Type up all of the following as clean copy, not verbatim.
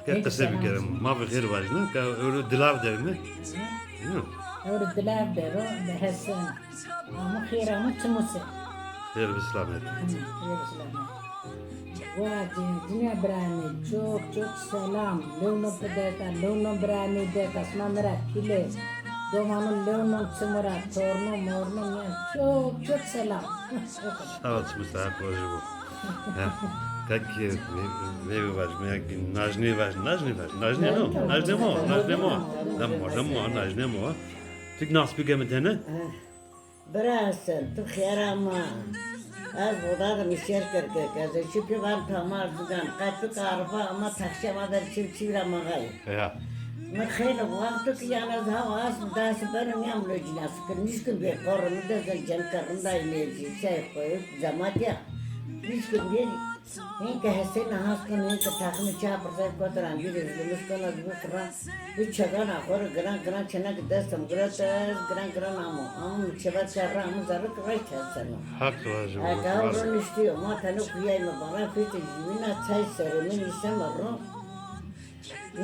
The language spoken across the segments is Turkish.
Ka kısa bir kere ma bir khir var ne? Ka öyle dilav der mi? Öyle diler der o da hessen. Ama khira mı çumusu. Khir bislamet. Dünya brani çok çok selam. Levno pedeta, levno brani deta, smamera kile. Domanın levno çımıra, torno morno ya çok çok selam. Evet müstahak var bu. Как веви важно, як нажни важно, нажни мо, нажни мо. Тик нас бигем тene. Brasın, tu kherama. Az odada mişer kerke kaze. Şüphe var tamar dugan. Kaçık araba ama takşama der çivçivra magay. Ya. Ma khayla waqtu ki yana zavas das benim yamlo jinas. Nişkin bir korunu da zen karında ilerci şey koyup zamat ya. Nişkin bir Hinka hesen haskın hinka takımı çapırsa kotaran bir izlemiş kana bu bir çagan akor gran çenek destem gran amu çevat çarra amu zarık right hasano. Hak var bu. Agavron istiyor ma tanı kuyay mı bana fiti jivina çay seremin isem arro.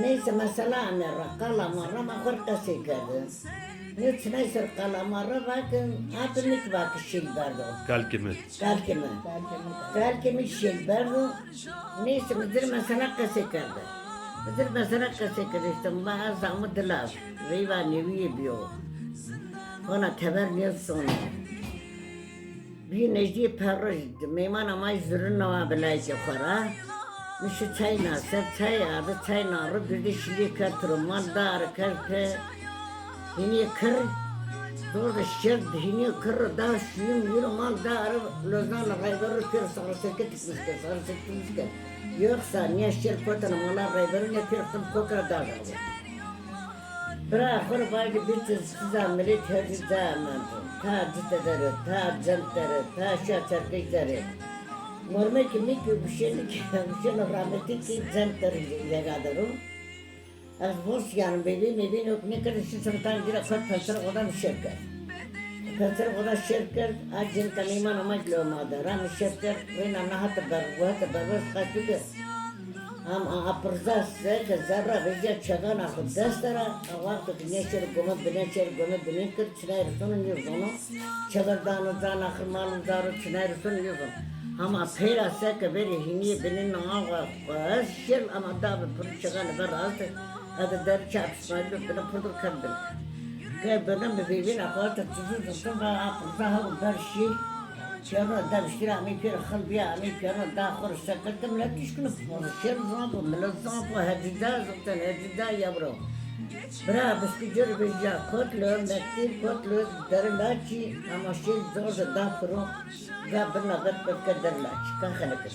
Neyse mesela amera kalamara ma korkası geldi. Neyse ser kalamara bakın atımık bakış şey verdi. Kalkimi. Kalkimi şey verdi. Neyse müdür mesela kası kaldı. Müdür mesela kası kaldı işte bazı ama dilav. Veyva neviye biyo. Ona teber ne sonu. Bir necdi perroj. Meyman ama zürün nava belayca kora. Mişi çayna, ser çayna arı bir de şili kartırı mandar kartı. Hini kır, doğru şer, hini kır, da şuyum yürü mal da arı lozanla raybarı kır, sonra seket gitmişke. Yoksa niye şer kotanı mala raybarı ne kırtım kokra da var. Bırak, hır baydı bir size milit her zaman. Ta cüteleri, ta cemtleri, ta şaçarkıçları. Normal kimi ki bir şeylik, bir şeyle rahmetli ki cemtleri yagadarım. Az boş yani bebeğim yok ne kadar şu sırttan gira kat pasır odan şirket. Pasır odan şirket acil kaliman ama glomada ram şirket ve nahat barbat kaçtı. Ama aprzas se zarra veja çagan akı destara vakti neşer gome bine kır çinay sonun yurdunu çagardan akır malın zarı çinay sonun yurdunu. Ama peyra se ke beri hiniye binin nağa şir ama da bir çagan berazdı. Adı der çapsmaydı bana pırdır kandil. Kay benim bebeğin akıta tutup da aprzah der şir Şerro da biştira ami pir khalbiya ami pir da khur sakatım la tişkunu şer zampo melazampo hadida yavrum. Bra biskücür bija kotlu mektir kotlu derlaçi ama şey zor da furu da bana gat derlaçi kan khalakış.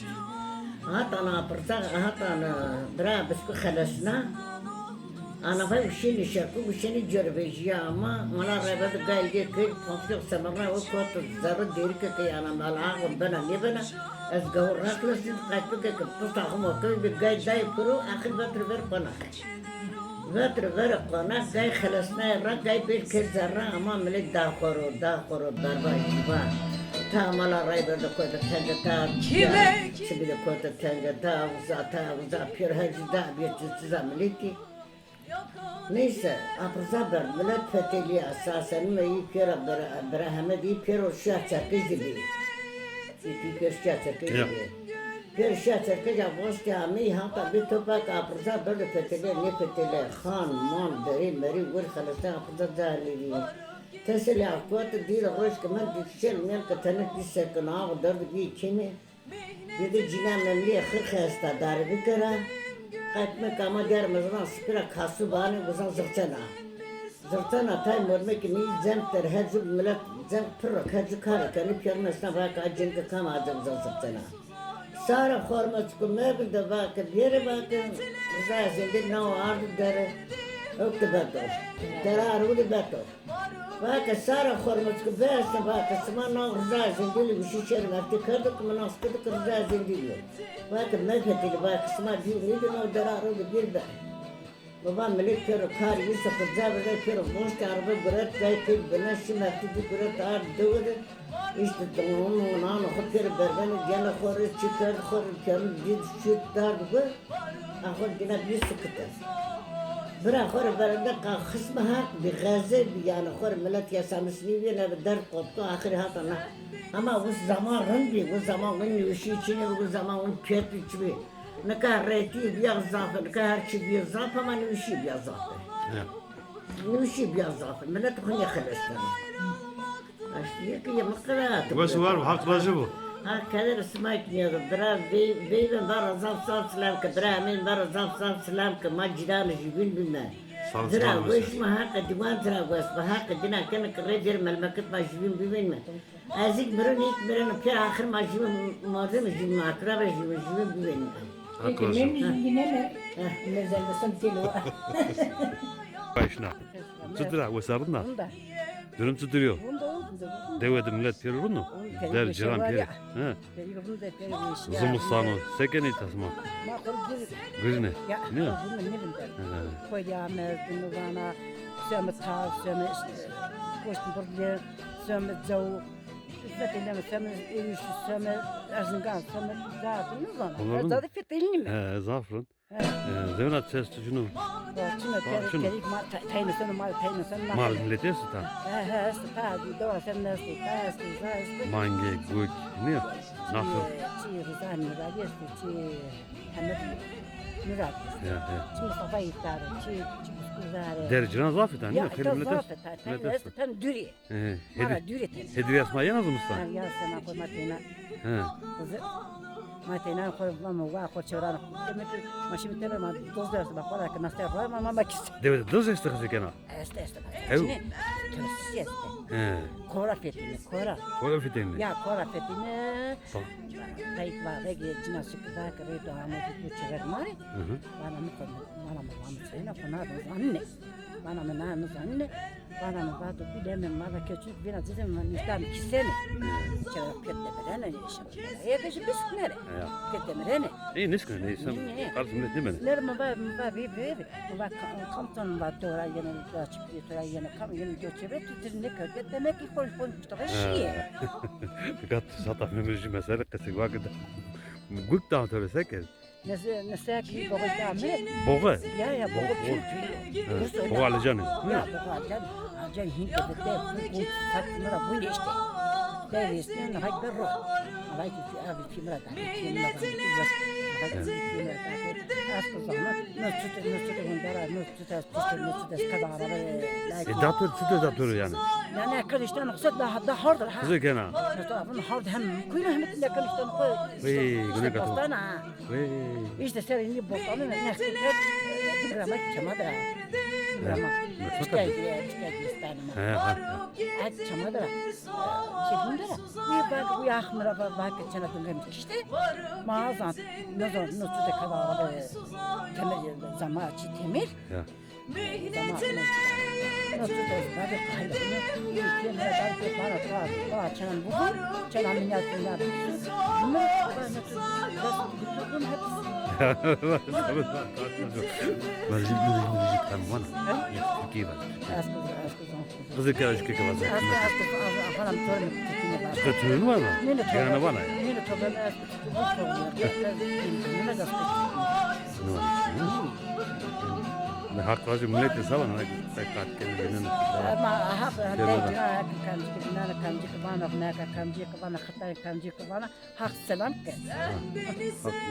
Hatana pırsa hatana bra biskü khalasna Ana fay uşeni şarkı uşeni cerbeji ama mala rebe gayle kır konflik samara o kot zarı derik ke yana mala bana ne bana az gavur raklasın kaçtı ke tutakım otu bir gay day kuru ahir batır ver pana gay khalasna ra gay bir ke zarra ama mele da koru darba jiba ta mala rebe de koyda tende ta sibile koyda tende ta uza pir hacda bir tizamliki Neyse, apırza ben millet fetheliği asasen ve iyi piyara Ahmet iyi piyara o şah çakı gibi. İyi piyara şah çakı gibi. Piyara şah çakı gibi boş kâmi hatta bir topak apırza böyle fetheliği ne fetheliği khan, man, deri, meri, vur khalastan apırza dâhliği. Teseli akıvatı değil hoş ki ben dikişel miyel katanak dissekın ağı dörd bir kimi. Bir de cina memliye khırkı hasta darbi kara. Kaçmak ama der mezran sıkıra kasu bani uzan zırtana tay morme ki ni zemter hacı millet zem pırrak hacı kare kanı piyarmasına bak acın ki kam adam zırtana sara hormat ku mebde bak bir bak rıza zinde no ardı der oktabato der ardı bato bak sara hormat ku bes bak sma no rıza zinde bir şey şer merti kardık mı nasıl rıza zinde bak mekhetili bak sma diyor ne no der ardı bir bak Baba melek kero kar yusuf zabere kero boş karbe bırak gay kil bana şimdi artık bırak ar doğru İşte onun hıpır bergeni gene koru çıkar koru kendi bir şut dardı bu. Ahır yine bir sıkıntı. Bırak koru berende kısmı hak bir gaze bir yani koru millet yaşamışını bir ne dert koptu ahir hatana. Ama bu zamanın bir bu zamanın yürüyüşü içine bu zamanın kötü içi. Ne kadar reyti bir zaafı ne kadar her şey bir zaaf ama yürüyüşü bir zaafı. Yürüyüşü bir zaafı. Millet onu yaklaştırır. İşte ki yemekler. Burası var mı? Haklacı bu. Ha kadar smayt niyordu. Biraz beyben var azap salam ki Brahmin var azap salam ki macidan jibin bilmem. Dra wish ma hak diwan dra was ma hak dina kan kredir malmakat ma jibin bilmem. Azik mirun ilk mirun pir ahir ma jibin mazim jibin akrab jibin bilmem. Peki Haklacı. ne ne mezeldesin tilo. Başına. Çıtıra ve sarına. Bunda. Dürüm çıtırıyor. Bunda. Devede millet peri bunu. Der ciran peri. He. Bunda peri. Zımıstanı. Sekeni tasma. Ma korkuyor. Birine. Ya, Ne? bunu ne bileyim. Koyamaz, bunu bana, söme tav, söme koştum buraya, söme zav, fetele, söme ürüş, söme erzingan, söme zaten ne zaman? Onların- Zaten fetelini mi? He, zafrın. Zeynep testi şunu. Çin'e şunu. terik mal, tayını söme mal, tayını söme Mal milleti ta. He, tabi, doğru sen nasıl, tabi, Mange, gök. Ne? Nasıl? Çi, Rızan, Murat, Çi, Hamid, Murat, Ya, Çi, Mustafa İttarı, Çi, Kuzare. Der ciran zafı ta. Ne? Ya, Peri da milleti. zaten, tan düri. Mara Hedi. düri ten. Hedi asma yanaz mısın? Ya sana koy matena. He. Kızı. Matena koy mama va koy çevran. Demek maşım tebe ma doz dersi bak valla ki nasıl var mama bak işte. Devede dız işte kızı kena. Este. Ev. Ne? Tırsı He. Kora fetini, kora. Koy fiteni. Ya kora fetini. Bak. Kayıt var ve cinası kıza kare doğamı bu çever mari. Hı hı. Bana mı konu? Bana mı sayına konu zanne. Bana mı ne zanne? Bana mı vardı bir demem var küçük bir azizim ben istem kisene. Çevre kette berene yaşam. Ya kişi bisknere. Ya. Kette berene. İyi niskine neyse. Karşı millet ne beni? Nerede var bir bak kamptan var doğru yine açıp bir yine kam yine göçebe tutur ne kötü demek ki konuşun tutar şey. Gat sata memeci mesele kısık vakit. Gük daha töre seker. Nasıl ki bu kadar Boğa. ya bu tül. Boğa alacanı. Ya bu kadar acan Hint'te bu satmara bu ne işte. Devresinin hayber ruh. Ama ki abi kimra da kimra da. Aslında zaman nasıl göndera nasıl kadar Datör sütü datör yani. yani arkadaşlar nasıl daha hardır ha. Kızı kena. Nasıl hardır hem kuyruğu hem de arkadaşlar koy. Vey, güne katıl. Bostana. Vey. İşte senin bostanı ne nasıl drama çamadır. Drama. İşte istanma. He ha. At çamadır. Çekimdir. Bir bak bu yahmıra bak çana döngüm işte. Mağazan nasıl da kadar temel zaman temel. Ya. Nasıl da böyle kaydını yürüyen her şey para çanan bu çanan minyatürler. Bunlar nasıl hepsi. Vazim müzik tam bana. Türkiye var. Kızı kere şu keke var. Falan torun tuttuğunu var. Kötülüğün var mı? Ne de Yani bana. Ne de torun ne de Ne hakkı millet de savan. Pek kendinin. ama hak kanji bana khatay kanji bana hak selam ke.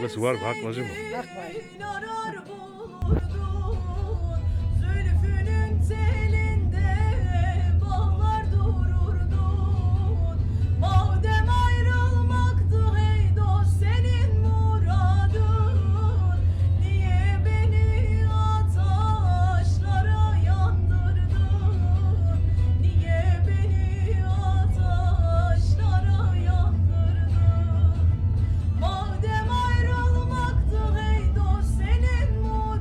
Nasıl var mı? Hakkı var. Hak var. Zülfünün telinde bağlar dururdun. Madem ayrılmaktı hey dost senin muradın. Niye beni ateşlere yandırdın? Niye beni ateşlere yandırdın? Madem ayrılmaktı hey dost senin muradın.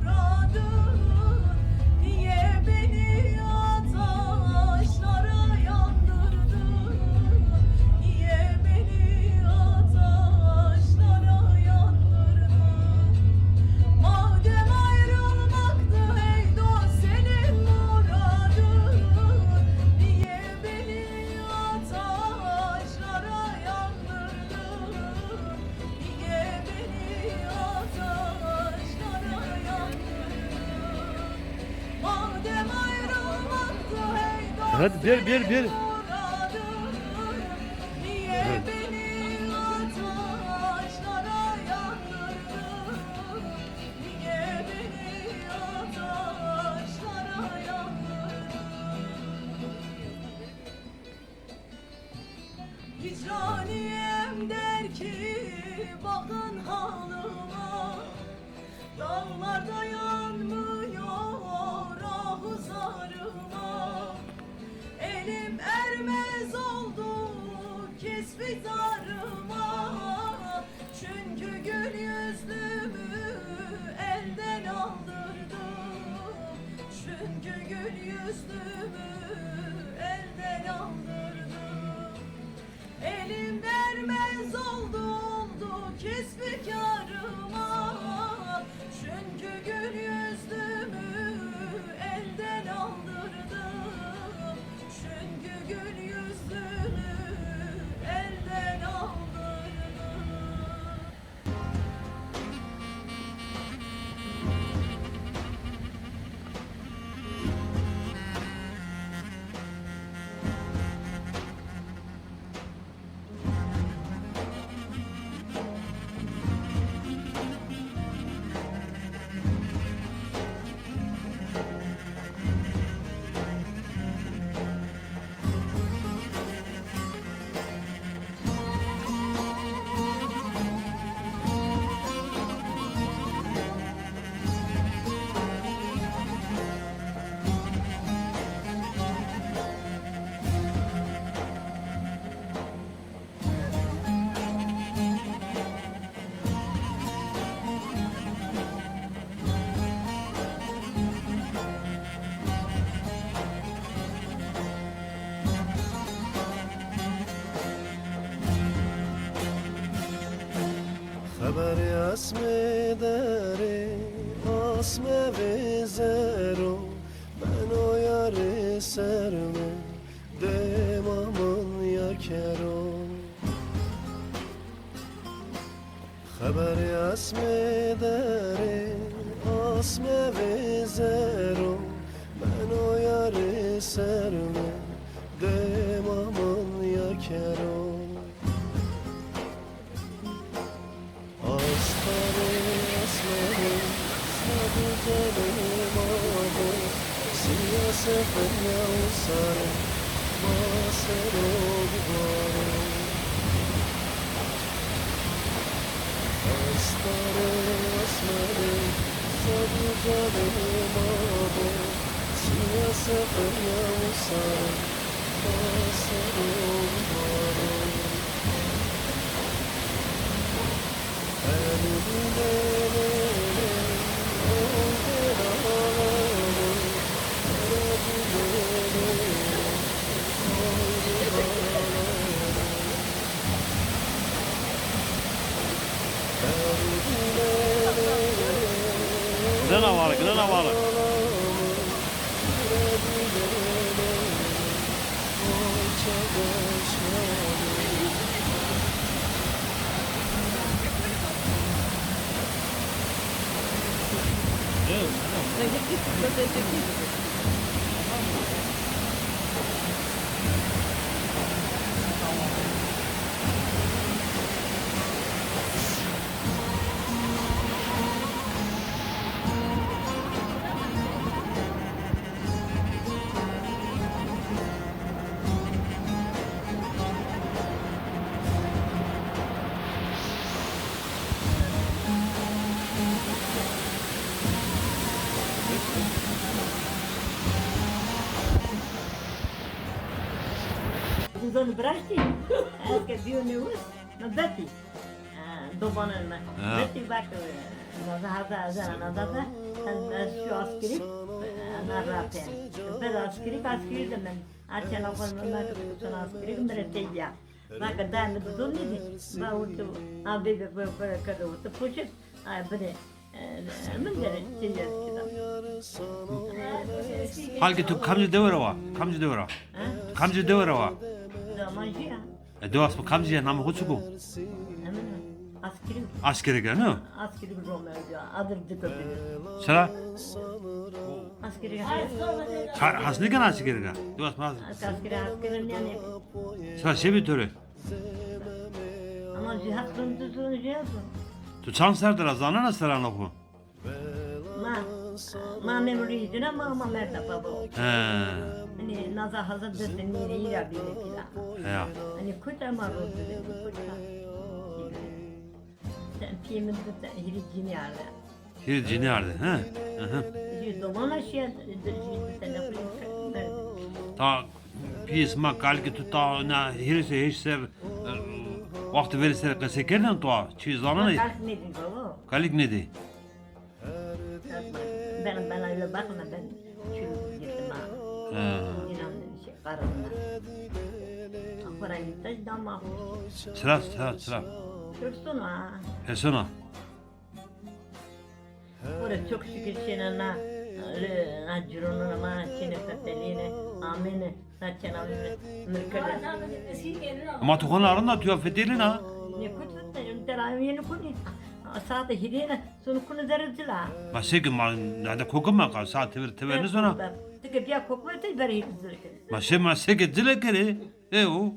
Hadi bir. uğradım. Niye beni ateşlere yandırdın? Niye beni ateşlere yandırdın? Hicraniyem der ki bakın halıma, dağlarda yanmıyor ahu zarıma. Elim ermez oldu kesbi zarıma, çünkü gül yüzlümü elden aldırdım. Çünkü gül yüzlümü elden aldırdım. Elim vermez oldu kesbi kârıma, çünkü gül yüzlümü elden aldırdım. Çünkü gül yüzlümü elden aldırdım. خبری اسم داره اسم وزرو منو یار سرمه دمامون یکرو خبری اسم داره اسم وزرو منو یار سرمه دمامون یکرو Aslanı aslanı sadı canım adı Siyah sefer yavsarı Masar olvarı Aslanı aslanı sadı canım adı Siyah sefer yavsarı Masar olvarı Gidene havalı. Zon brashti, que viu neus, no dati. Dobanın mı? Dati bak, nazarda, şu askeri, narraten. Ben askeri de ben. Açan okulundan sonra askeri kimler ya. Bak da ne dolu ne? Ben orada abi böyle kadar orada poşet, böyle. Halki tu kamcı devrawa. Kamcı devra. Kamcı devrawa. Zamanjia. Devas bu kamcıya namı huçuku. Askeri. Askere gel ne? Askeri bir Romeo adır dikkat edin. Şara? Askeri Hasne kan askeri kan. Duas mas. askerin yani. Sa sebi töre. Ama cihat kunduzun cihat. Tu çan serdara zana na seran oku. Ma memuriydi ama merda baba. He. Hani naza hazır dedin yine ira bile kila. Ya. Hani kuta maruz dedi kuta. Sen piyemin de hiricini yardı. Hir cini ardı. He. Hı. Domana şey sen de Ta pis ma kalki tu ta na hirse hiç ser vakti verirse kasekerden to çiz zana ne? Kalk ne din baba? Kalik ne de? Ben öyle bakma ben çürük gittim ha. He. İnandım şey karımla. Akbara gitti damma. Sıra. Görsün ha. Esona. Orada çok şükür çenana acıronun ama çene feteliğine amene saçan amene mırkada. Ama tuğanların da tüya fedelin ha. Ne kutu teravih yeni kuni. Saate hirine sonu kunu derdiler. Ma seki ma nada kokum ma ka saat teverni sonra. Tıkı bir kokmayı beri hizir. Ma seki dile kere. O.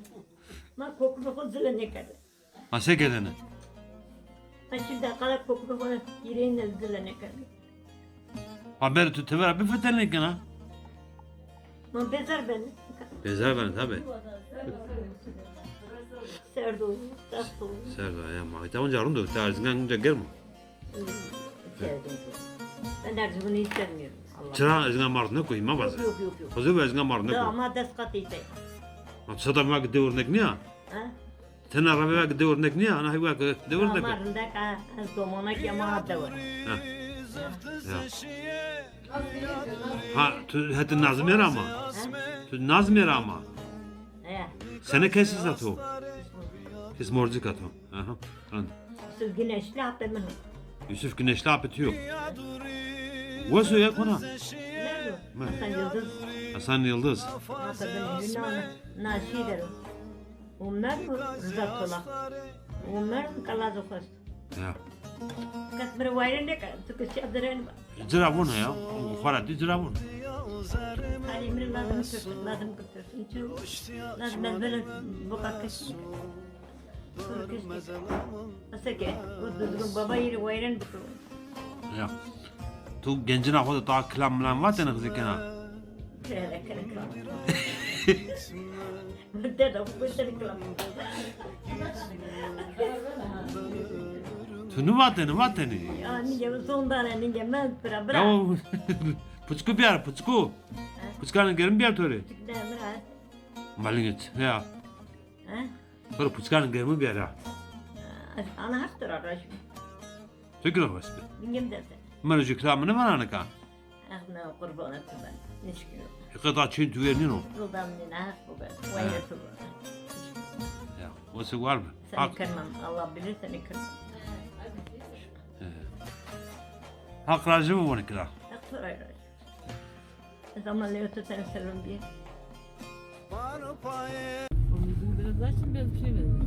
Ma kokma kuzule ne kadar. Ma seki dene. Ha şimdi kadar kokma bana yüreğine zile ne kadar. Ha beri tu tever bir fedelin kana. Ma bezer beni. Bezer ben tabi. Serdu, tastu. Serda ya ma ita onca arundu tarzından onca gelme. Sevdim. Ben her bunu istemiyorum. Allah. Çıra ezgan mart ne koyayım ma bazı. Yok. Hazır ezgan mart ne koyayım. Ama deskatı ise. Ma sada ma gide örnek niye? Ha? Sen arabaya gide örnek niye? Ana hayva gide örnek. Amarında ka domona ki ama da var. Ha. Ya. Ha tu hadi nazım yer ama. Tu nazım yer ama. Ya. Sene kesin satı. Kes morcu katı. Aha. Anladım. Siz güneşli hatta mı? Yusuf Güneşli apeti yok. Vasu ya kona. Nerede? Hasan Yıldız. Hasan Yıldız. Hatta ben Yunan naşidir. Onlar mı Rıza Tolak? Onlar mı Kalazı Kost? Ya. Kasmır vayrın ne kadar? Tıkı çadırın. Zira bu ne ya? Kufarat zira bu. Hadi emrin lazım götürsün. Lazım götürsün. Lazım ben böyle bu kakış. Nasıl ki? Bu düzgün baba yeri vayrın dıkı. Ya. Tu gencin ahuda ta klam lan var tane kızı kena. Kere. Betul dah, betul kelam. Tu nu var tane. Ya ni jauh sonda ni jaman berapa? Ya o puçku bir yer puçku. Puçkanın gelin bir yer töre. Dah berat. Malin et. Ya. Ha? Sonra puçkanın gelin bir yer ya. Ana haftar araş. Tükür o basbe. Bingim dese. Merücü klamını var anaka. Ahna kurban ettim. Nişkilo. Yıkada çin tüvernin o. Rubam ni nah bu ben. Wayar tu. Ya. Osu var mı? Seni kırmam. Allah bilir seni kırmam. Hak razı mı bunu kira? Haftar araş. Zaman leo tu seni selam bir. Zaten biraz bir şey verin.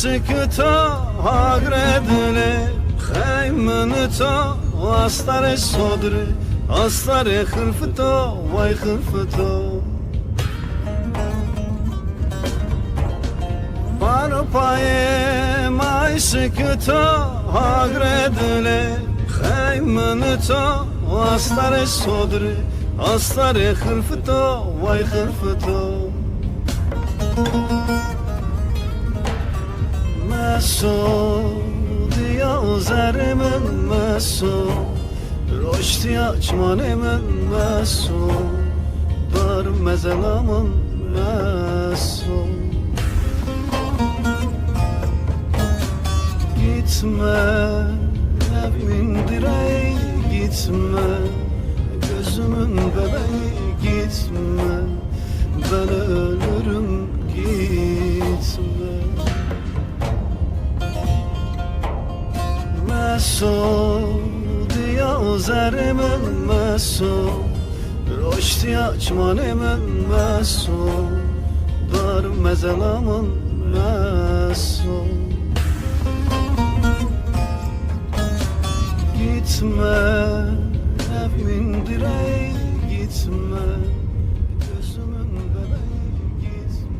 سكتا هاگردله خیمنتا استر صدره استر خلفتا وای خلفتا بر پای مای سکتا هاگردله خیمنتا استر صدره استر خلفتا وای خلفتا مسعود یا زرمن مسعود رشتی açmanımın mesut dar mezelamın mesut gitme evimin direği gitme gözümün bebeği gitme ben ölürüm gitme mesut ya zerrimin mesut Roşti açmanımın mesut Dar mezelamın mesut Gitme evimin direği gitme Gözümün bebeği gitme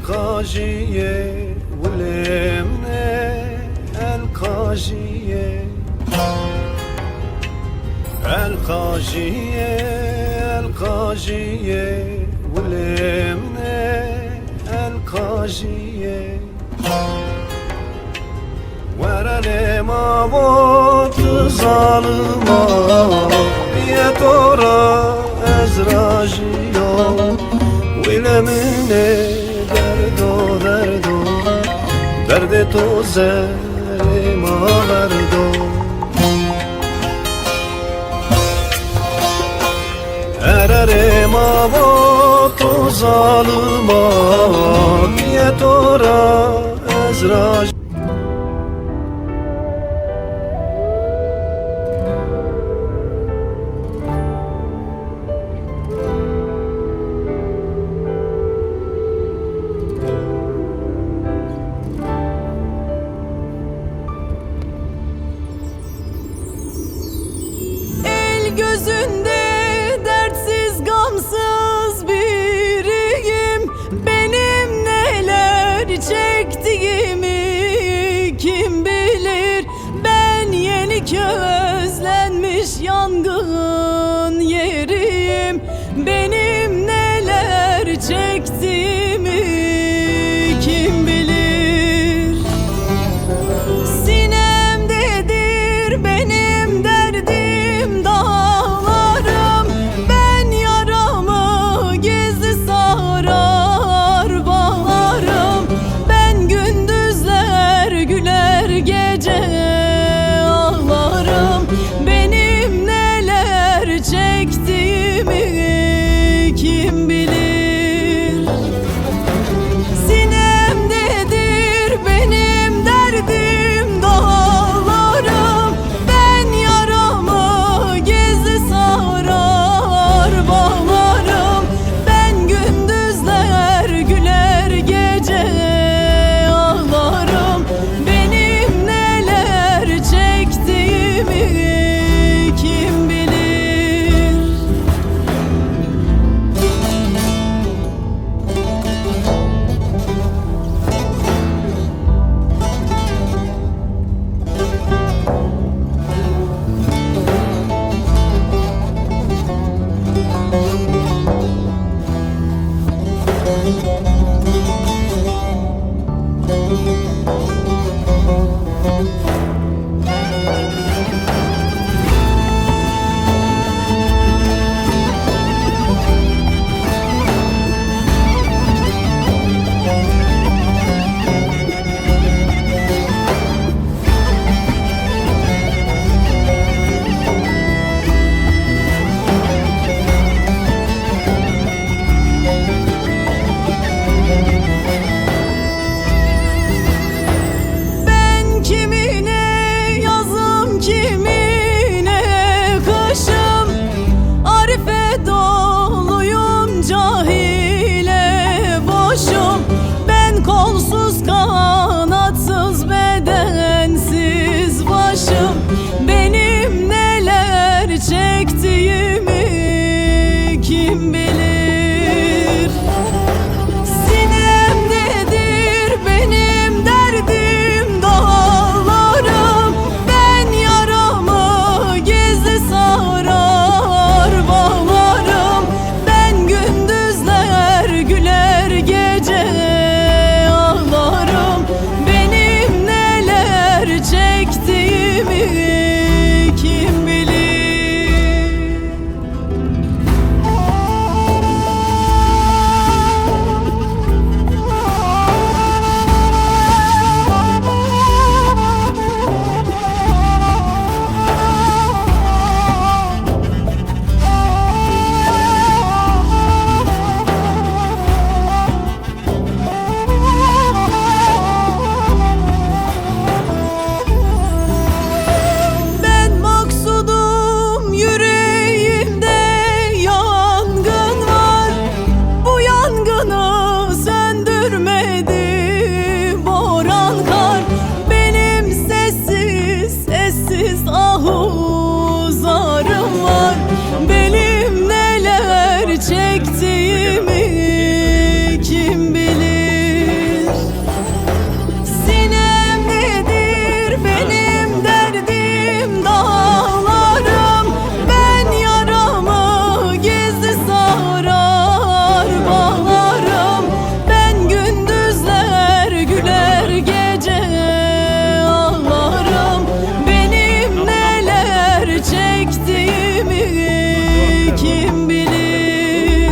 القاجية واليمنى القاجية القاجية القاجية واليمنى القاجية ورا ما بوت ظالما يا ترى ازراجيو ولمنه دردو دردو درد تو زر ما بردو ارر ما با تو ظالما یه تو را از راج Gözünde dertsiz gamsız biriyim. Benim neler çektiğimi kim bilir. Ben yeni közlenmiş yangın yeriyim. Benim neler çektiğimi kim bilir. Sinemdedir benim derdim dağlarım. Ben yaramı gizli sarar bağlarım. Ben gündüzler güler gece ağlarım. Benim neler çektiğimi kim bilir. Sinemdedir benim derdim dağlarım. Ben yaramı gizli sarar bağlarım. Ben gündüzler güler gece ağlarım. Benim neler çektiğimi kim bilir. kim bilir. Sinemdedir benim derdim dağlarım. Ben yaramı gizli sarar bağlarım. Ben gündüzler güler gece ağlarım. Benim neler çektiğimi kim bilir. Ben maksudum, yüreğimde yangın var. Bu yangını söndürmedi boran kar. Benim sessiz sessiz ahuzarım var. Benim neler çektiğimi kim bilir. Sinemdedir benim derdim dağlarım. Ben yaramı gizli sarar bağlarım. Ben gündüzler güler gece ağlarım. Benim neler çektiğimi kim bilir.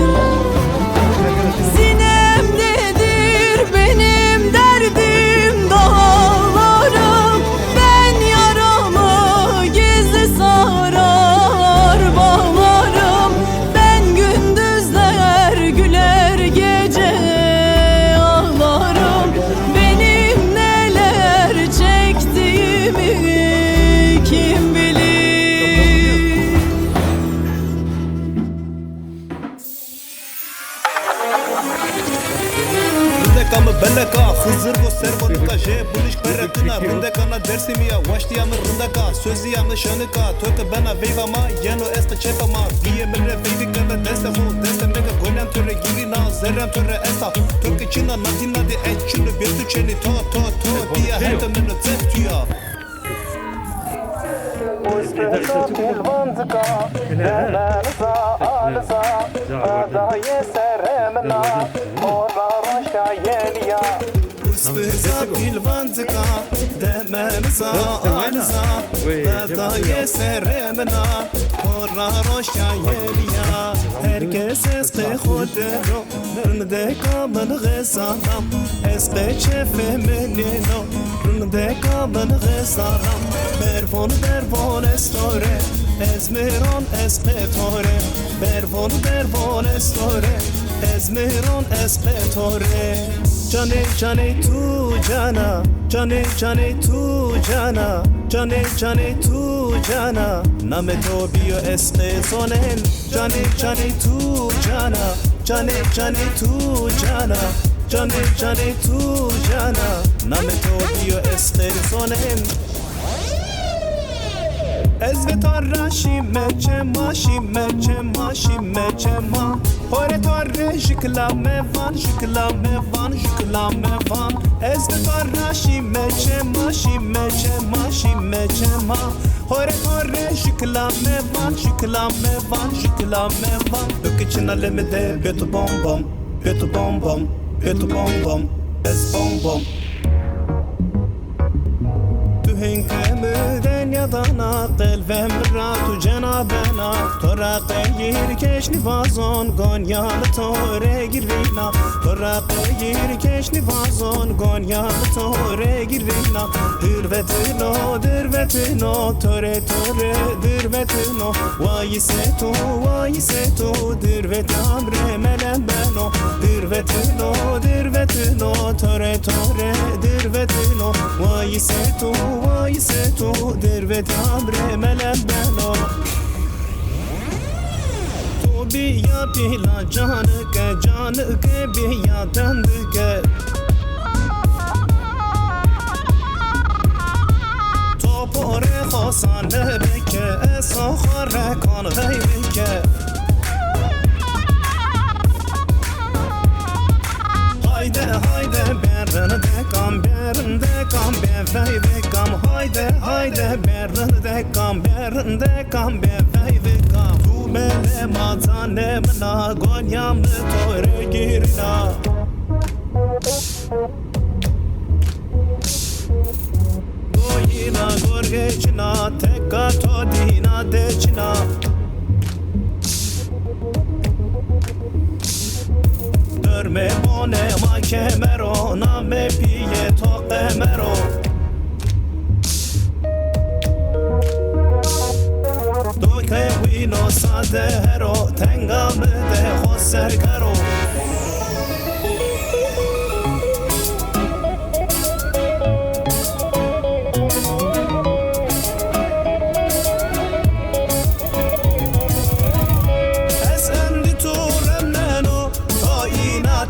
Sinemdedir benim derdim dağlarım. Ben yaramı gizli sarar bağlarım. Ben gündüzler güler gece ağlarım. Benim neler çektiğimi kim bilir. Rındeka mı beleka Hızır bu servonika Je buliş peretina Rındeka na dersimiya Vaştiya mı rındeka Sözliya mı şanıka Töke bana veyvama Yeno eska çepama Biye mire feyviklerle destefu Destemeka gonem töre girina Zerrem töre esta Töke çina nadina de etçünü Bir tüçeni to Diya hentemini teptüya Uspıza pilvantıka Dememiza alza Bedaya seremena Korra roşya yeliya Herkes eski khudero Rındeka ben gızaram Eski çefe menino Rındeka ben gızaram Bervon estore Ezmiron espetore Bervon estore Ezmiron espetore Cane tu cana Cane tu cana Cane tu cana Name to bio este sonen Cane tu cana Cane tu cana Cane tu cana Name to bio este sonen Ezvet arra şime çema Hore torre jikla mevan Ezvet arra şime çema Hore torre jikla mevan Dök içine lemede Betu bom bom Ez bom Hünkemüden yadana Kalbim ratu cenabena Tora qayir keşni vazon Gonyalı tore girvina Tora qayir keşni vazon Gonyalı tore girvina Dürvetino Tore dürvetino Vayi setu Dürvet amre melem beno Dürvetino Tore dürvetino Vayi setu Dürvet amre melem beno Tu biya pihla canı ke biya tendike Topore khosan beke Esa khare kan ghaybike hayde hayde berinde kam be veyve kam tu bele mazane mna gonyam tore girna goyina gorgechna tekka todina dechna Dörme bone ma kemero na me piye to kemero Do te wino sadero tenga me de hoser karo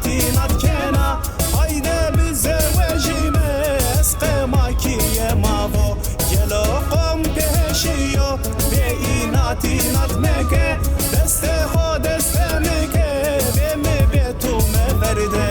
Tinat kena hayde bize vejime esqemakiye mavo gelo qom peşiyo be inatinat meke deste ho deste meke be me betu me veride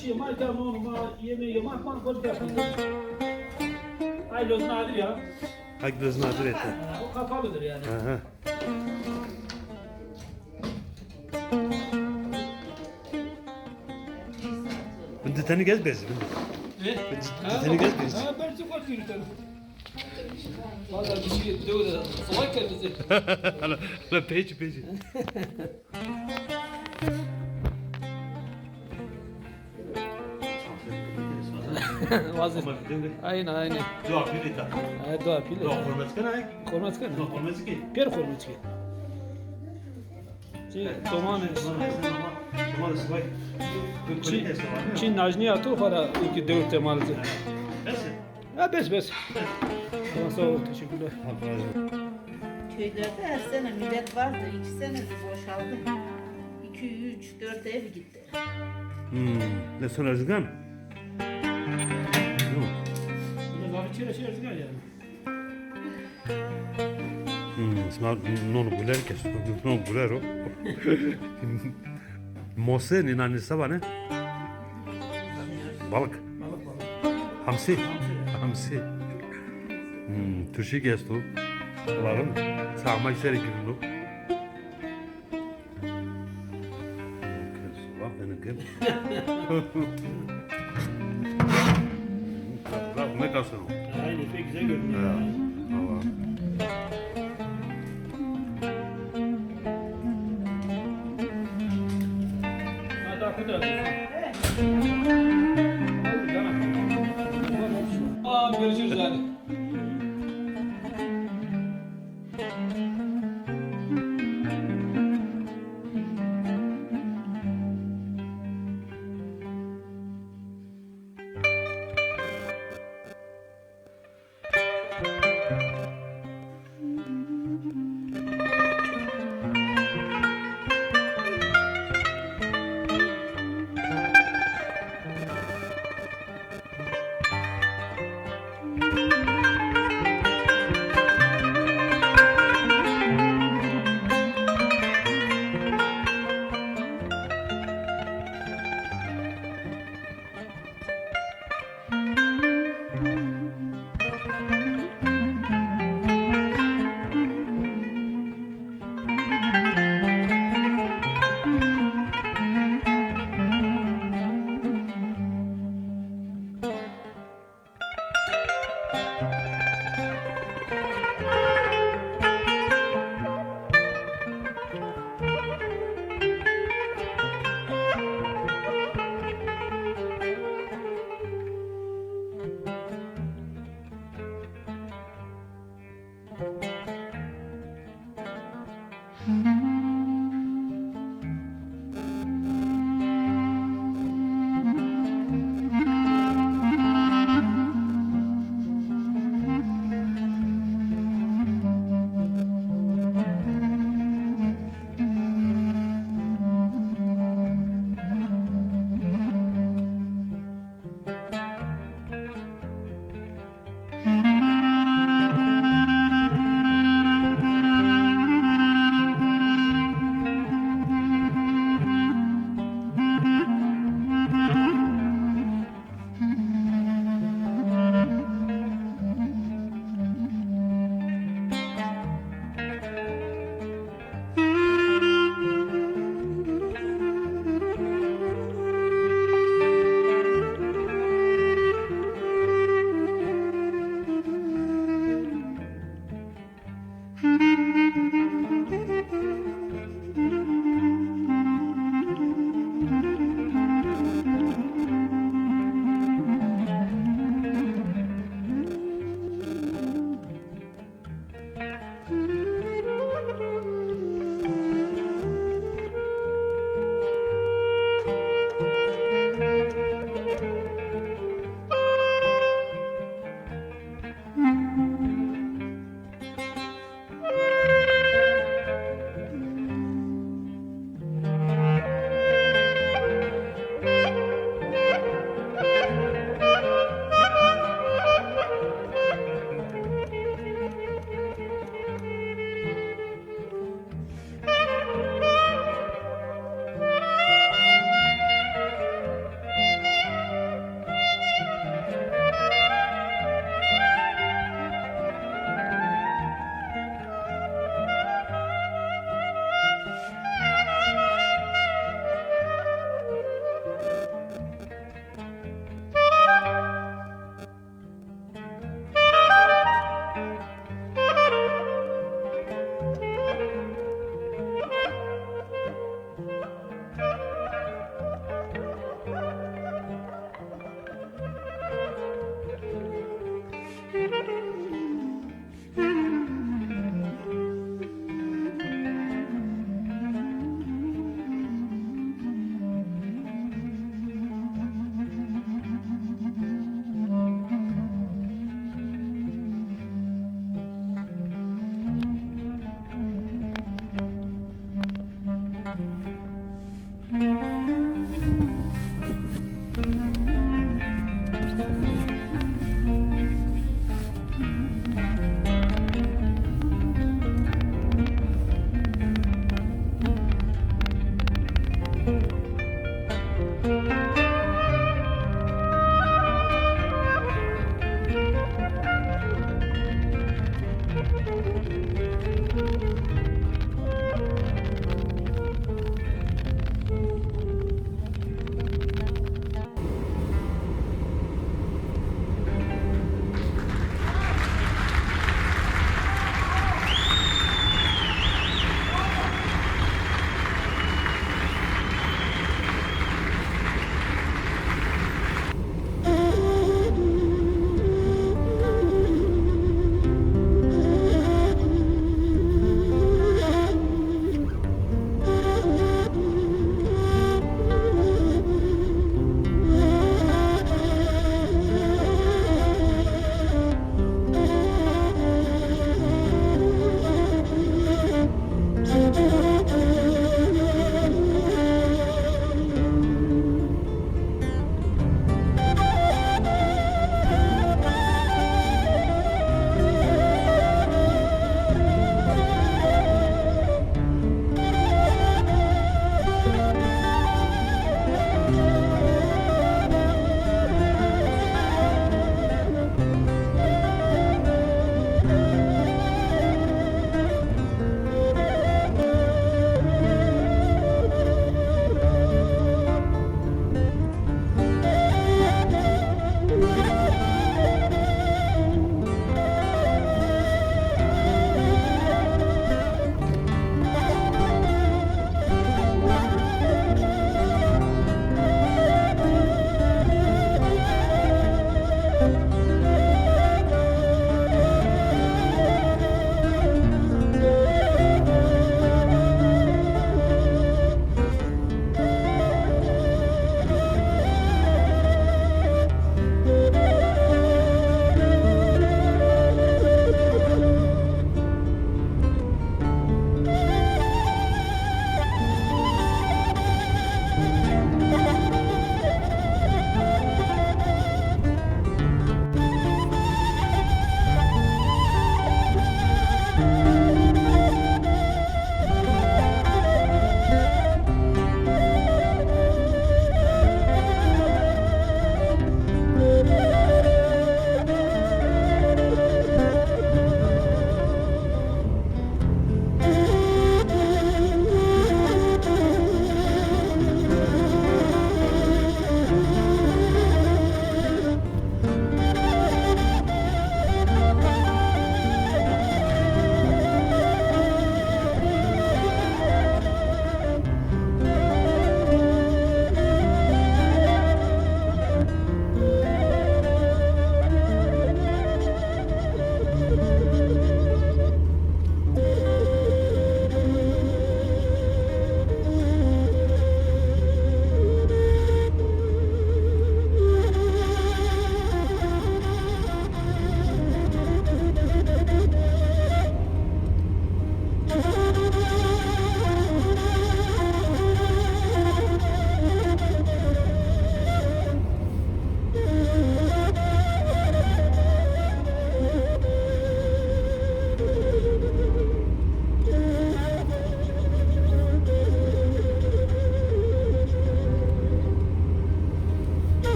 Şey marka normal yemeği marka koç yapın. Aylozun adı ya. Haklısın nadir etti. O kapalıdır yani. Aha. Bunda tane gez bezi. Ne? Seni gez bezi. Ha ben çok koç yürütürüm. Valla bir şey diyor da salak kendisi. La peci. Vazir. Aynen. Doğa pilita. Ha doğa pili. Doğa hormatska ne? Kormatska ne? Doğa hormatski. Per kormatski. Şey domane. Tamam svay. Çin najniya tu para iki dört temalıcı. Nasıl? Ha bes. Tamam sağ ol teşekkürler. Köylerde her sene millet vardı. 2 sene boşaldı. 2, 3, 4 ev gitti. Ne sonra zıgan? Bunu abi çire şey yani. Sma non buler kes. Non buler o. Mose ni nani sabane? Balık. Hamsi. Turşi gestu. Ularım. Sağma işleri gibi. Bak beni gel. Bak ne kalsın o? Aynen pek güzel görünüyor. Hadi akıda. Görüşürüz hadi.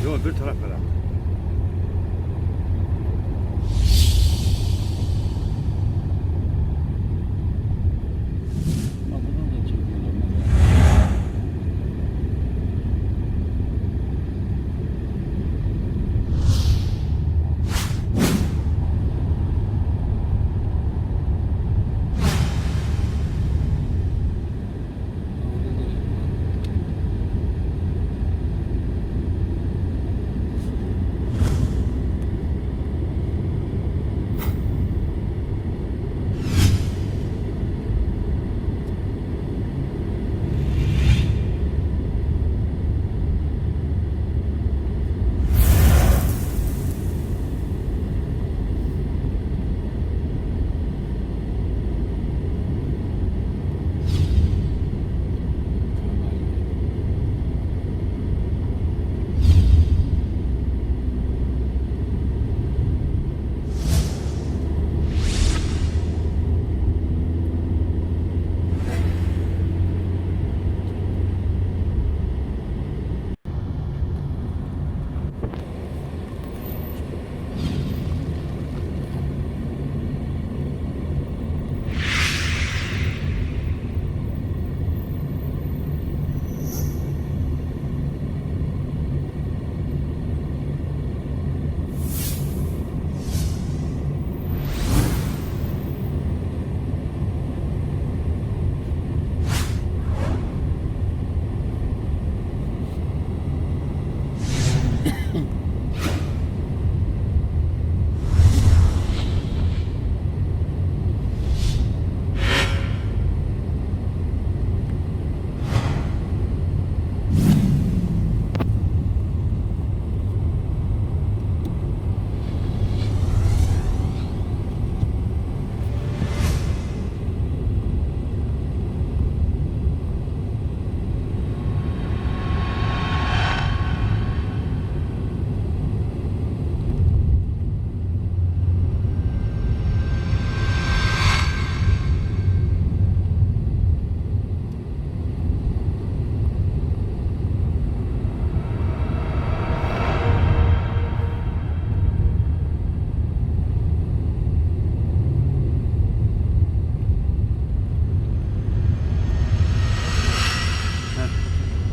Yok bir taraf herhalde. Bak buradan da çekiyorlar.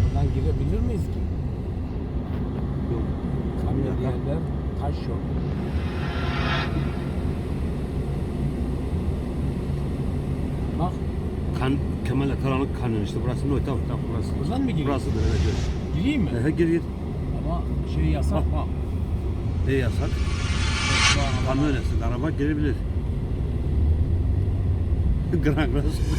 Buradan girebilir miyiz ki? Yok. Kamyon yerler taş yok. Bak Kemal'e karanlık kanyon işte burası ne? Tamam burası. buradan mı gireyim? Burası da evet. Gireyim mi? Gir. Ama şey yasak bak. Ne yasak? Kamyon yasak. Araba girebilir. Gran sıfır.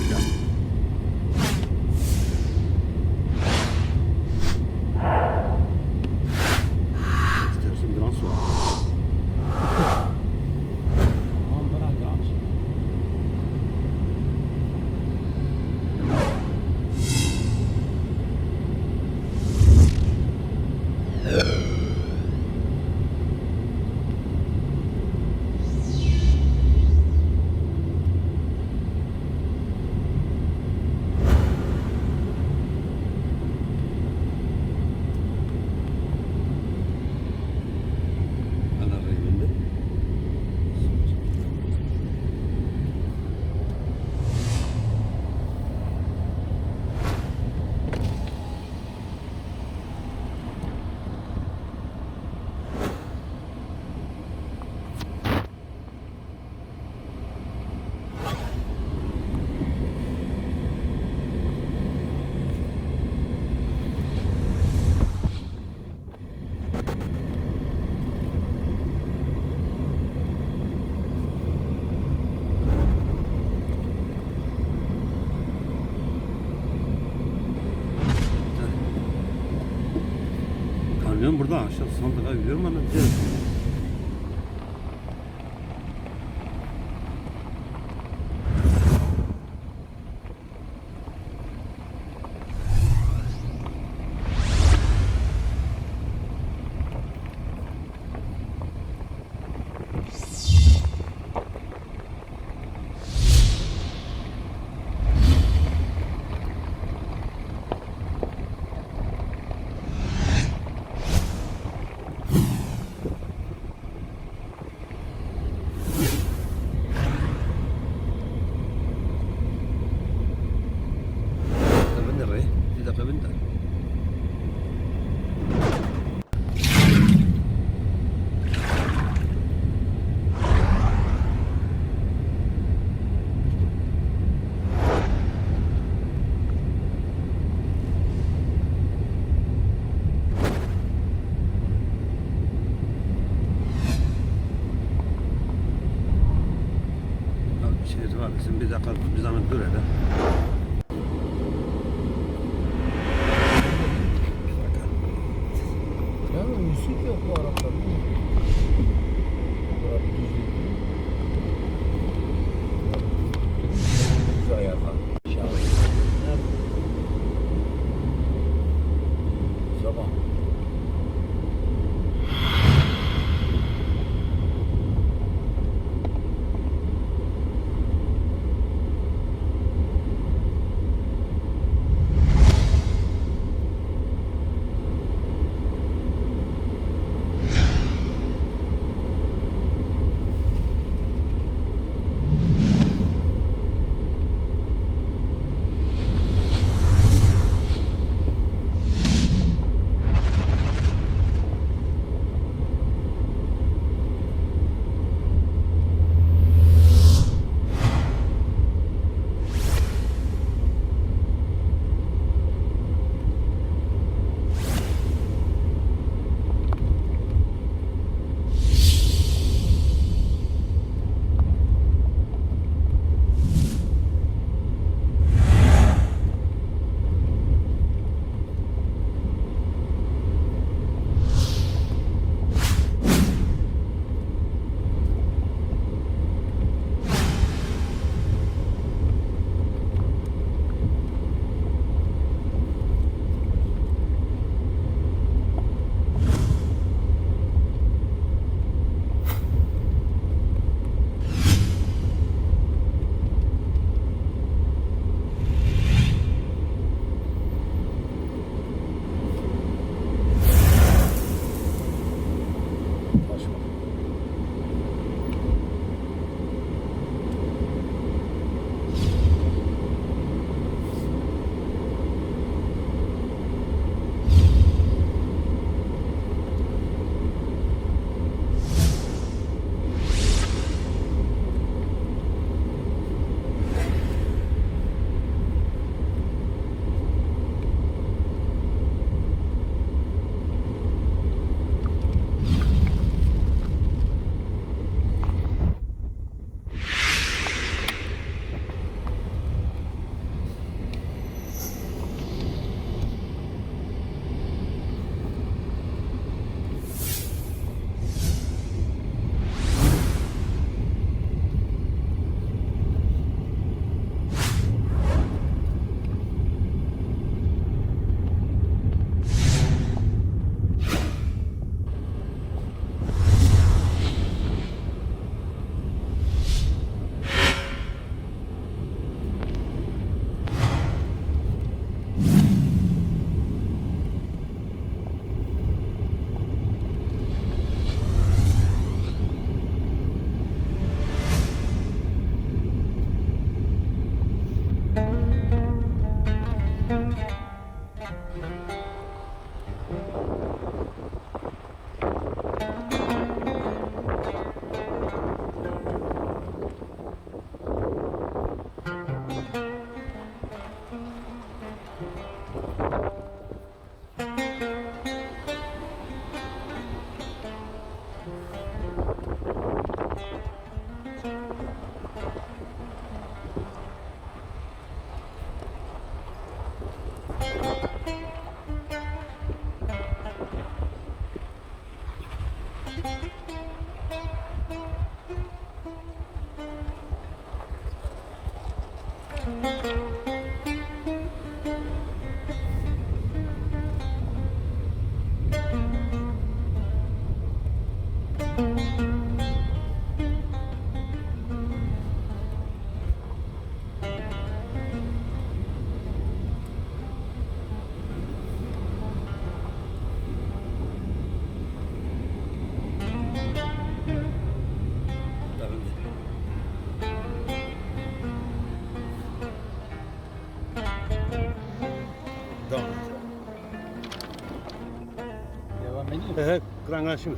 İstersen gran su al. Tamam bırak abi. Allah reyinde. Kamyon burada aşağı sandığa gidiyorum ama tepeminde. Şey var, bizim bir dakika bir zaman dur hele. Ya müzik yok bu arada. Düz ayağa. Sabah. Tamam. Devam edeyim. He, kıran şimdi.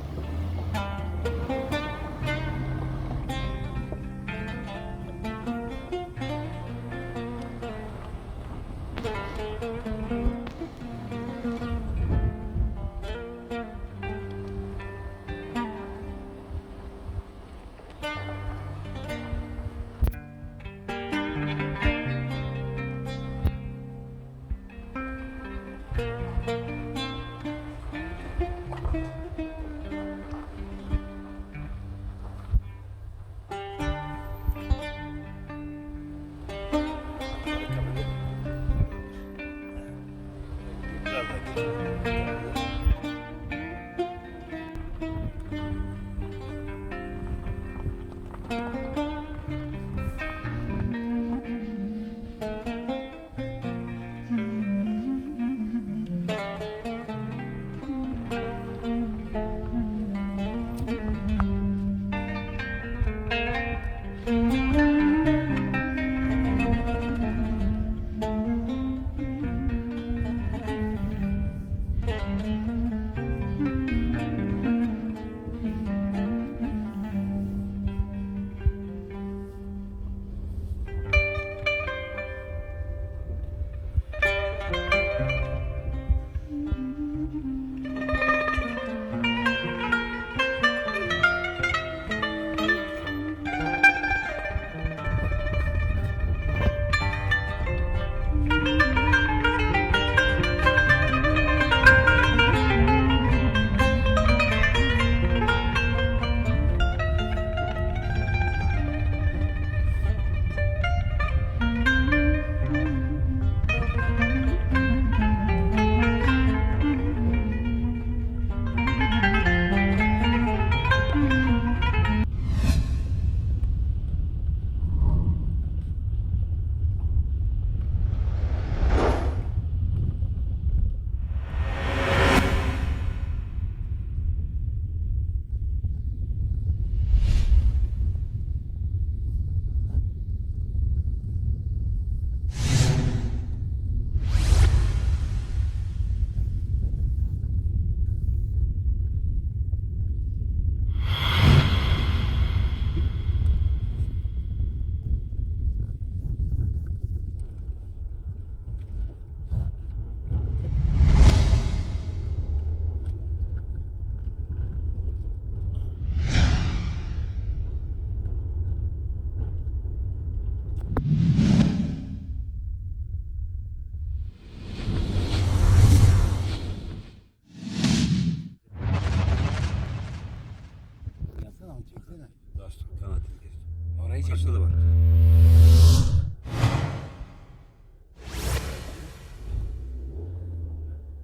Orayı çek. Karşıda da var.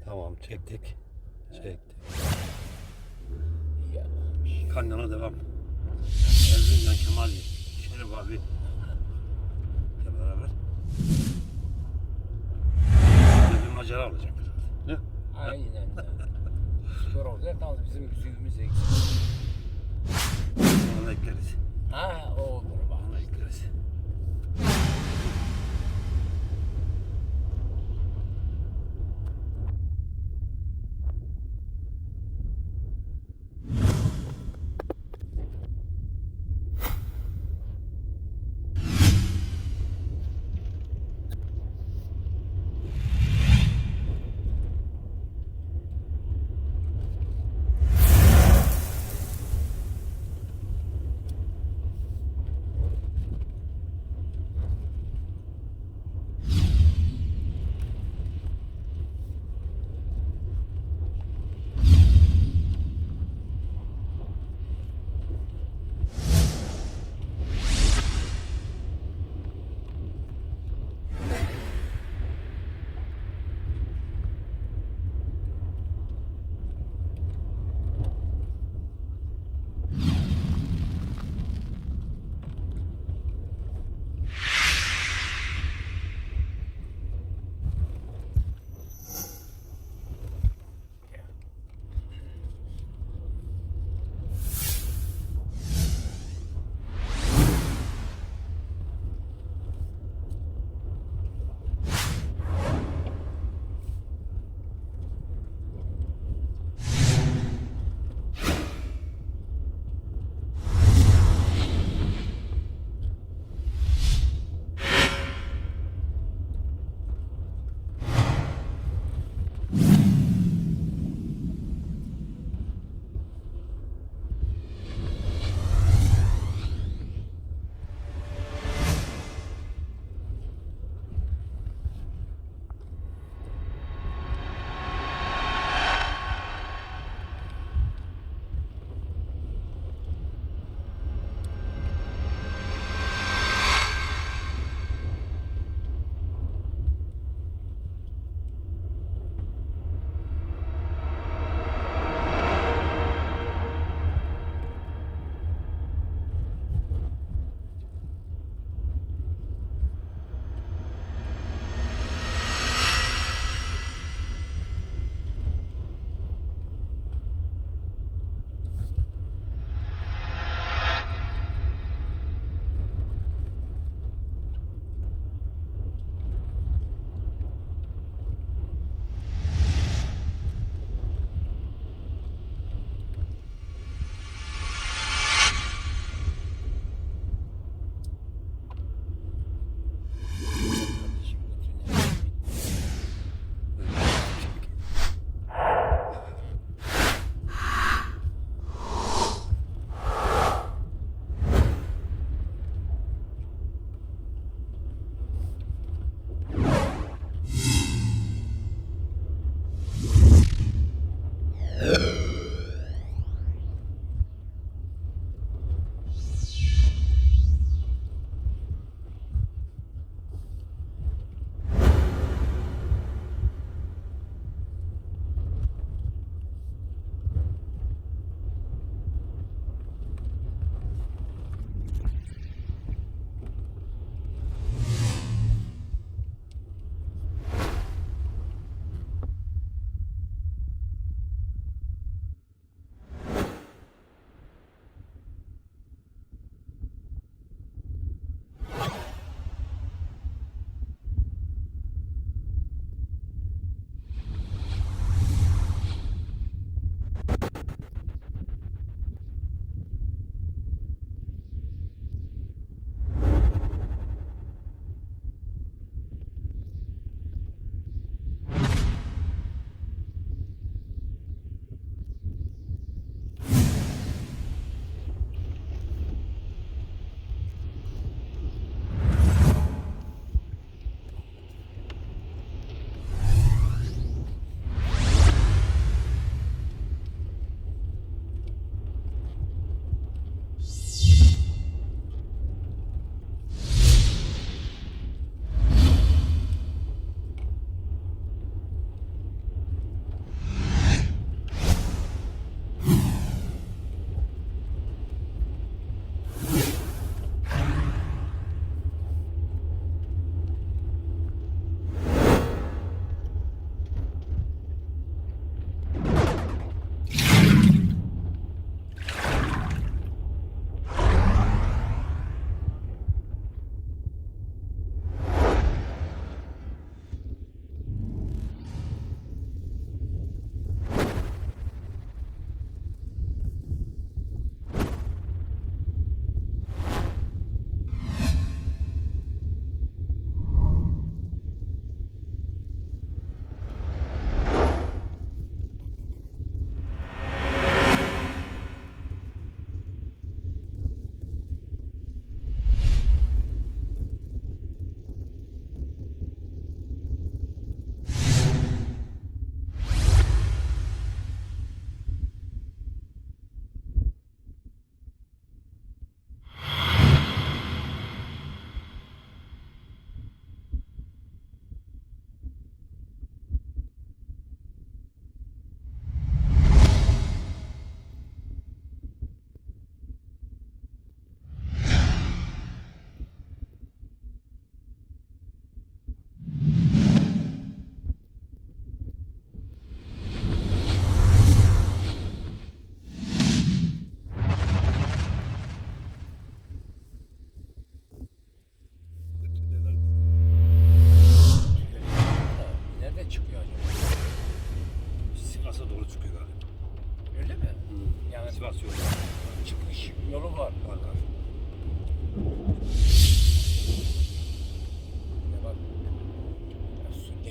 Tamam çektik. Çektik. Kanyona devam. Erzincan Kemal Şerif abi. Hep beraber. Bir macera olacak. Ne? Aynen. Skor olacak. Tamam bizim müziğimiz eksik. Onu ekleriz. Ha o olur bak. Onu ekleriz.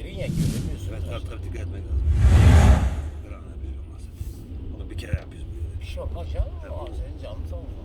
derin ya göremiyorsun. Evet, tabii dikkat etmek lazım. Bir an bir şey olmaz. Onu bir kere yapıyoruz. Bir şey olmaz ya. Aa, senin canın sağ olsun.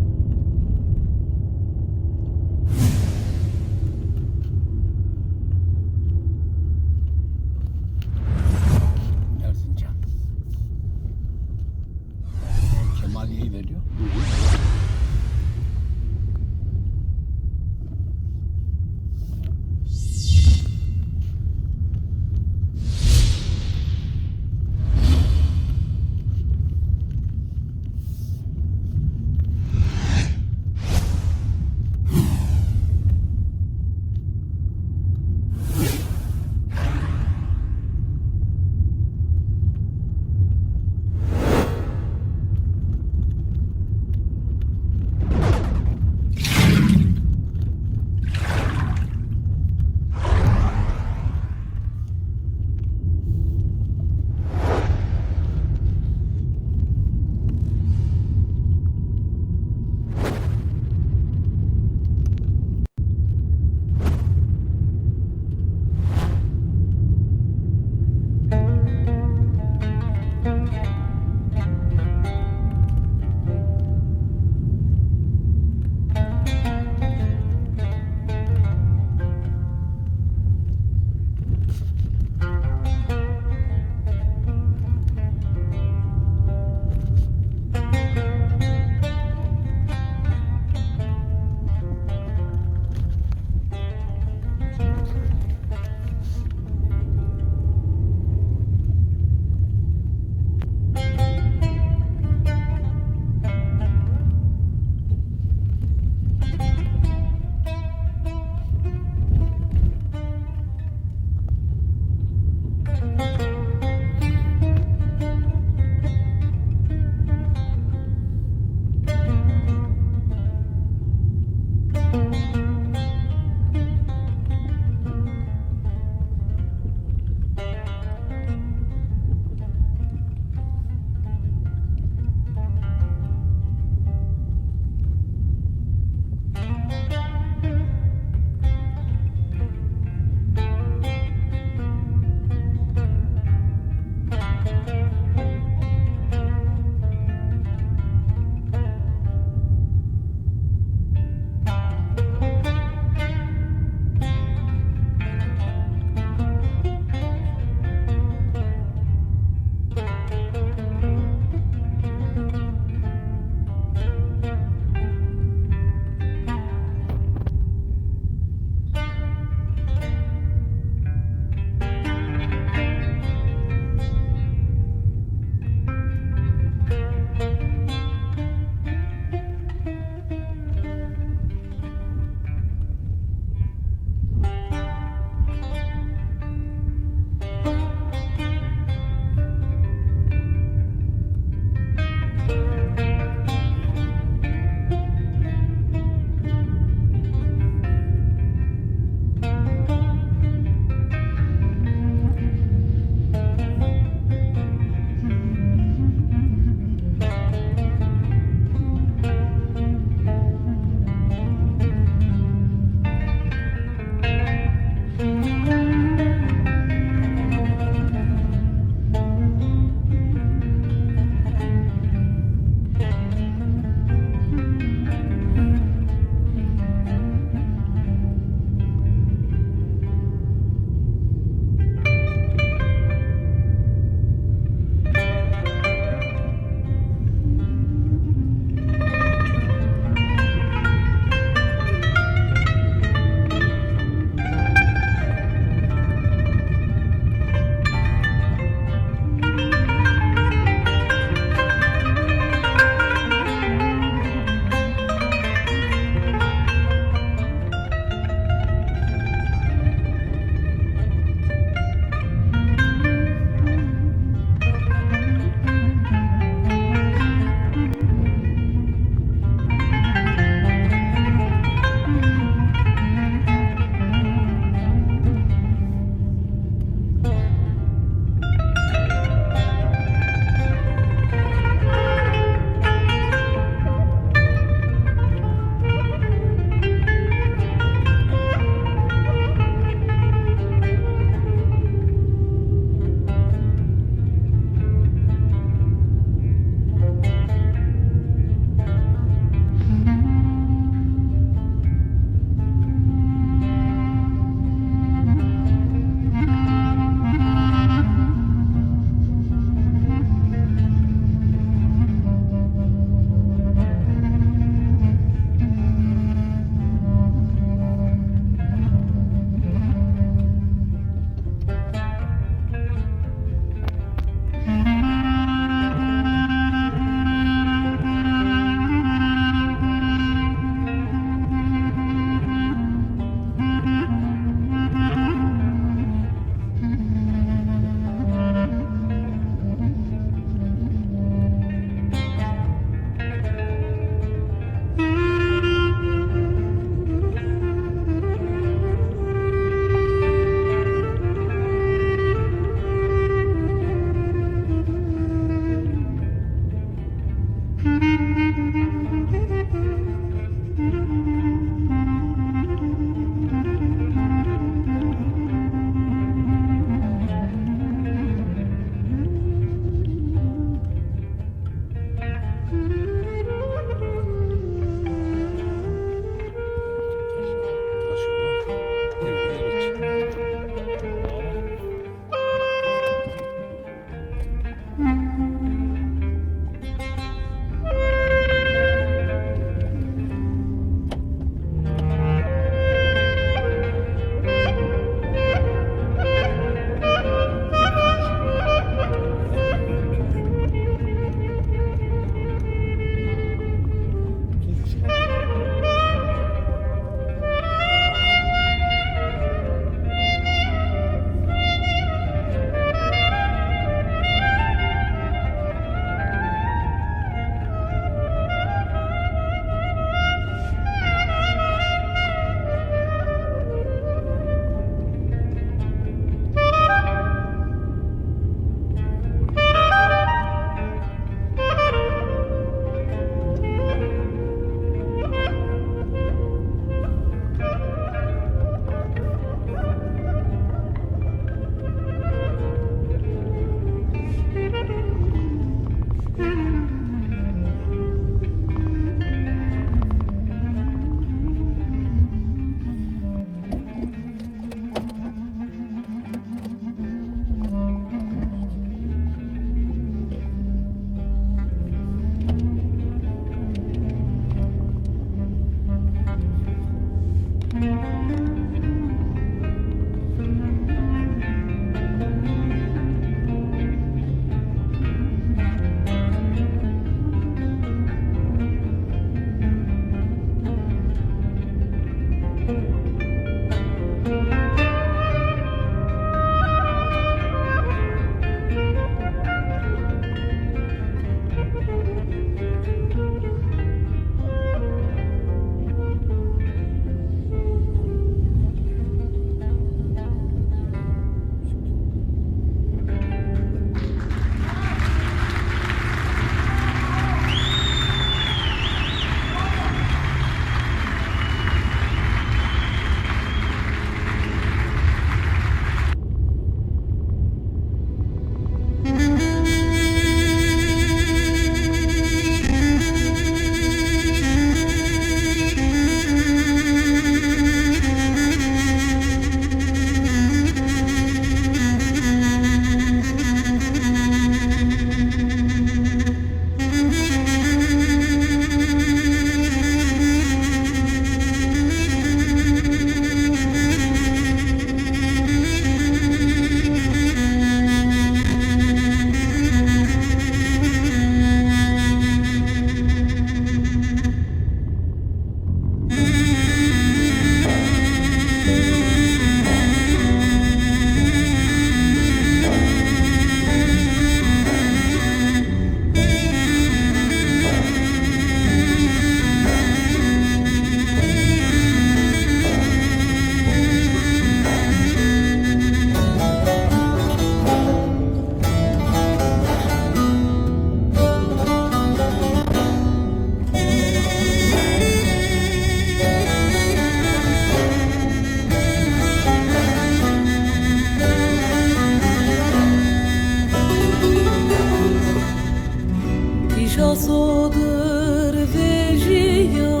sodır vejiya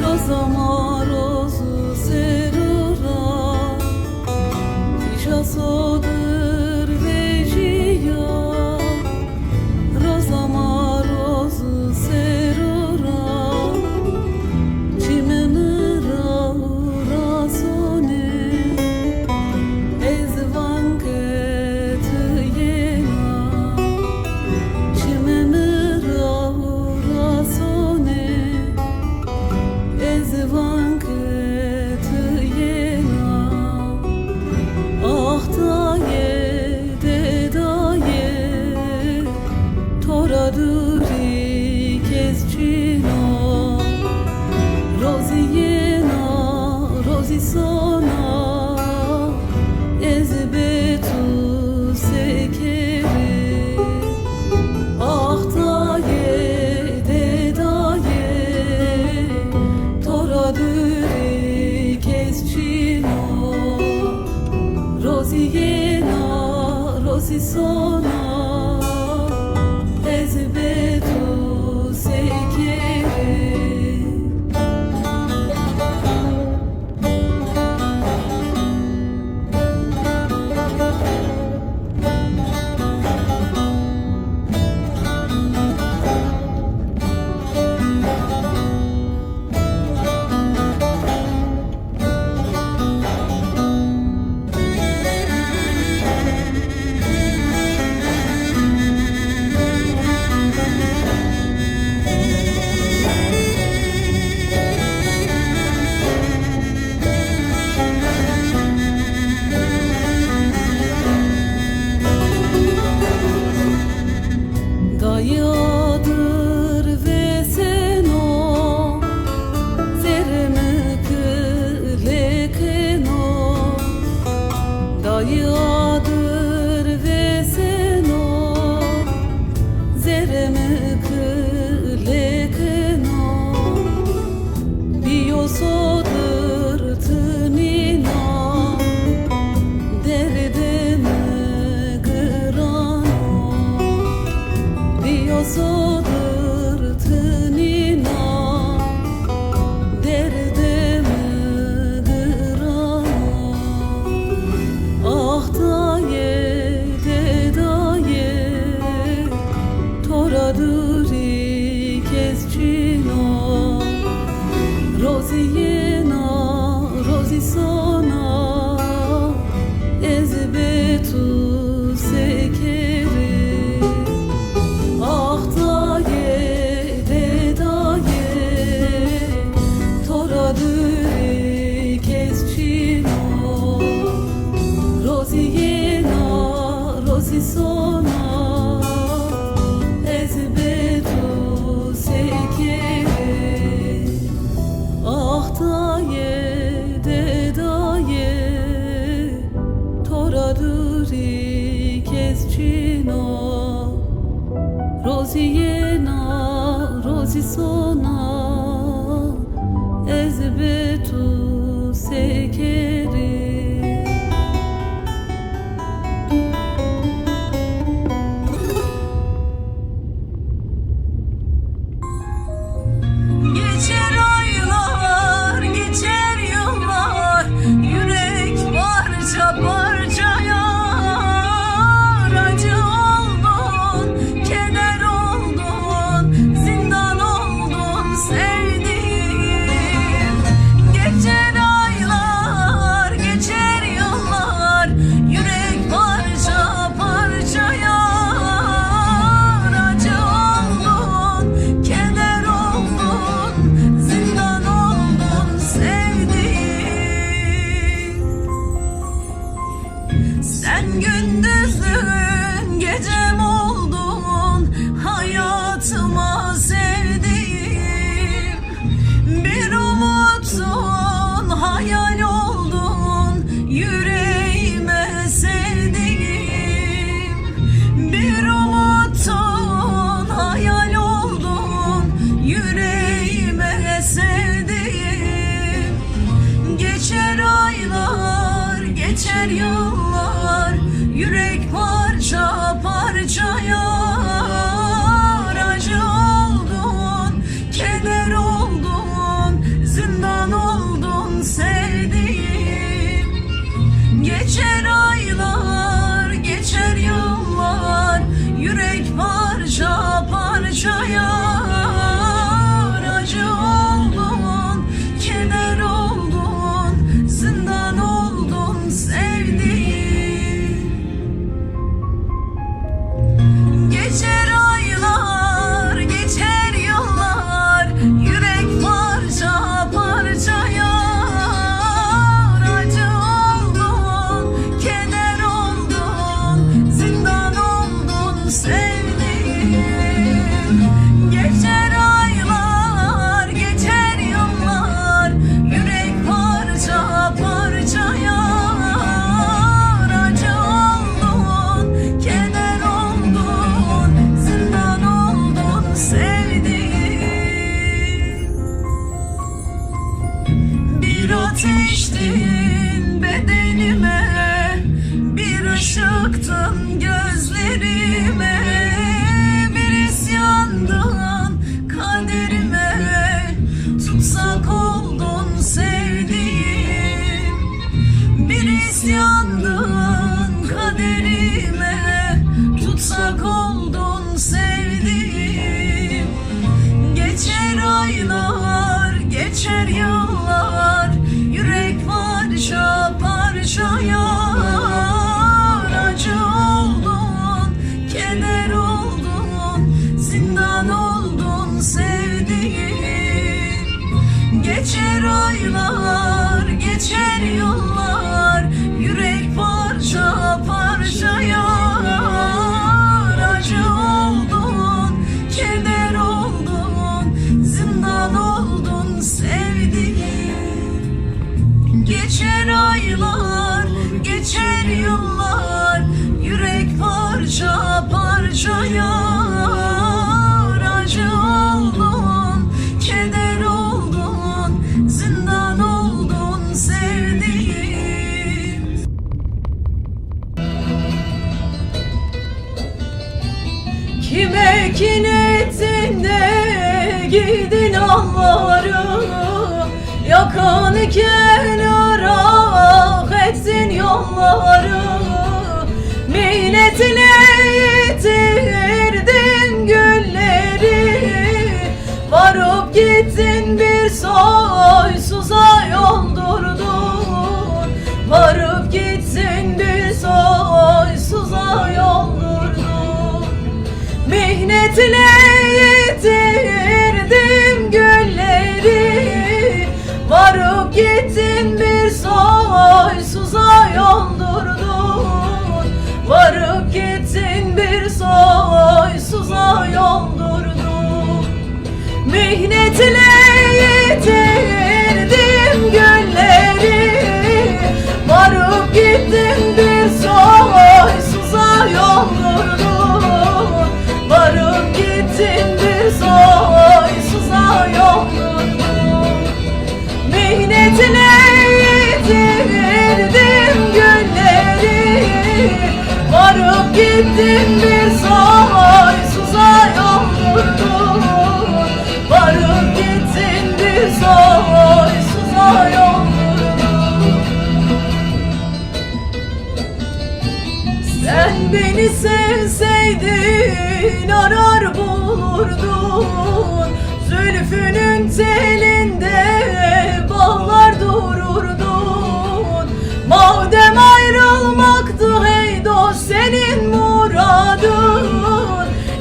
Rozama rozu serura Pişa sodır vejiya Rozama rozu serura Çimemira razone Ezvan ketiyena Çimemira razone Ezvan ketiyena Ah daye de daye Tora duri kesçina Roziyena rozi sona Ezbetu sekeri Ah daye de daye Tora duri kesçina Roziyena rozi sona Ezbetu sekeri Dayadır ve sen o Zeremi kılekeno Dayadır ve sen o Zeremi kılekeno Biyosodır tınina Derdeme gırano Biyosodur tınina Derdeme gırano Ah daye de daye Tora duri kesçino Roziyena rozi sona Ezbetu sekeri Ah daye de daye Tora duri kesçino Roziyena rozi sona Ezbetu sekeri Ah daye de daye Tora duri kesçino Roziyena rozi sona Ezbetu sekeri Geçer aylar, geçer yıllar Yürek parça parça yar Acı oldun, keder oldun Zindan oldun sevdiğim Geçer aylar keder oldun, zindan oldun sevdiğim. Geçer aylar, geçer yıllar, yürek parça parça yar. Acı oldun, keder oldun, zindan oldun sevdiğim. Geçer aylar, geçer yıllar, yürek parça parça yar. Acı oldun, keder oldun, zindan oldun sevdiğim. Kime kin ettin de giydin alları, yakan kenara etsin yolları. Minnetle yitirdin gülleri, varıp gittin bir soysuza yoldurdun. Varıp gittin bir soysuza yoldurdun. Mihnetle yitirdim gülleri, varıp gittin bir soysuza yoldurdun. Varıp gittin bir soysuza yoldurdun. Mihnetle yitirdim gülleri, varıp gittin bir soysuza yoldurdun. Varıp gittin bir soysuza yoldurdun. Mihnetle yitirdim gülleri, varıp gittin bir soysuza yoldurdun. Varıp gittin bir soysuza yoldurdun. Sen beni sevseydin arar bulurdun. Zülfünün telinde bağlar dururdun. Madem ayrılmaktı hey dost senin muradın,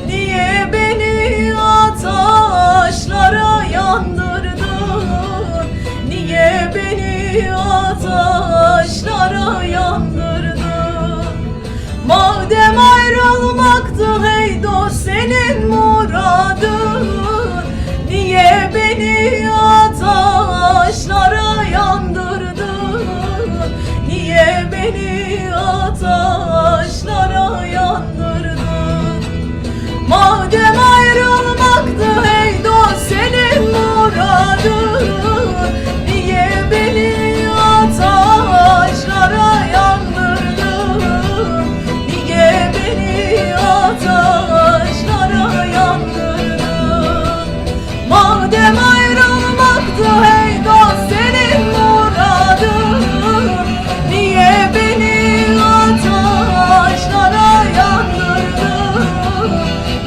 niye beni ateşlere yandırdın? Niye beni ateşlere yandırdın? Madem ayrılmaktı hey dost senin muradın, niye beni ateşlere yandırdın? Niye beni ateşlere yandırdın? Madem ayrılmaktı hey dost senin muradın, niye beni ateşlere yandırdın? Niye beni ateşlere yandırdın? Madem ayrılmaktı hey dost senin muradın, niye beni ateşlere yandırdın?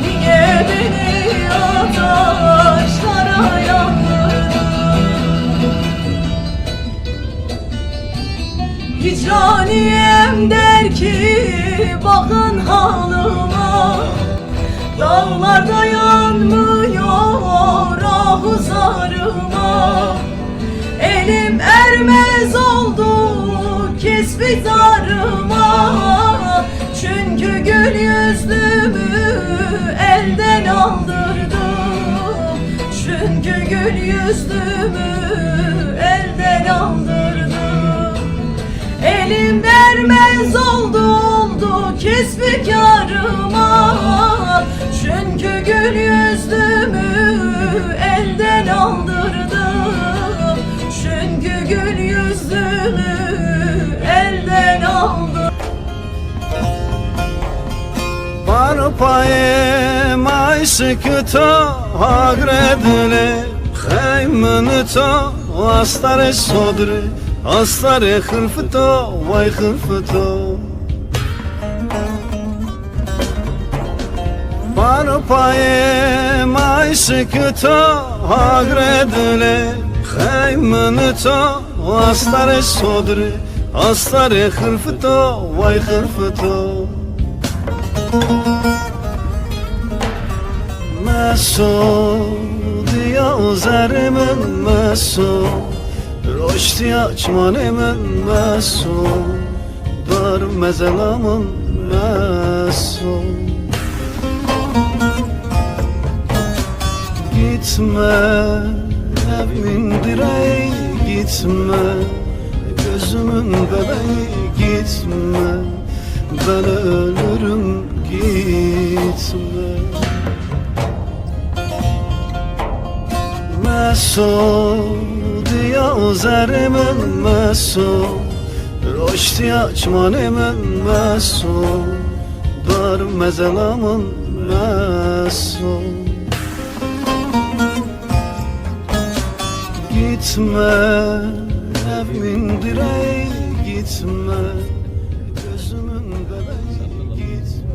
Niye beni ateşlere yandırdın? Hicraniyem der ki bakın halıma, dağlarda yanmıyor ahu zarıma. Elim ermez oldu kesbi zarıma, çünkü gül yüzlümü elden aldırdım. Çünkü gül yüzlümü elden aldırdım. Elim ermez oldu kesbi karıma, çünkü gül yüzlümü elden aldırdım. Çünkü gül yüzlümü elden aldım. Barpaye may sıkıta agredle Khaymınıta astare sodre astare khırfıta vay khırfıta. Barpaye may sıkıta agredle Khaymınıta astare sodre astare khırfıta vay khırfıta. مسعود یا زر من مسعود رشدی açman من مسعود بر مزلمون مسعود Gitme evimin direği gitme Gözümün bebeği gitme Ben ölürüm gitme Mesud ya zerimin mesud Roşti açman emin mesud Bar mezelamın mesud Gitme evimin direği gitme Gözümün bebeği gitme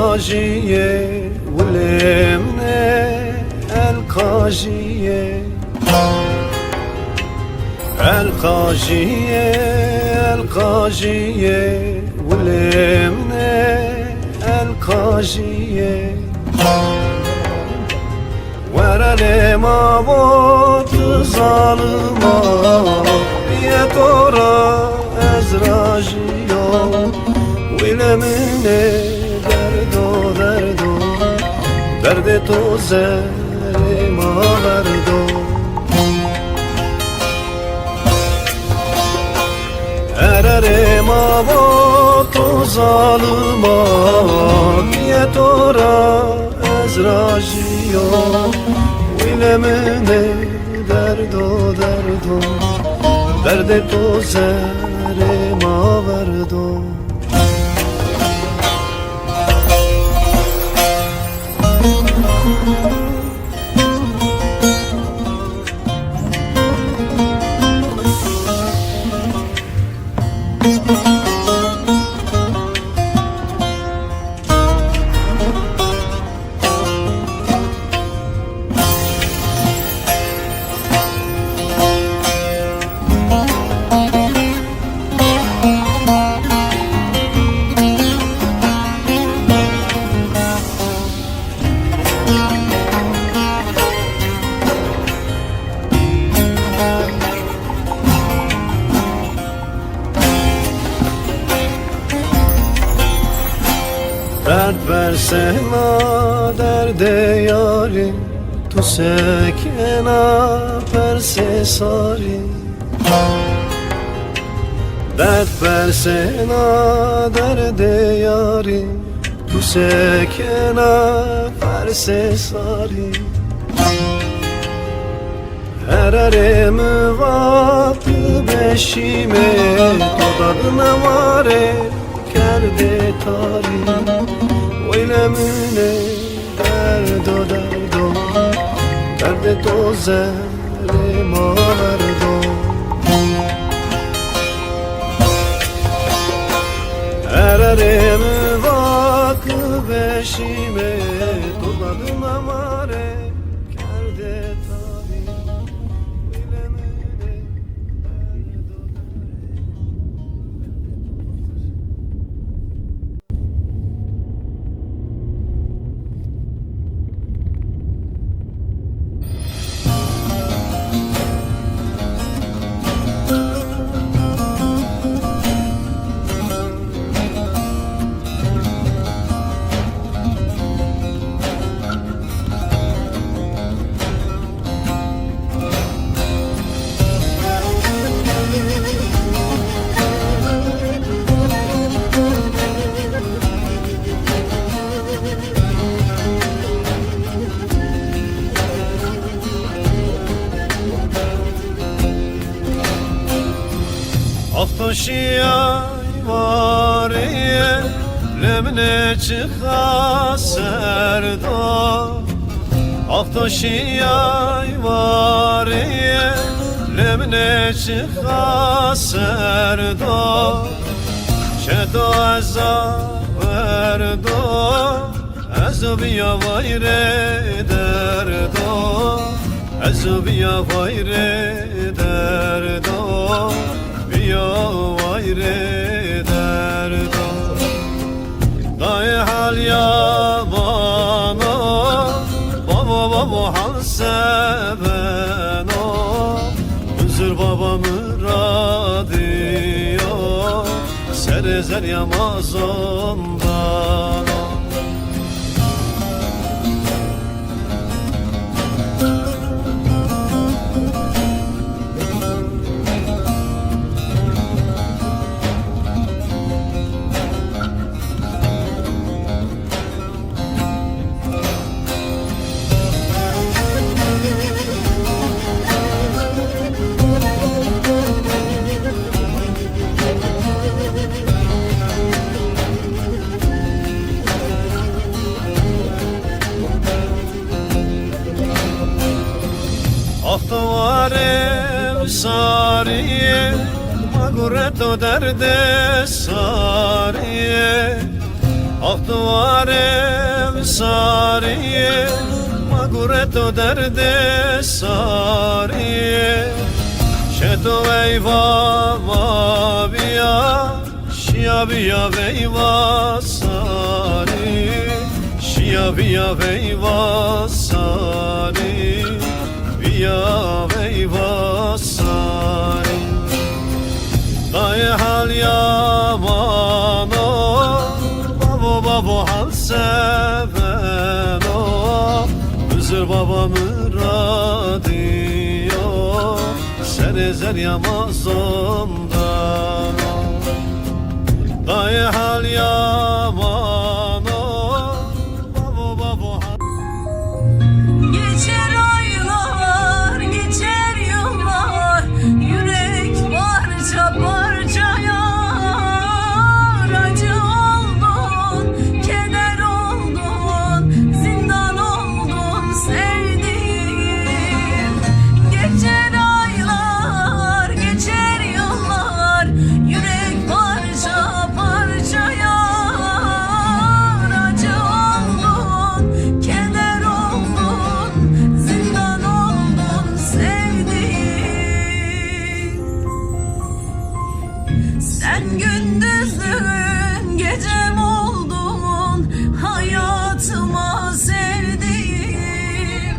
القاجية واليمنى القاجية القاجية واليمنى القاجية ورا لما بوت ظالما يا ترى ازراجيو Vilemine derdo to zerima verdo Ererema boto zalıma Yetora ezrajiyo Vilemine derdo to zerima verdo Dert versena derde yarim Tu sekena perse sari Dert versena derde yarim Tu sekena perse sari Ereremi vakti beşime Tadadına vare kerde tari Oylemine derdo Derde to zerima verdo Ereremi vakı beşime Tuladım amare kerde tari Oylemine şiyay var ye lemne çıka serdo Afto şiyay var ye lemne çıka serdo Çeto eza verdo Ezubiya vayre derdo Ezubiya vayre derdo Biya vayre derdo Dayı hal yabano Baba baba hal seveno Huzur baba müradiyo Serezer yamaz ondan Aftovare sariye Magureto derde sariye Aftovare sariye Magureto derde sariye Şeto eyva vabiya Şia biya veyva sari Şia biya veyva sari Ya veyvasay Dayı hal yamano Babo babo hal seveno Huzur baba müradiyo Serezer yamaz ondan Dayı hal yamano Babo babo hal Geçer aylar, geçer yıllar, yürek parça parça yar. Acı oldun, keder oldun, zindan oldun sevdiğim. Geçer aylar, geçer yıllar, yürek parça parça yar. Acı oldun, keder oldun, zindan oldun sevdiğim. Sen gündüzün gecem oldun, hayatıma sevdiğim.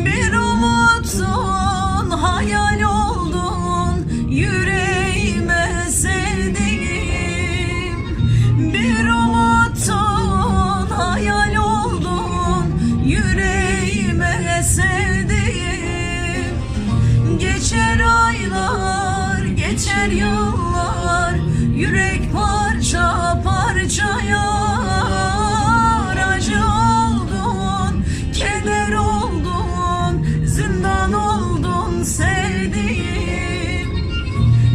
Bir umutun, hayal oldun, yüreğime sevdiğim. Bir umutun, hayal oldun, yüreğime sevdiğim. Geçer aylar, geçer yıllar, yürek parça parça yar. Acı oldun, keder oldun, zindan oldun sevdiğim.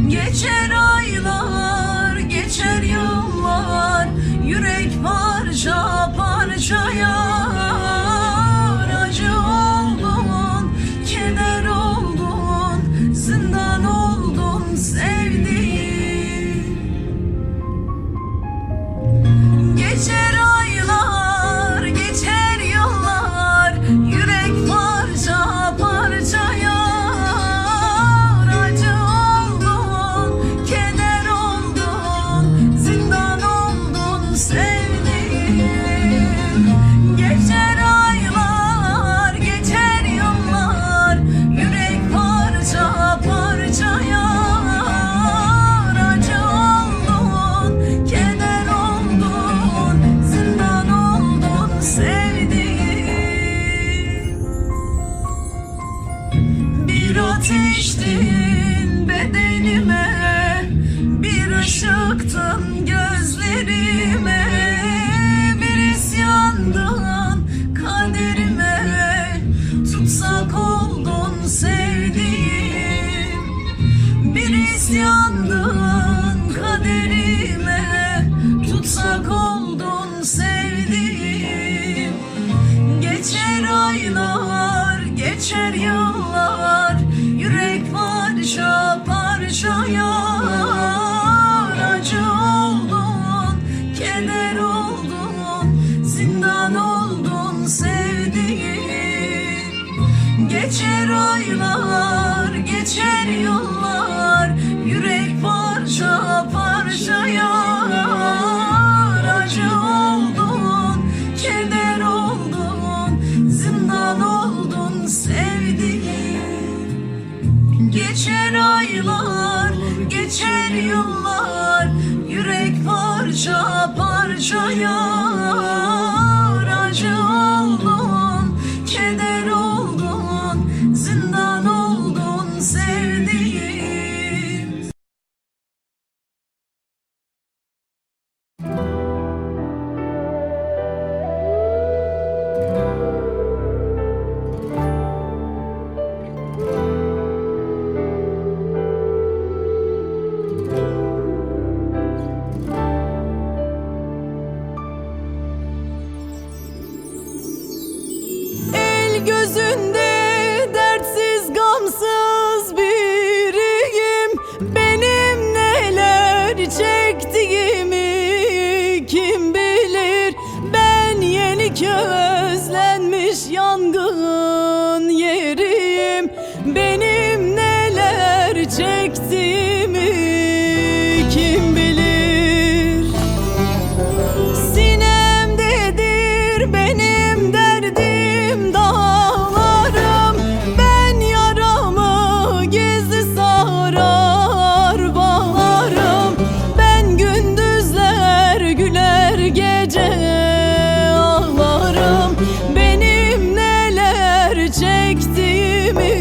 Geçer aylar, geçer yıllar, yürek parça parça yar. Acı oldun, keder oldun, zindan oldun sevdiğim. Geçer aylar, geçer yıllar, yürek parça parça yar. Acı oldun, keder oldun, zindan oldun sevdiğim. Geçer aylar, geçer yıllar, yürek parça parça yar. Acı oldun, keder oldun, zindan oldun sevdiğim. Bir ateştin bedenime, bir ışıktın gözlerime, bir isyandın kaderime, tutsak oldun sevdiğim. Bir isyandın Geçer aylar, geçer yıllar, yürek parça parça yanar. Acı oldun, keder oldun, zindan oldun sevdiğim. Geçer aylar, geçer yıllar, yürek parça parça yanar. Acı oldun, keder oldun, zindan oldun sevdiğim. El gözünde dertsiz gamsız biriyim. Benim neler çektiğimi kim bilir. Ben yeni közlenmiş yangın yeriyim. Benim neler çektiğimi kim bilir. Sinemdedir benim derdim dağlarım. Ben yaramı gizli sarar bağlarım. Ben gündüzler güler gece ağlarım. Benim neler çektiğimi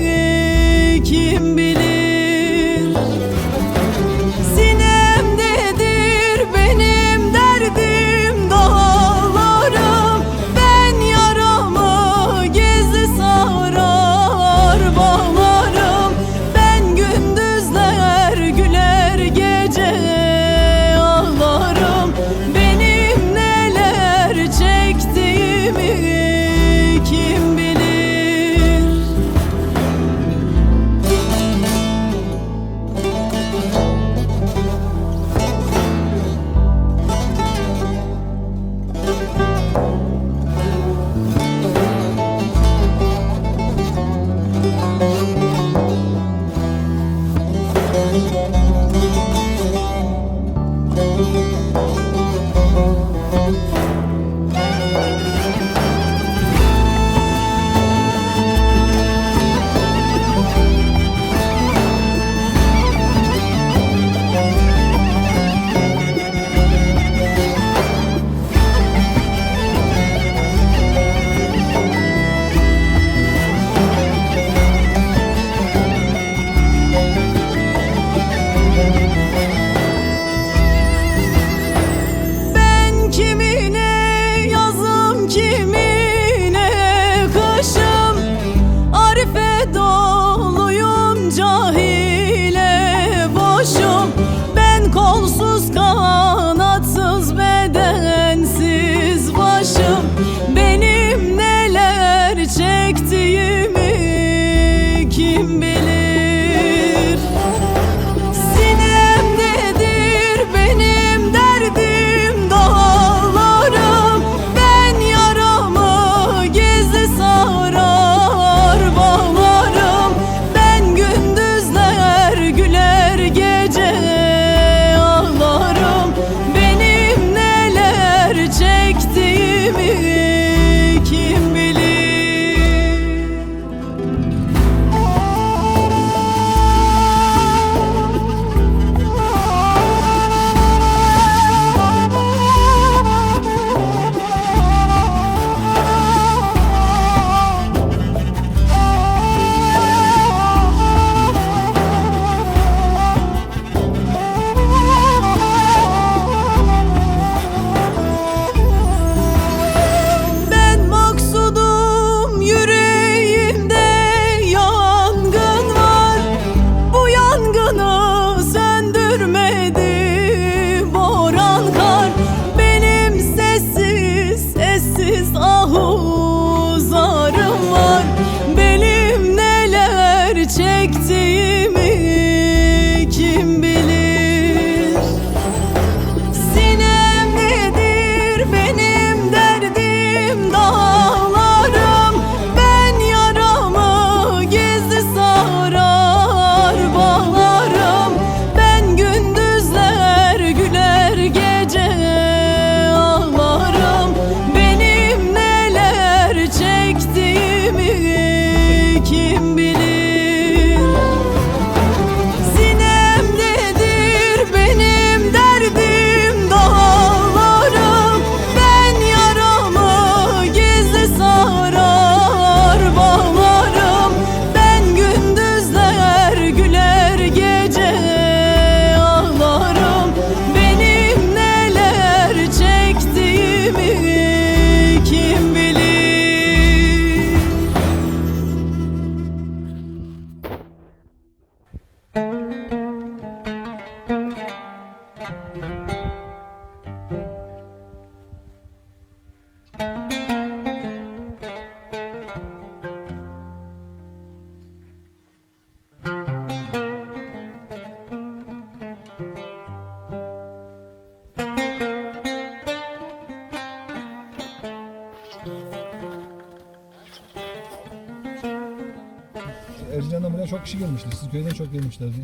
Erzincan'dan buraya çok kişi gelmişti. Siz köyden çok gelmişlerdi.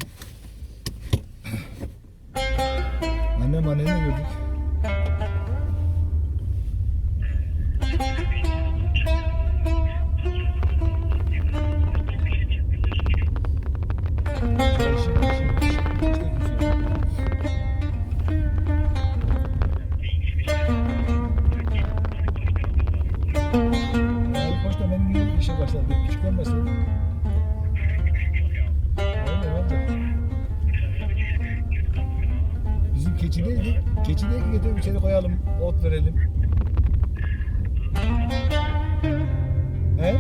Annem anneni de gördük. Koç da benim gibi işe başladı. Küçükten başladı. Öyle valla. Bizim keçideydi. Keçideydi getirip içeri koyalım. Ot verelim. He?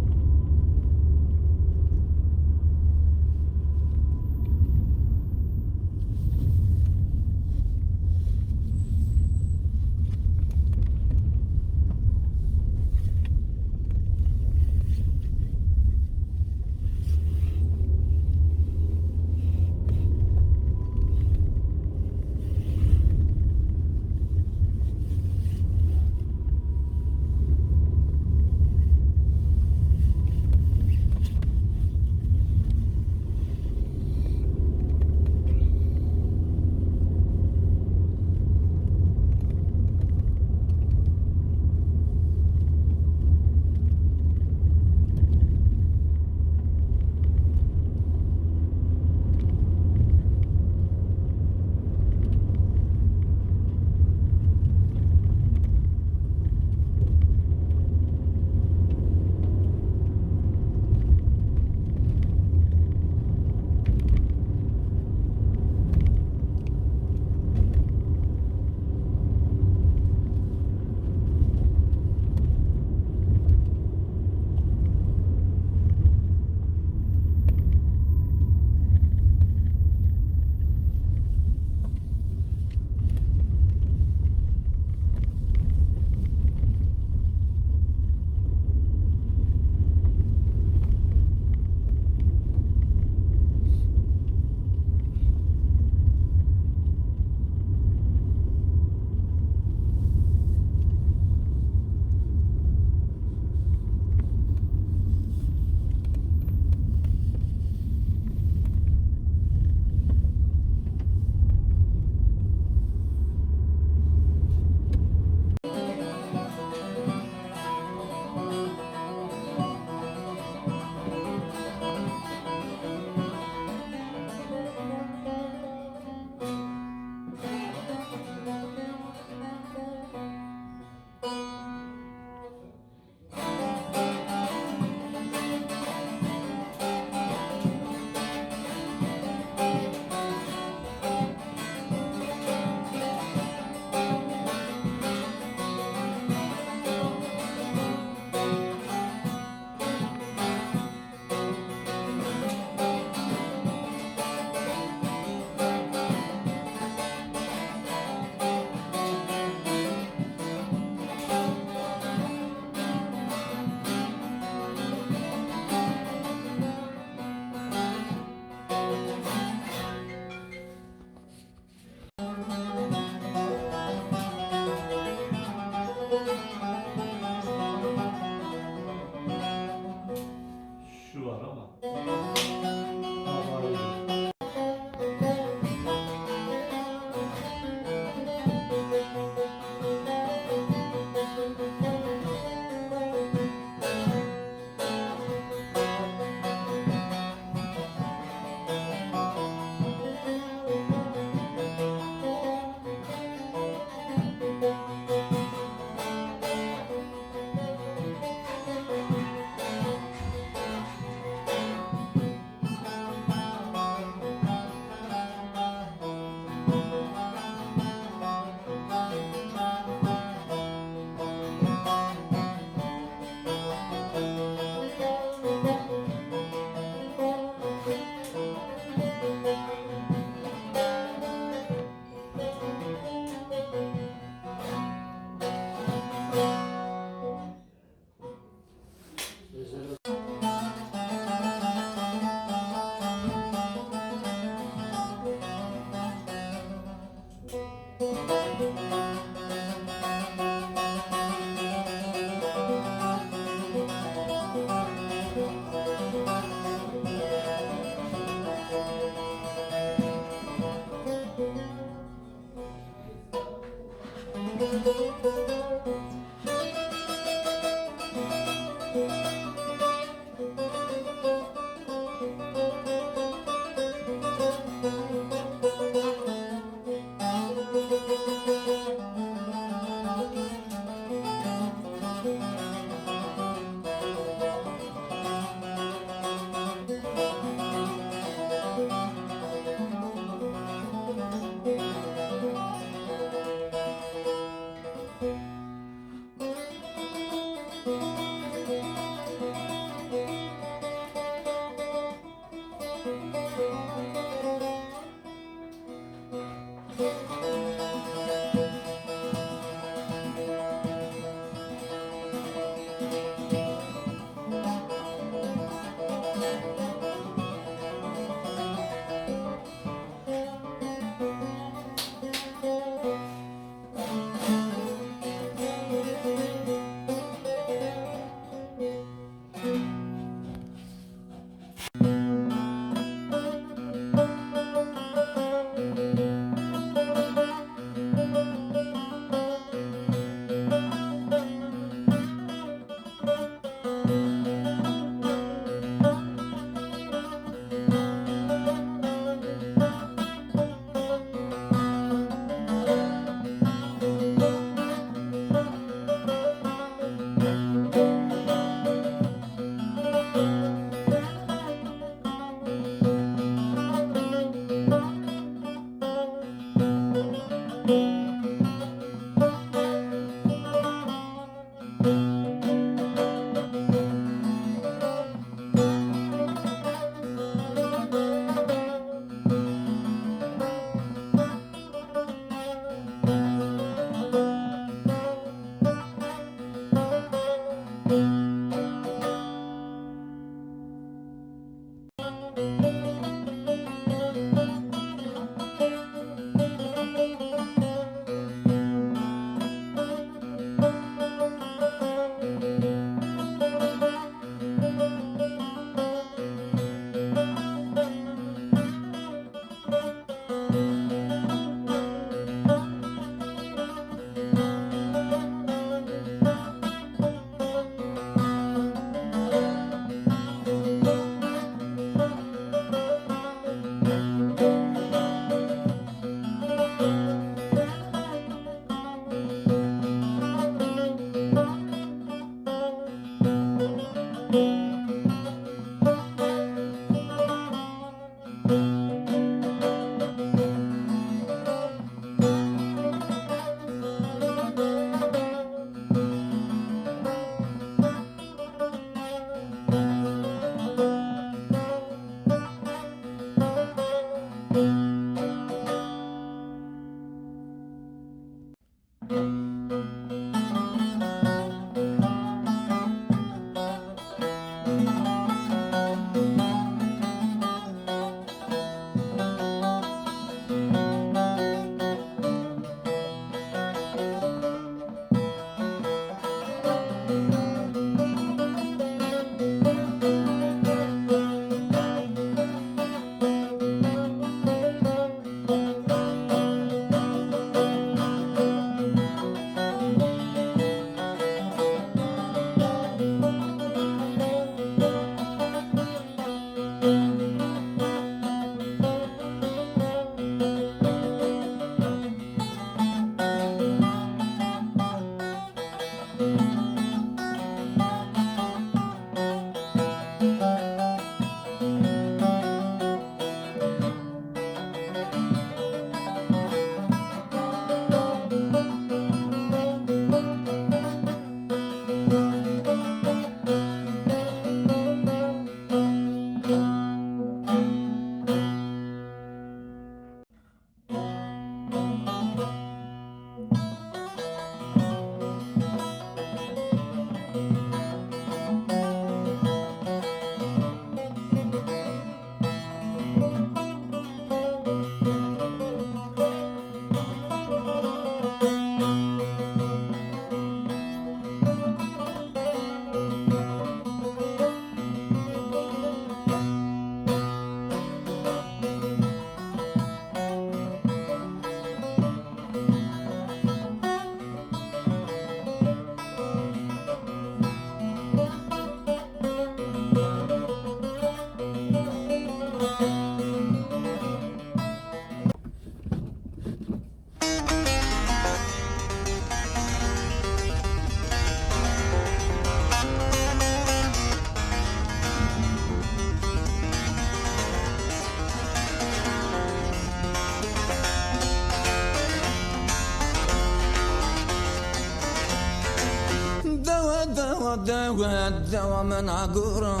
دوا من عقورة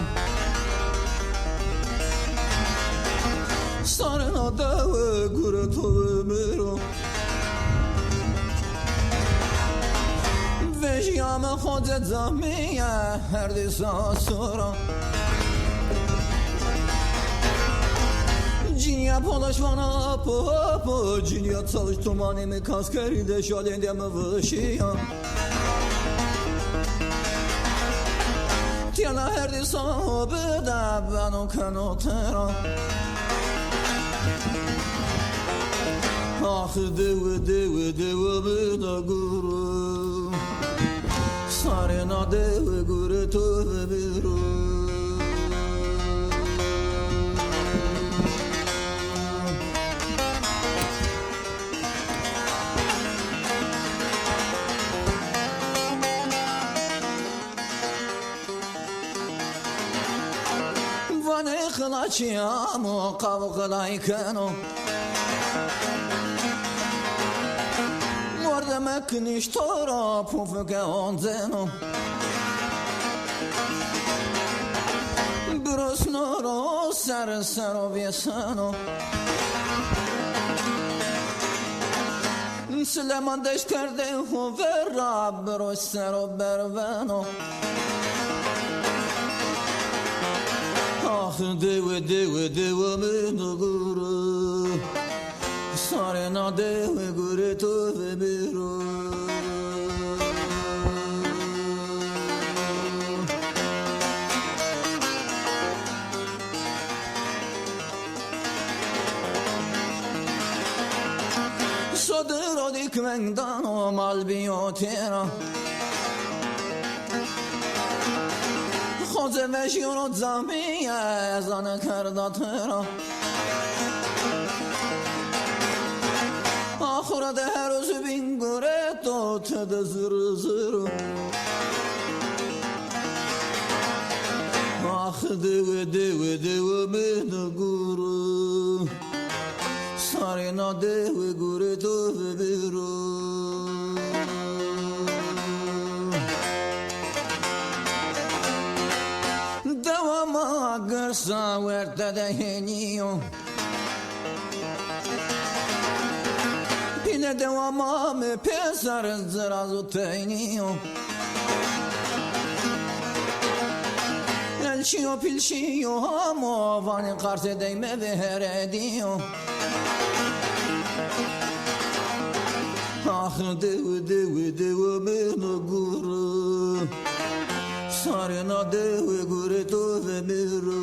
صارنا دوا قرة ومرو وجيام خود زمية هردي ساسورا جینیا پالاشوانا پاپا جینیا çalış tumanımı kaskeri de şalende mi vışıya Tiyana herdi sahabı da ben o kanotera Ah devu devu devu bıda guru Sarına devu guru tövbe biru Kılaçıyamı kavgalayken o Mor demek niştora pufuke onzeno Bros noro ser sero viesano Süleyman deşkerde huvera bros sero berveno Ah devu devu devu mıda guru Sarına devu guru tövbe biru Sodero dikmengdan malbiyotera خوزه وشیون و زمیه ازانه کرداترا آخورا ده هر روز بین گره تو تده زر زر dewe dewe dewe mene guru Sarina dewe gure dove biru Devama gırsa verte de heniyo Pine devama me pesar zrazu teniyo Elşiyo pilşiyo hamo vani karse deyme ve herediyo Ah dewe dewe dewe mene guru Sarına dewe gure dove miru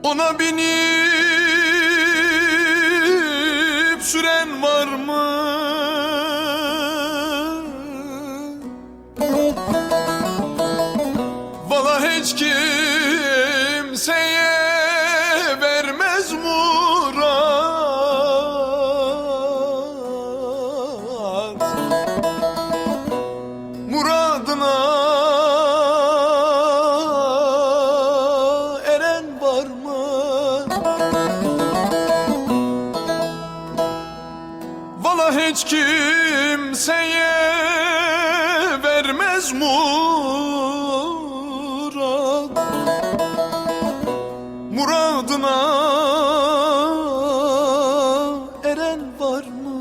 Ona binip süren var mı? Valla hiç kimseye vermez murat Muradına eren var mı? Valla hiç kimseye vermez murat Muradına eren var mı?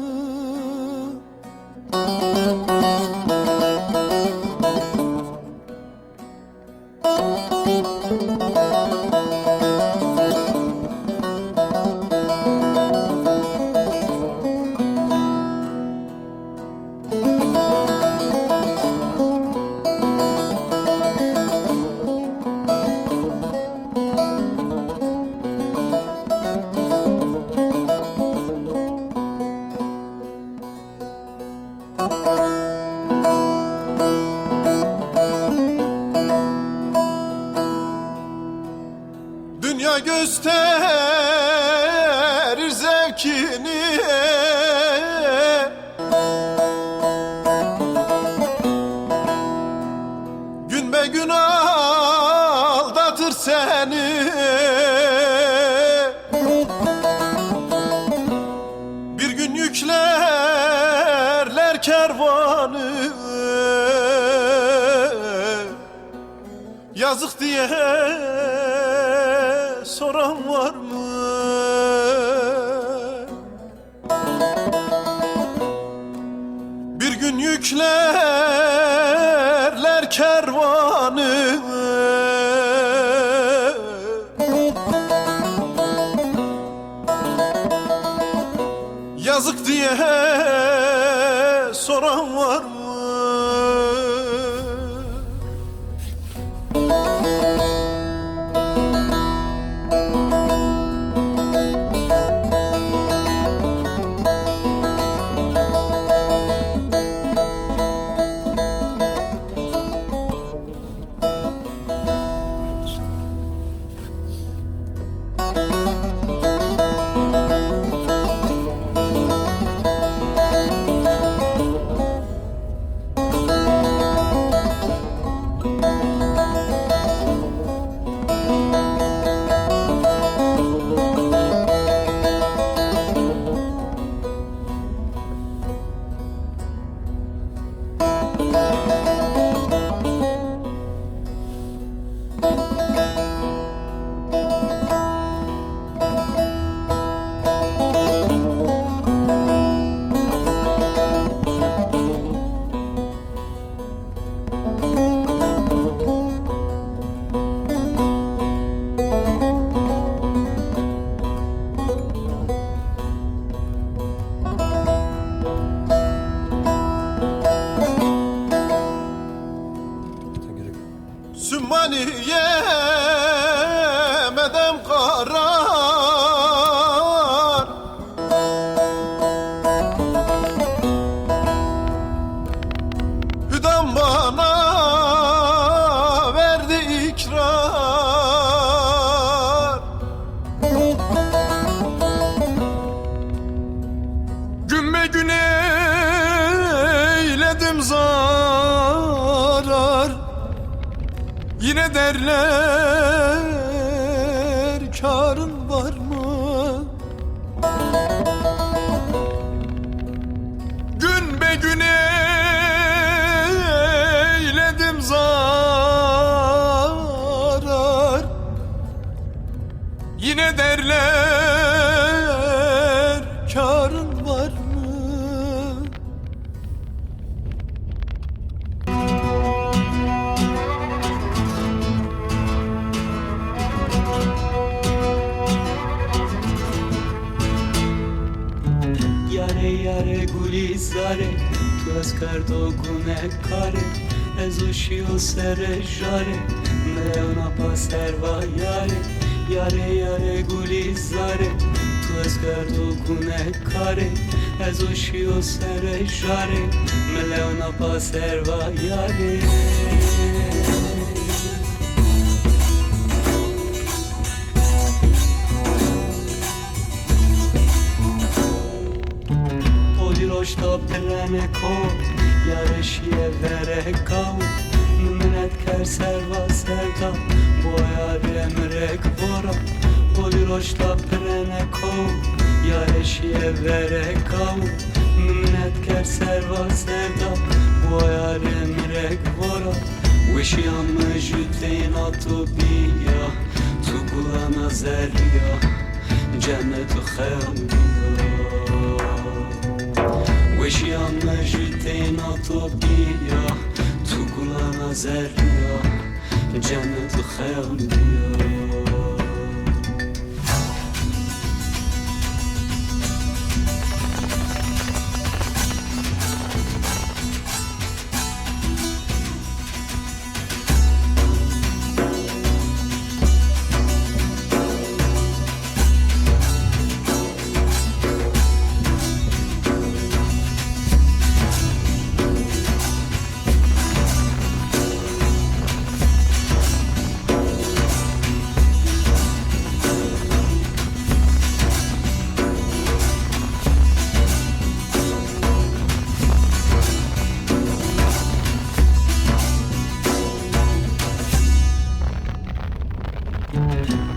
Dünya gösterir zevkini Gün be gün aldatır seni Bir gün yüklerler kervanı Yazık diye soran var mı? Bir gün yüklerler kervanı yazık diye soran var mı? Sümmani yemedem karar, Hüdam bana verdi ikrar. Gün be gün eyledim zarar, yine derler kârın var mı? Gün be gün eyledim zarar, yine derler kârın var mı? Yare yare gulizare tu az kardo gunekare ez ushio sere jare me ona paserva yare yare yare gulizare tu az kardo gunekare ez ushio sere jare me ona paserva yare Roşta plene kot, yarışiye vere kav Minet ker serva serda, boya remrek vora Poli roşta plene kot, yarışiye vere kav Minet ker serva serda, boya remrek vora Wishiyam jutein atobiya, tu kulana zerya Cennet-u khemdiya Wishiyam jutein atobiya, tu kulana zerya Cennet-u khemdiya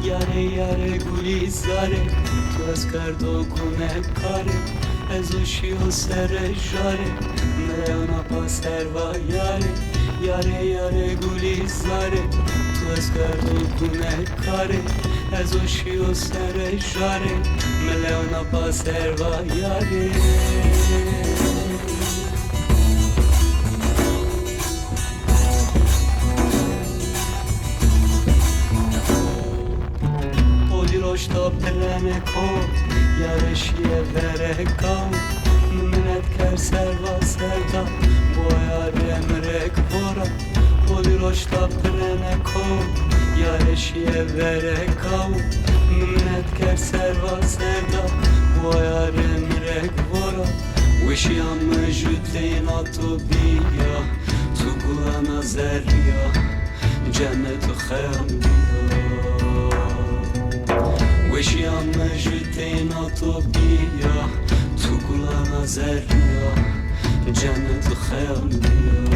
Yare yare gulizare tu az kardo gunekare ez ushio sere jare me ona paserva yare yare yare gulizare tu az kardo gunekare ez ushio sere jare me ona paserva yare Roşta plene kot, yarışiye vere kav Minnet ker serva sevda Boya remrek vora Poli roşta prene kov Yareşiye vere kav Minnet ker serva sevda Boya remrek vora Wishiyam jutein atobiya Tu gulana zerya Cennet khayambiya Wishiyam jutein atobiya Tu gulana zerya Cennet khayambiya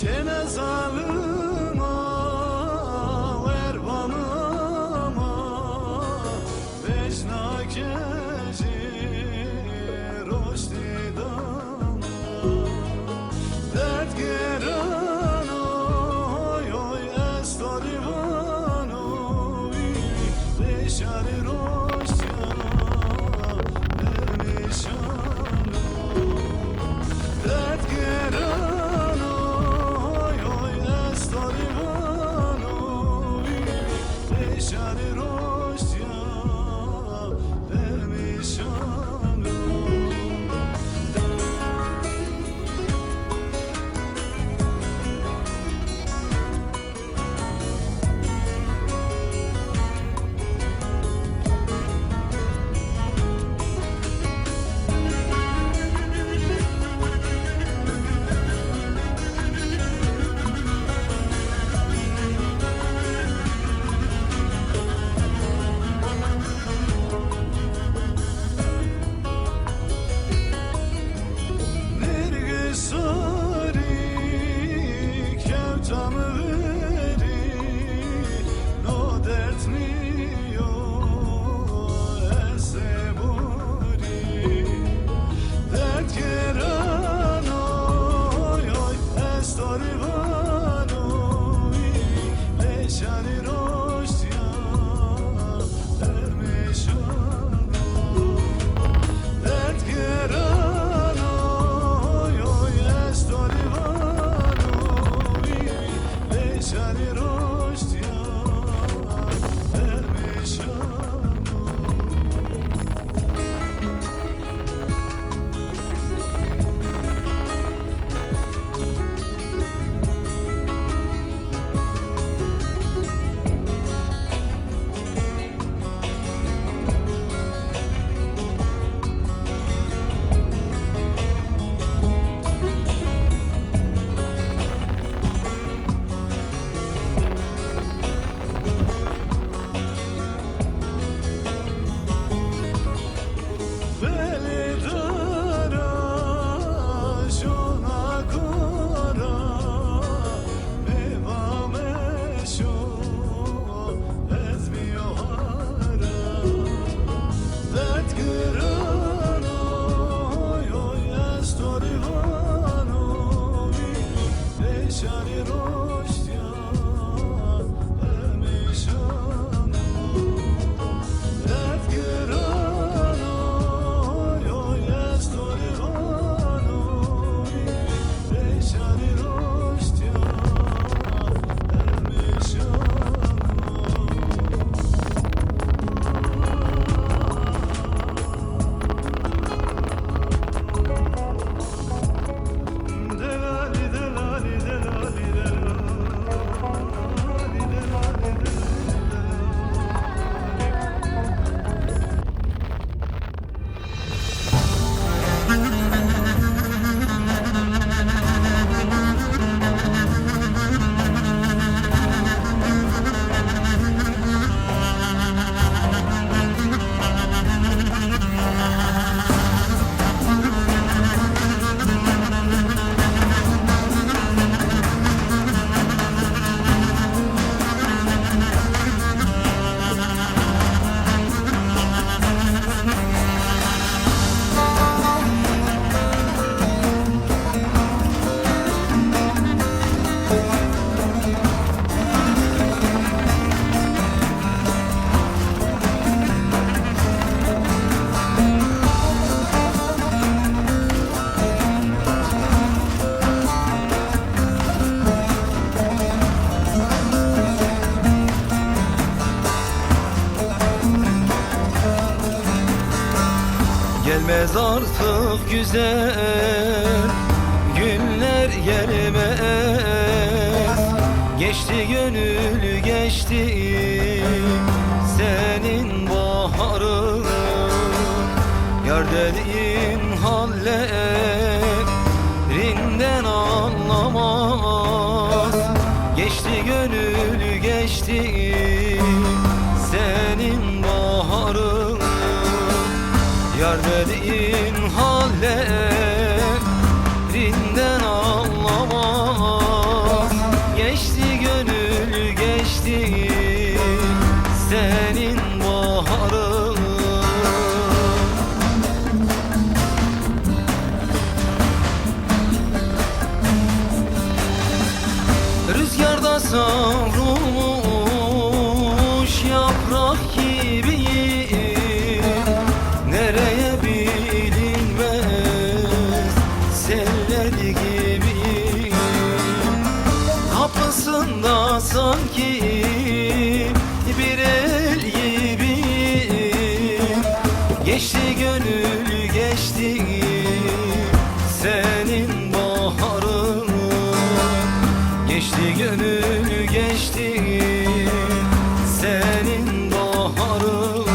Çene zalıma verbanıma Vecna gezi roştidama Dert geren oy oy estorivan oy Beşari roşya perişan Dert geren Shari Roshya, Gelmez artık güzel günler gelmez. Geçti gönül geçti senin baharın. Yar dediğin hallerinden anlamaz. Geçti gönül geçti senin baharın. Yar dediğin hallerinden anlamaz. Geçti gönül geçti senin baharın. Rüzgarda savrulmuş yaprak gibiyim. Nereye bilinmez seller gibiyim. Kapısında sanki bir el gibiyim. Geçti gönül geçti senin baharın. Geçti gönül geçti senin baharın.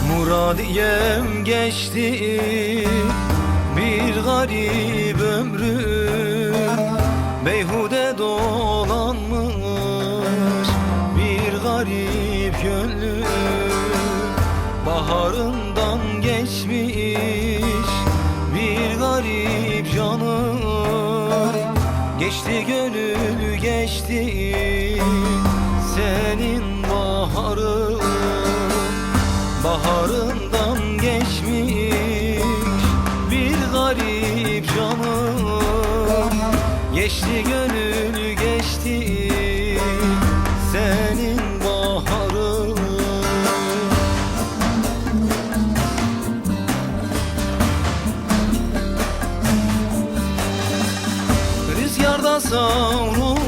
Muradiyem geçti bir garip ömrüm. Beyhude dolanmış bir garip gönlüm. Baharından geçmiş bir garip canım. Geçti gönül geçti senin baharın. Baharından geçmiş bir garip canım. Geçti gönül geçti senin baharın. Rüzgarda savrulmuş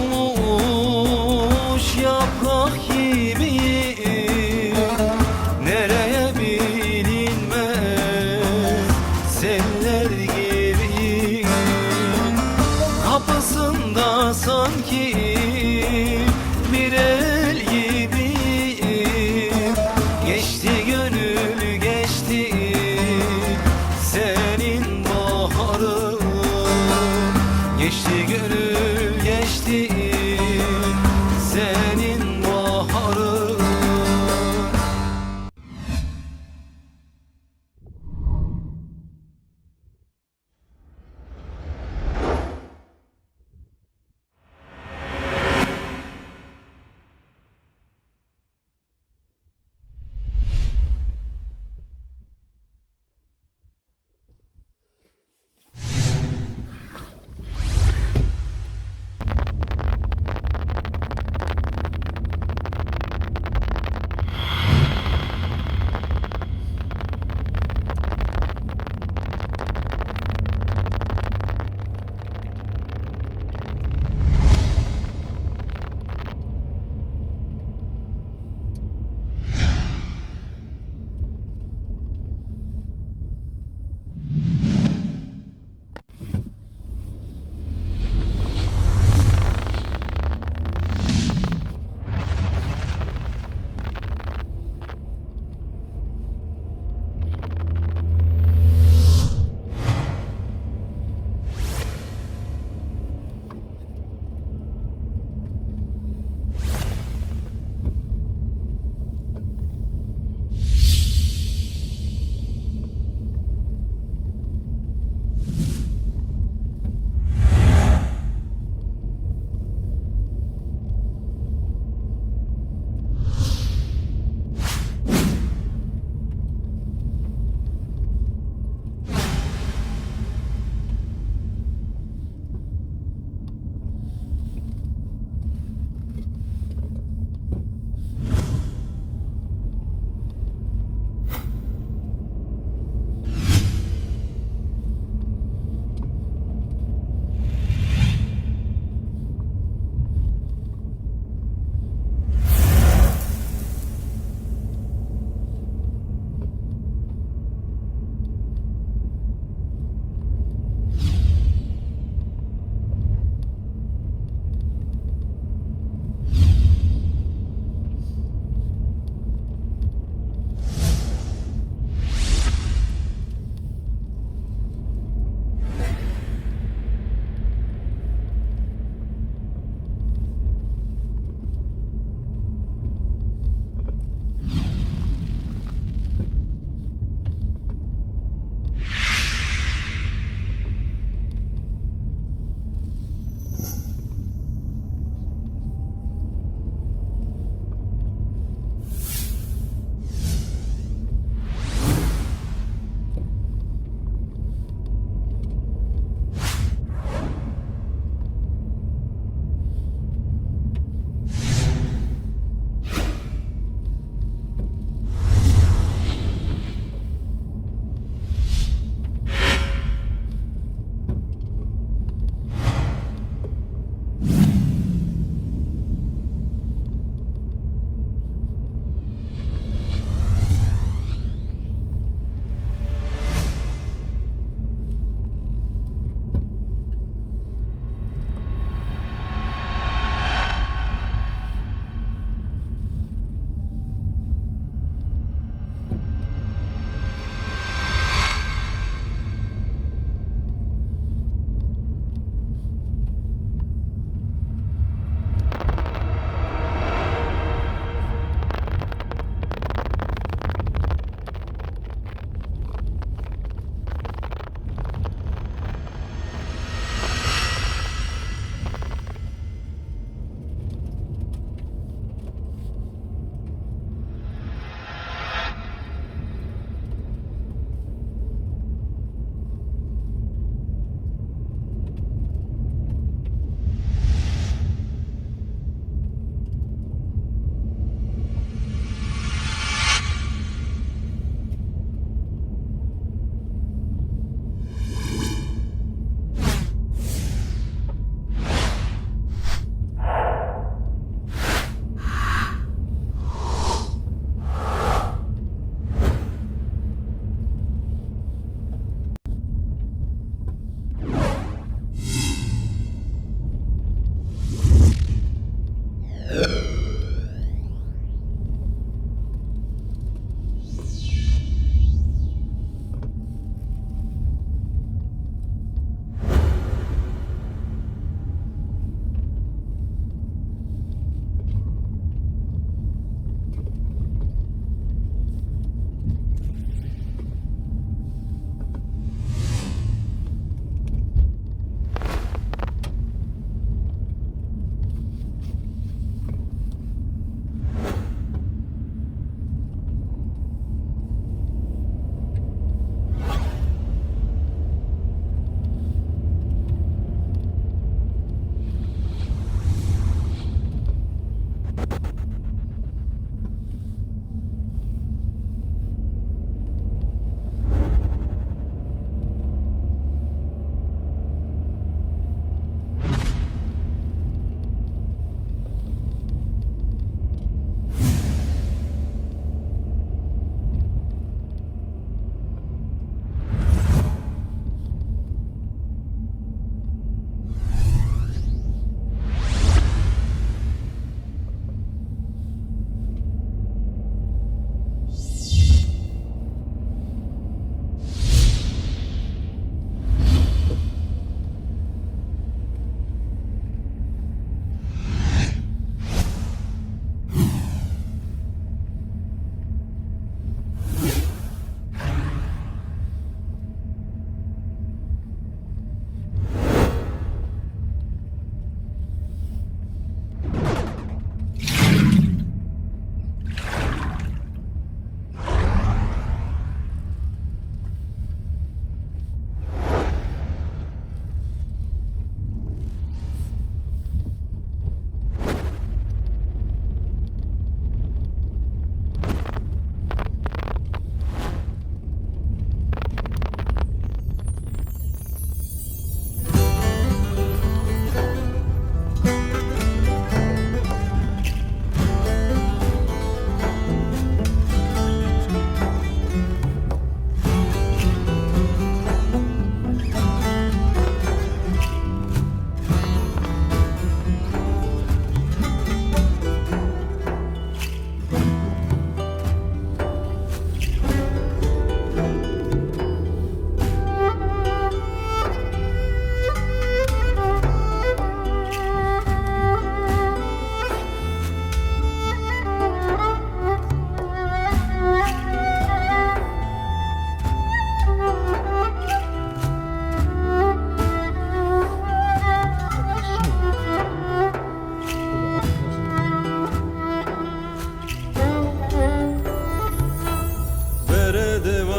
yaprak gibiyim. Nereye bileyim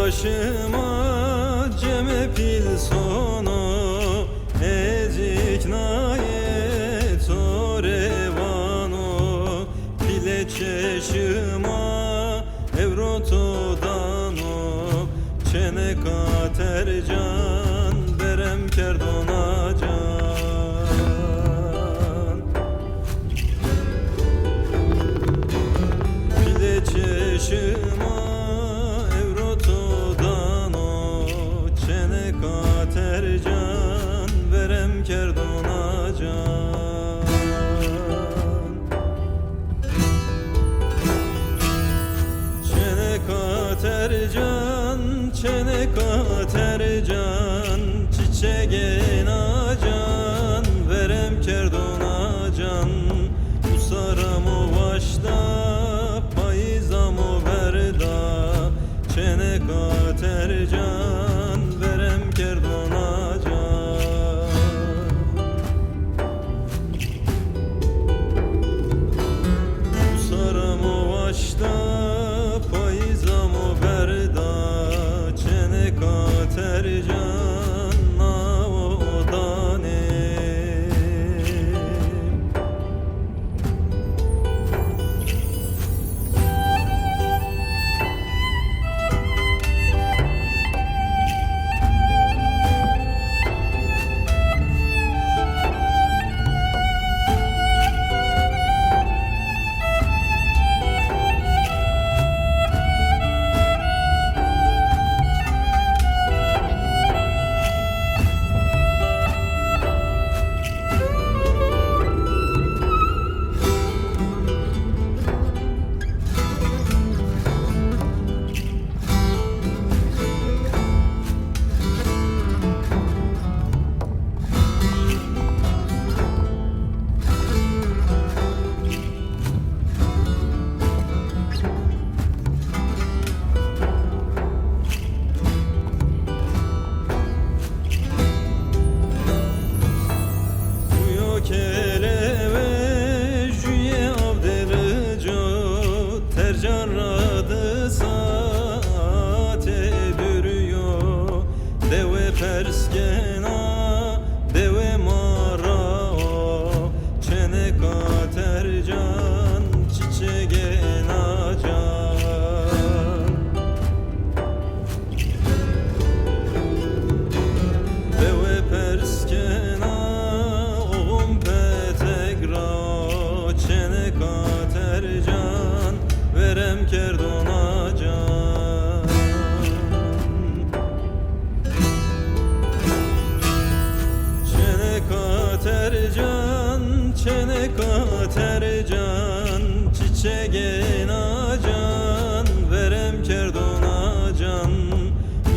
başıma ceme pil sonu ezik naye torevano pile çeşima evrotodano çene katercan berem kerdona can pile çeşima evrotodano çene katercan verem kerdona can çene katercan çene katercan çiçeğin acan verem kerdona can usaramı başta payizamı verda çene katercan verem kerdona can usaramı başta payizamı verda çene katercan navodanim Uyo keleve jüye avderıco tercan radı saate dürüyor deve perskena deve marao çene katercan çiçeğin acan deve perskena oğum petegra çene katercan verem kerdona can çene katercan çene katercan çiçeğin acan verem kerdona can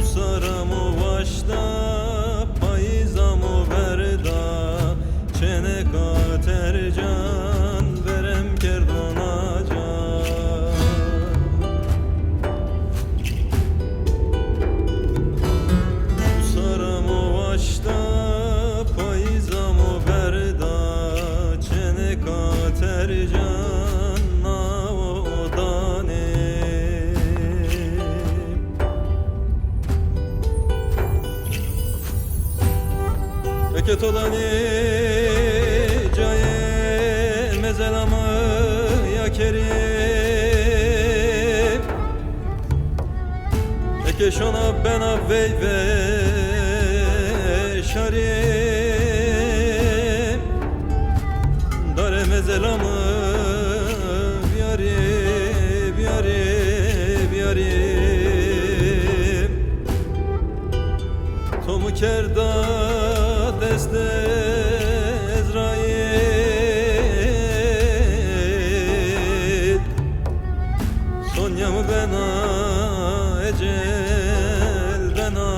usaramı başta payizamı verda çene katercan verem kerdona can usaramı başta payizamı verda çene katercan navodanim Eket olani caye mezelamı ya kerim Eke şona bena vey ve şarim Dare mezelamı yarim yarim yarim Tomu kerda deste Ezrail Sonya mı bena ecel bena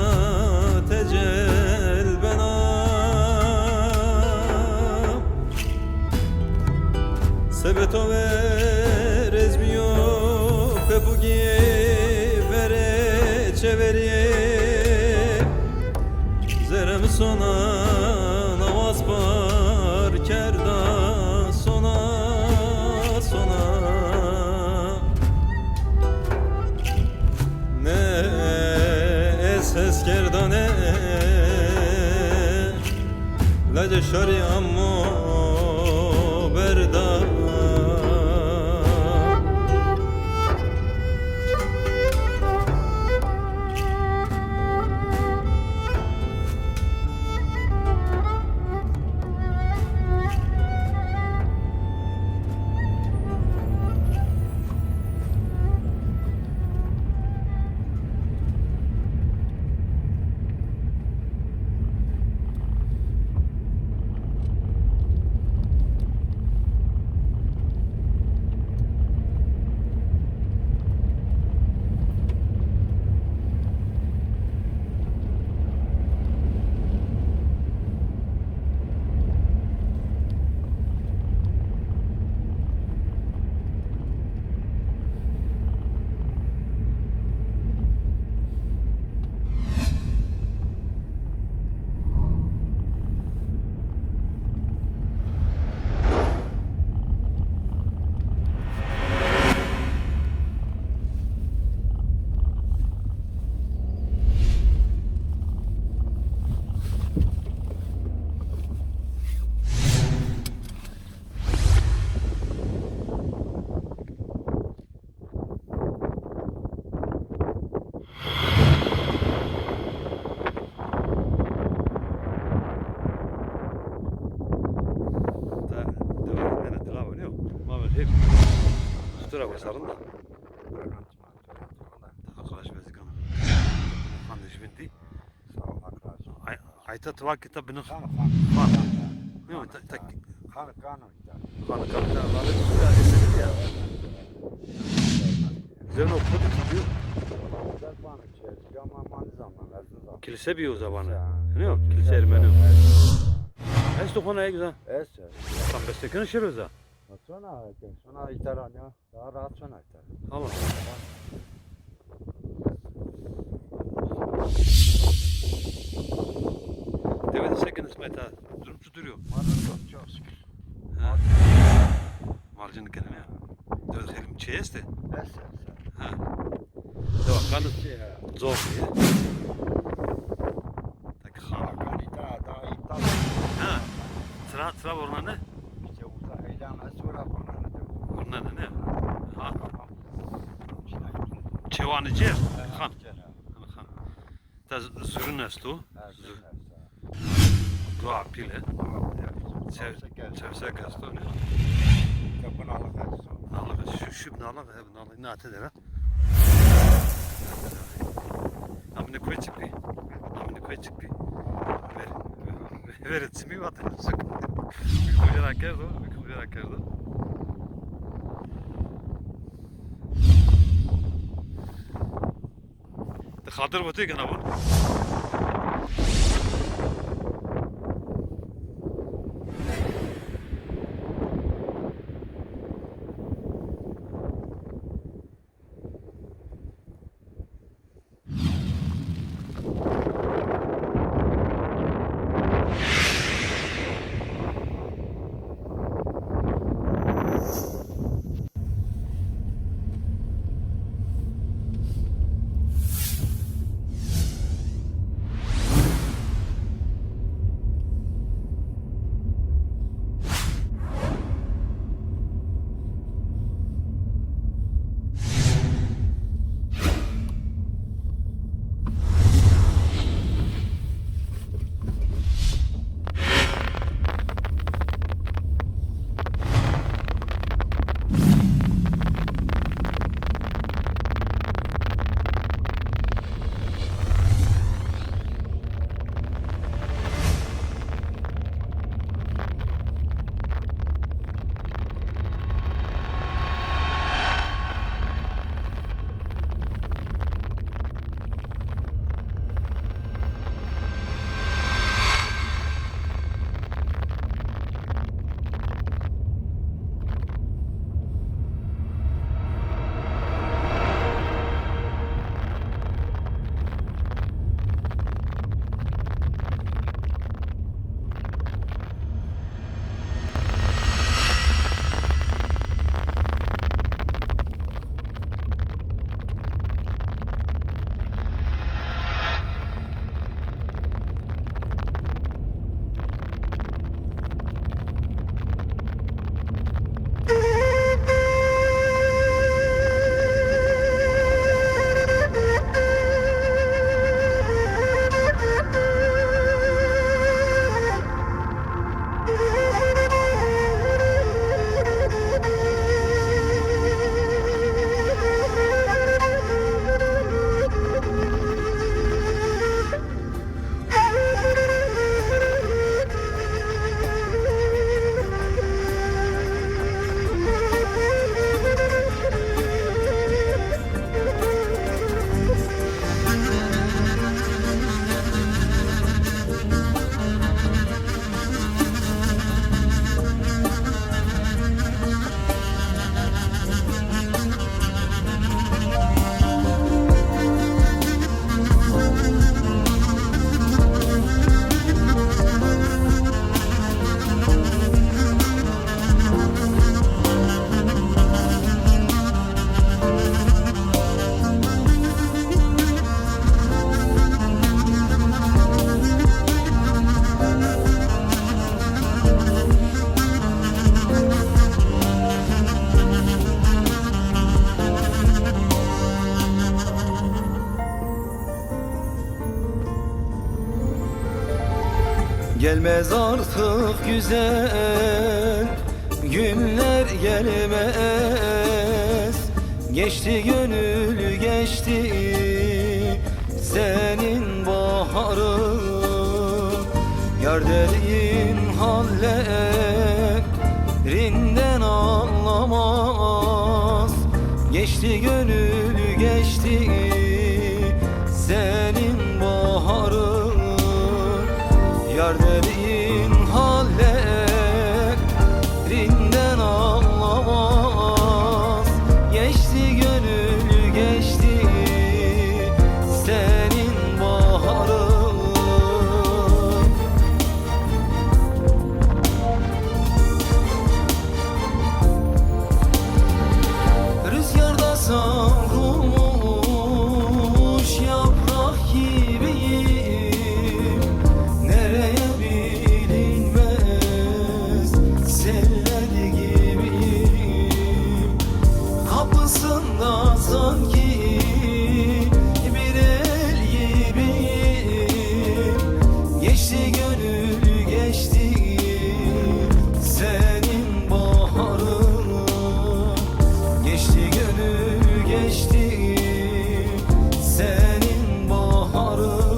tecel bena Sebeto ver ezmiyo pepugi vere çeveriye Zerem sona navaz par kerda sona sona ne ses kerdane Lece şari ammo berda Tura basarın da. Arkadaş bezgan. Handeş binti. Ayta tıvak kitabını. Yok, tak. Kanı kaptan alıp güzel ya. Güzel okudu diyor. Kilise bir o zamanı. Ne yok? Kilise Ermeni. Esto konuya güzel. Tam bestekini şeröza. Sonra İtalyan ya. Daha rahat sonra İtalyan. Allah. Devede sekiniz meta durumcu duruyor. Marjin çok şükür. Ha. Marjin kendine ya. Devede hekim çeyesti. Ha. Devam kanı zor diye. Tak khan. Ha. Sıra orna ne? Orna ne? Ha. Çevanı cer. Khan. Khan. Ta zürün estu. Dua pile. Sevsek estu ne? Nalık şu nalık hep nalık ne atı der. Amine koy çıktı. Amine koy çıktı. Ver etimi vatı. Kucak kerdo, kucak kerdo. De khadir botu kana bu. Gelmez artık güzel günler gelmez. Geçti gönül geçti senin baharın. Yar dediğin hallerinden anlamaz. Geçti gönül geçti senin baharın. Yar dediğin hallerinden anlamaz. Geçti gönül geçti senin baharın. Rüzgarda savrulmuş yaprak gibiyim. Nereye bilinmez seller gibiyim. Kapısında sanki bir el gibiyim. Geçti gönül geçti senin baharın. Geçti gönül geçti senin baharın.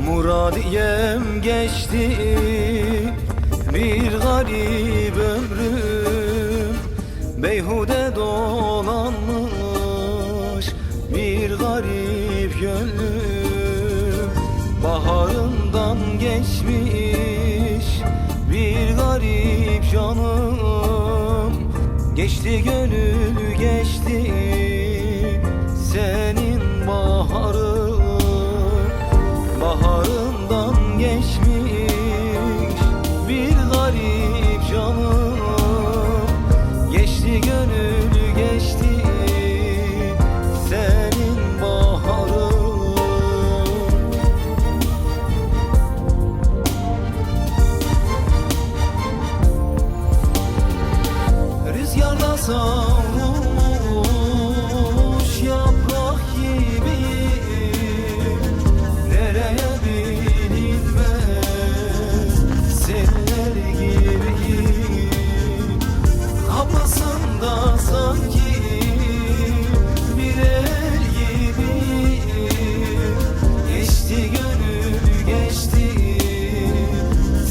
Muradiyem geçti bir garip ömrüm. Beyhude dolanmış bir garip gönlüm. Baharından geçmiş bir garip canım. Geçti gönül geçti senin baharın. Baharından geçmiş bir garip canım. Geçti gönül geçti senin baharın. Rüzgarda savrulmuş yaprak gibiyim. Nereye bilinmez seller gibiyim. Kapısında sanki bir el gibiyim. Geçti gönül geçti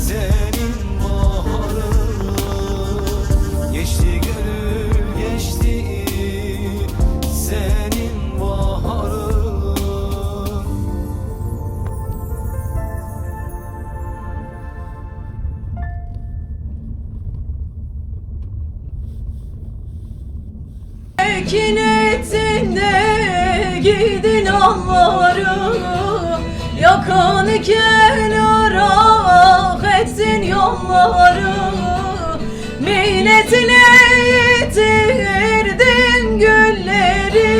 senin baharın. Geçti gönül geçti senin baharın. Ekin ettin de gidin alları, yakan kenara etsin yolları. Minnetle yitirdin gülleri,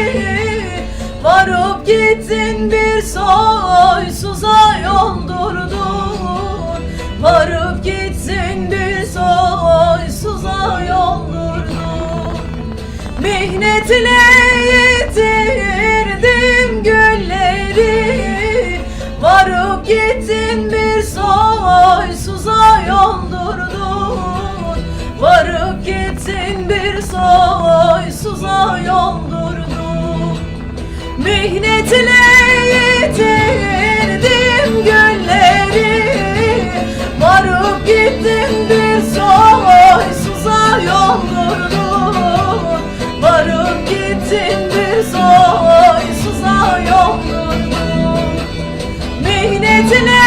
varıp gittin bir soysuza yoldurdun. Varıp gittin bir soysuza yoldurdun. Mihnetle yitirdim gülleri, varıp gittin bir soysuza yoldurdun. Varıp gittin bir soysuza yoldurdun. Mihnetle yitirdim gülleri, varıp gittin bir soysuza yoldurdun. Varıp gittin bir soysuza yoldurdun. Mihnetle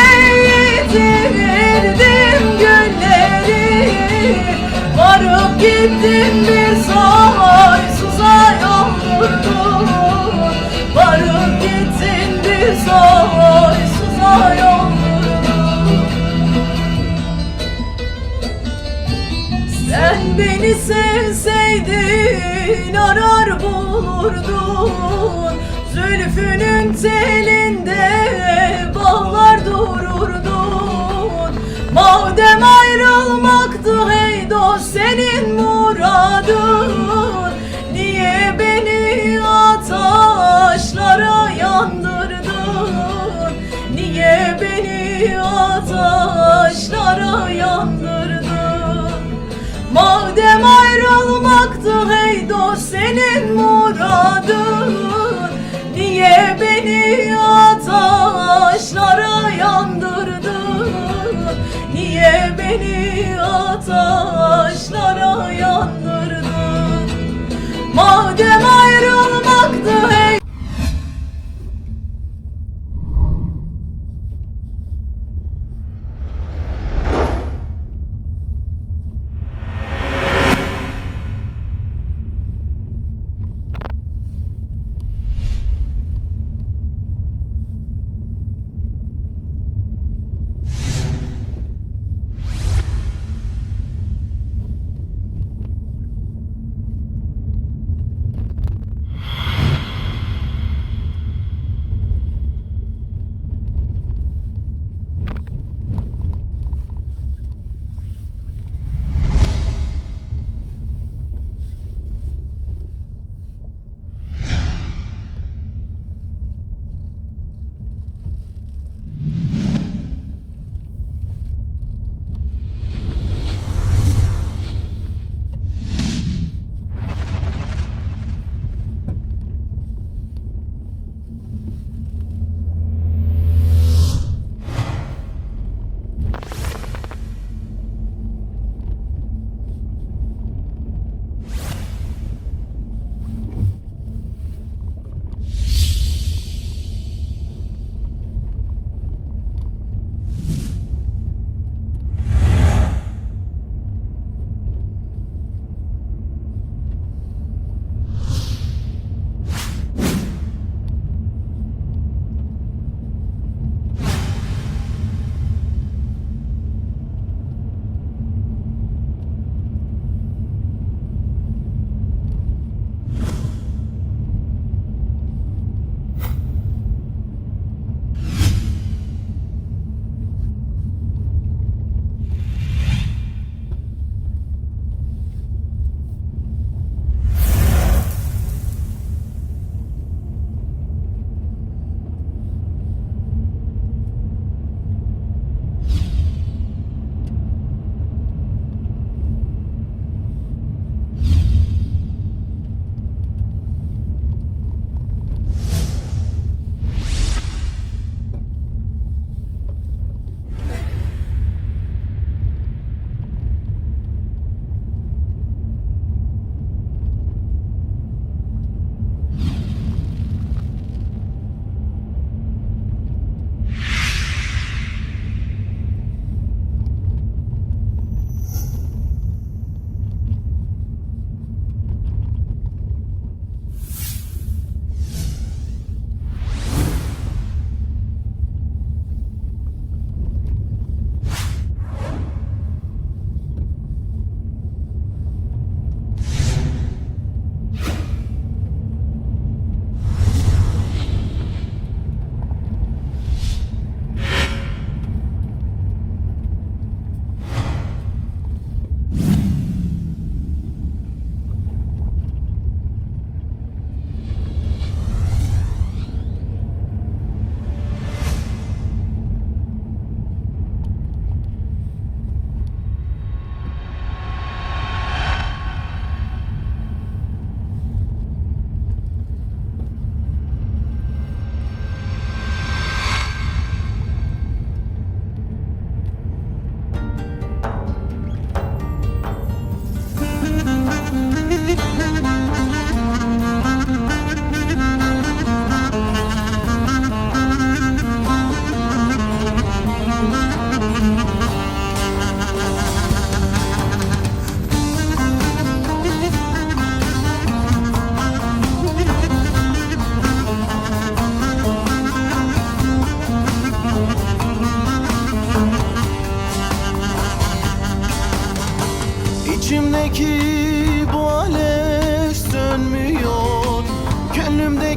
yitirdim gülleri, varıp gittin bir soysuza yoldurdun. Beni sevseydin arar bulurdun, zülfünün telinde bağlar dururdun. Madem ayrılmaktı hey dost senin muradın, niye beni ataşlara yandırdın? Niye beni ataşlara yandırdın? Madem ayrılmaktı hey dost senin muradın, niye beni ataşlara yandırdın? Niye beni ataşlara yandırdın? Madem ayrılmaktı hey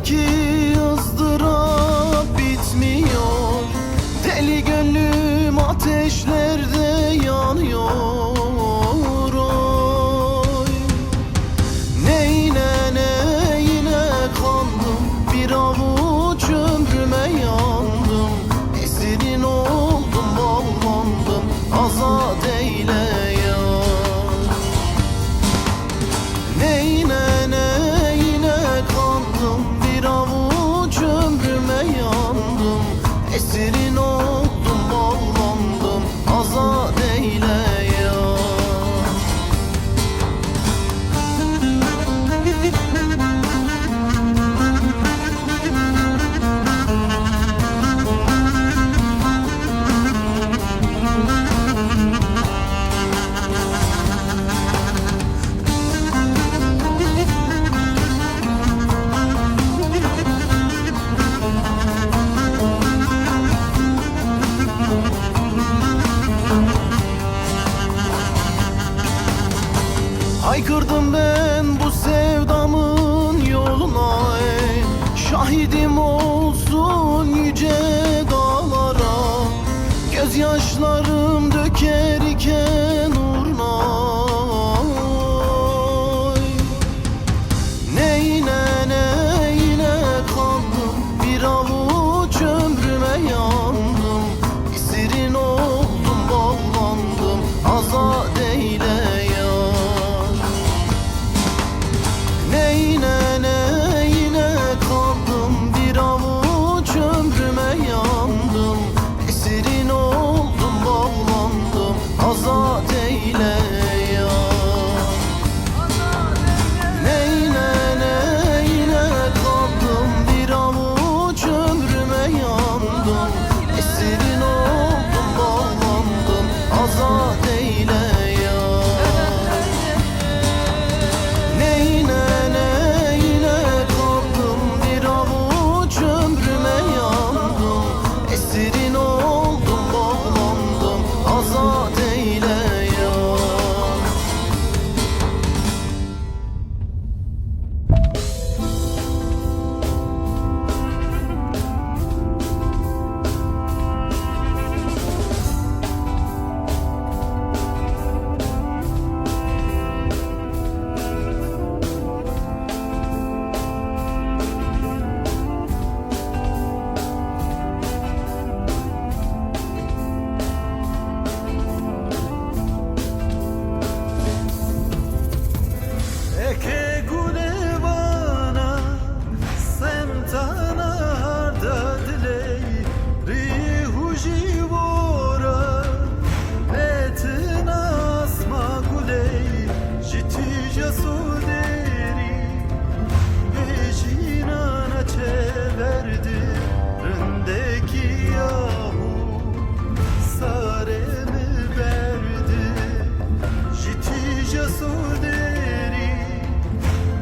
İçimdeki ızdırap bitmiyor. Deli gönlüm ateşlerde yanıyor. Oy. Neyine kaldım, bir avuç ömrüme yandım. Esirin oldum, bağlandım, azat eyle ya. Neyine kaldım, bir avuç ömrüme yandım. Esirin oldum, bağlandım, azat eyle ya. Haykırdım ben bu sevdamın yoluna ey. Şahidim olsun yüce dağlara. Gözyaşlarım dökerken uğruna. Oy. Neyine kaldım, bir avuç ömrüme yandım. Esirin oldum, bağlandım, azat eyle ya. Neyine kaldım, bir avuç ömrüme yandım. Esirin oldum, bağlandım, azat eyle ya. Neyine kaldım, bir avuç ömrüme yandım. Esirin oldum, bağlandım, azat eyle ya. Neyine kaldım, bir avuç ömrüme yandım. Esirin oldum, bağlandım, azat eyle ya. Eke gulevana semtana harda diley rihu jivora etin asma guley jitija suderi ejinana çeverdi rındeki yahu saremi verdi jitija suderi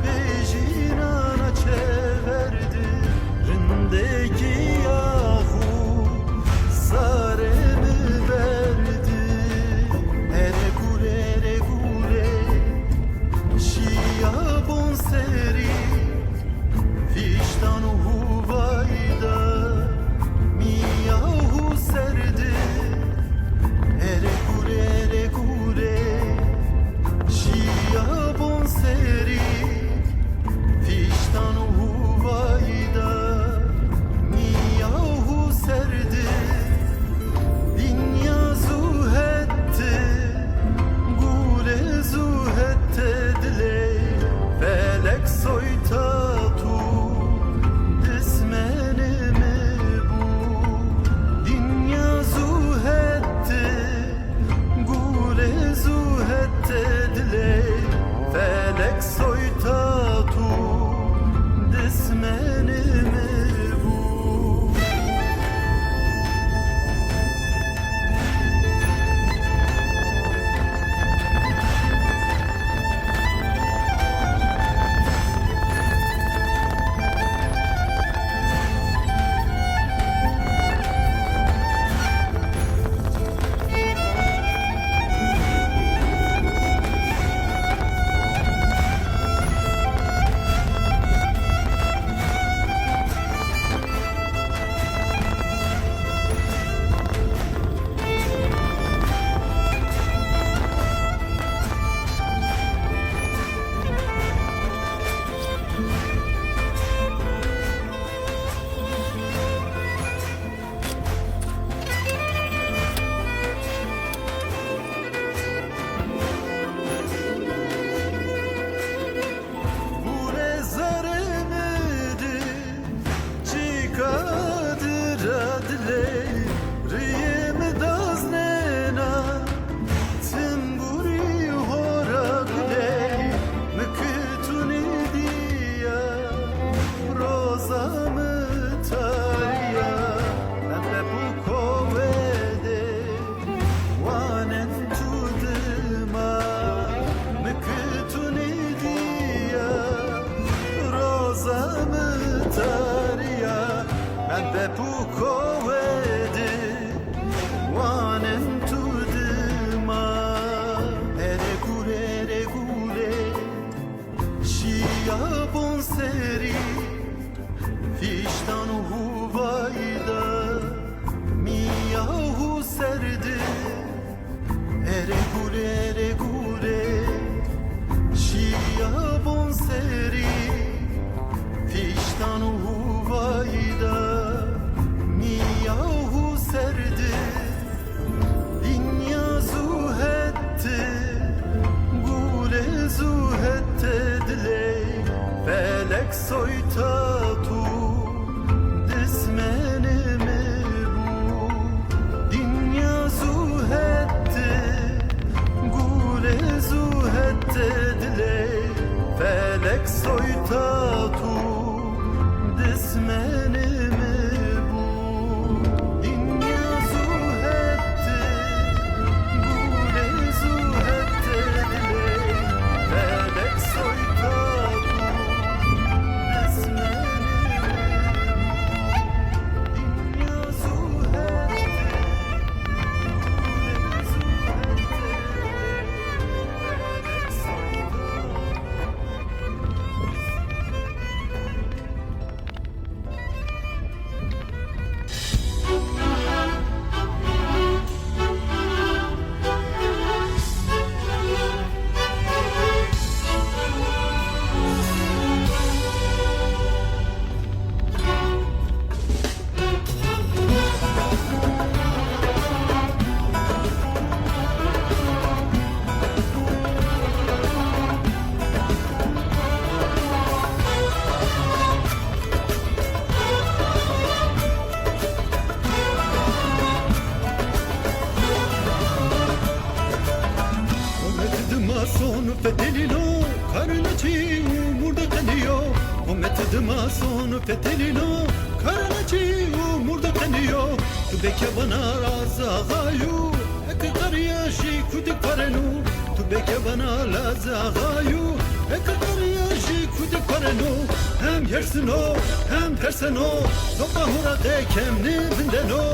bejinana çeverdi rındeki yahu saremi verdi. Ere gure şia bon seri vicdan huvayda miyahu serdi. Ere gure şia bon seri vicdan huvayda miyahu serdi. Dünya zuhetti gule zuhette diley felek soytatu dismenimi bu. Dünya zuhetti gule zuhette diley felek soytatu dismenimi bu. Şiyabon seri Fiştan huvayda Miyahu serdi Ere gure Şiyabon seri Fiştan huvayda Miyahu serdi Dünya zuhetti Gule zuhette diley Felek soytatu Dismenimi bu Dünya zuhetti Gule zuhette diley Felek soytatu Dismenimi bu Dünya zuhetti Gule zuhette diley Felek soytatu Dismenimi Dünya zuhetti Gule zuhette Felek soytatu Son fetelino karnaçı umurda kanıyor Ummetidima son fetelino karnaçı umurda kanıyor Tu beke bana razagayu ek karyaşi kudik parenu Tu beke bana razagayu ek karyaşi kudik parenu Hem yersin o hem tersen o Zobahura de kemni binden o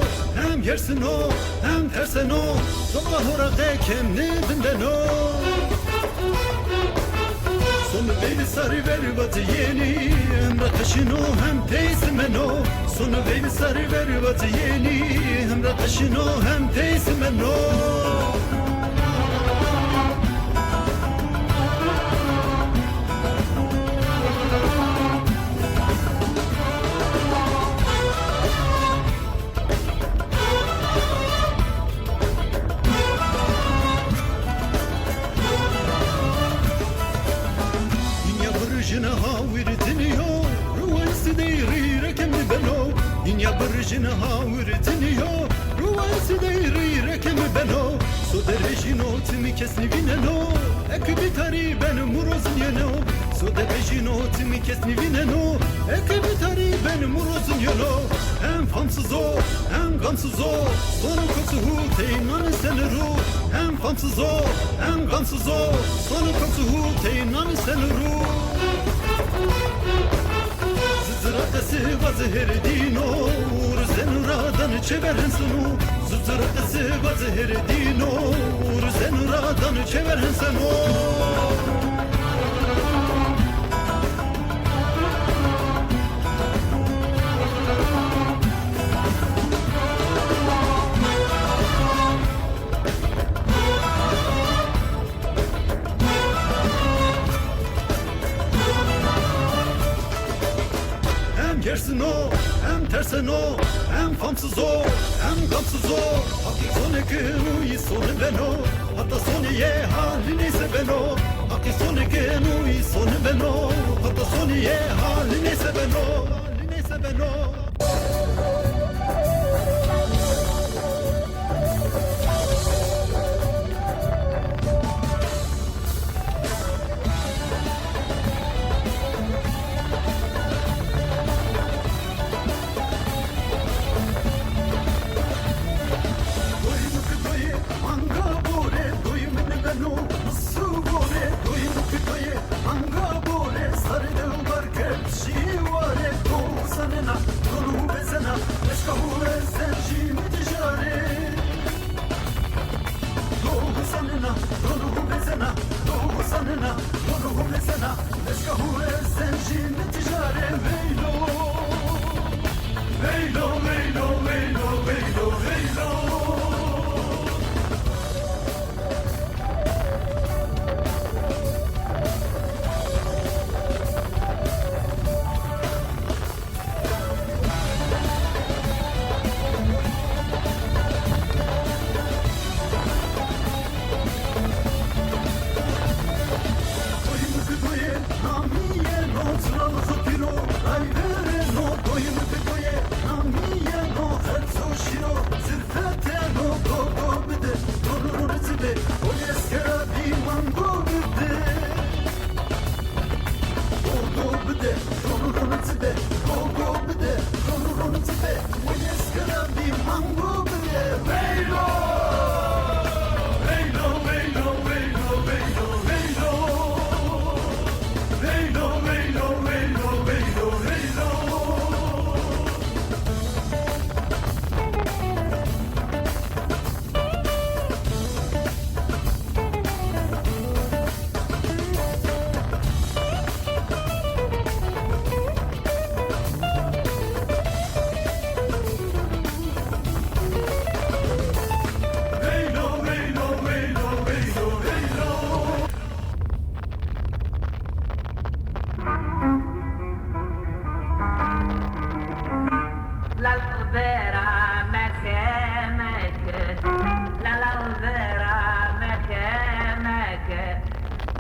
Hem yersin o hem tersen o Zobahura de kemni binden o Sonu beni sarı ver batı yeni Hem rakışın o hem teysimen o Sonu beni sarı ver batı yeni Hem rakışın o hem teysimen o Jina hawirdiniyo Ruwaisi deyri rekemi beno Dünya barışına hawirdiniyo Ruwaisi deyri rekemi beno So derejino timi kesni vineno Ekbi tari benim murozun yeno So derejino timi kesni vineno Ekbi tari benim murozun yeno Hem famsız o hem gamsız o Sonu koksu hu teynanı seniru Hem famsız o hem gamsız o Sonu koksu hu teynanı seniru Zırakası vazı herdino Zenuradan çeveren sunu Zırakası vazı herdino Zenuradan çeveren sunu Hem yersin o, hem tersen o, hem famsız o, hem gamsız o. Hakik sonekinu iyi sonu ben o, hatta sonu ye hali neyse ben o. Hakik sonekinu iyi sonu ben o, hatta sonu ye hali neyse ben o, hali neyse ben o. Sanına, ruhu bezena, ruhu sanına, ruhu bezena, eşkahur bide Ronu tide Go bide Ronu tide Wines kana bi mango bide Veylo Veylo Veylo Veylo Veylo Veylo Veylo Veylo Veylo Veylo Veylo L'albera meke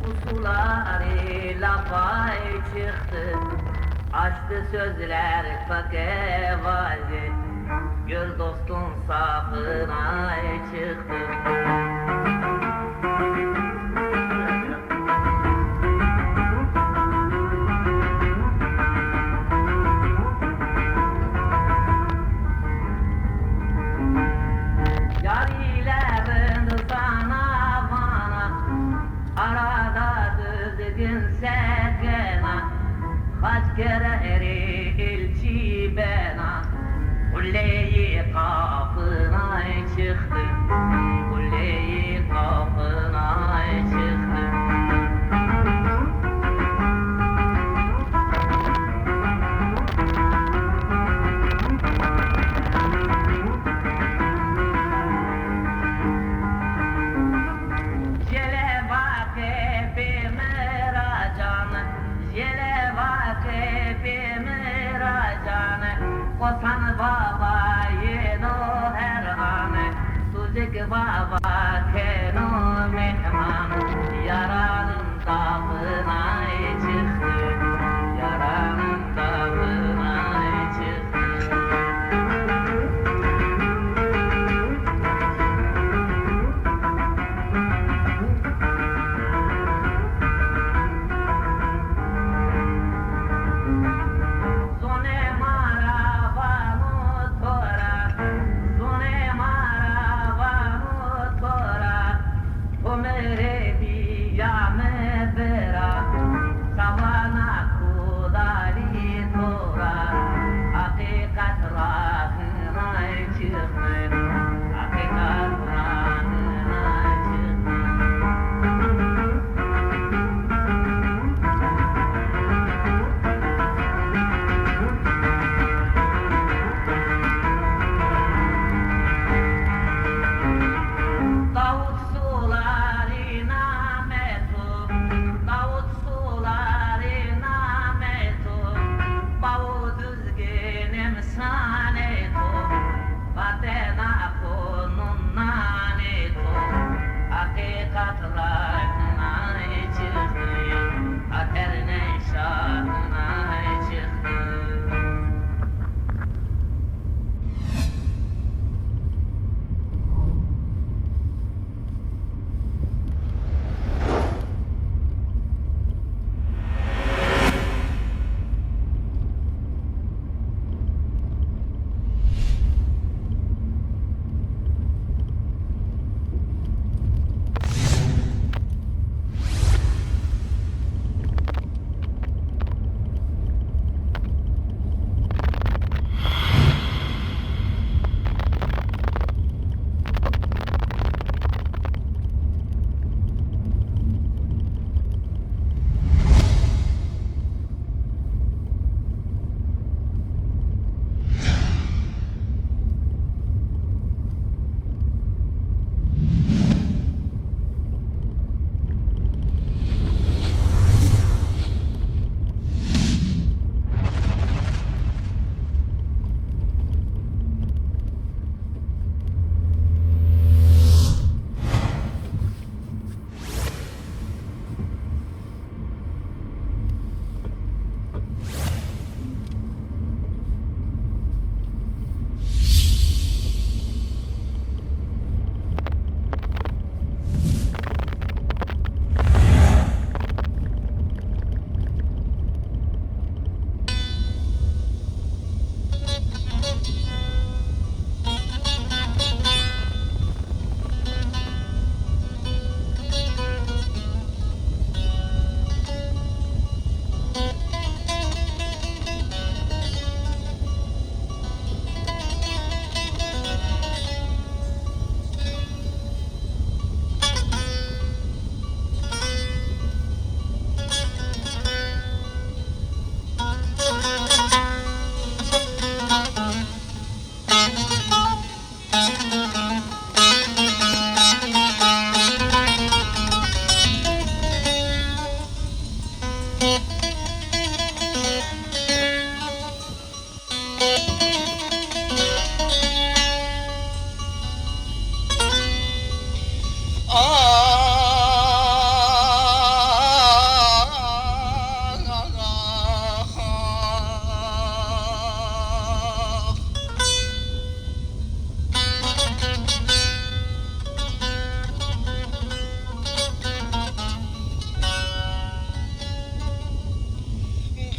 Usuları lafay çıktı Açtı sözler fakevacı Gör dostun safına çıktı Kaç kere erilçi bena Kulleyi kapına çıktı Kulleyi kapına çıktı Jele vake bir meracan Jele vake bir meracan Kosan baba yeno her an Sucuk baba keno mehman Yaranın damına çıktı Yaranın damına çıktı Zone mara vanu tora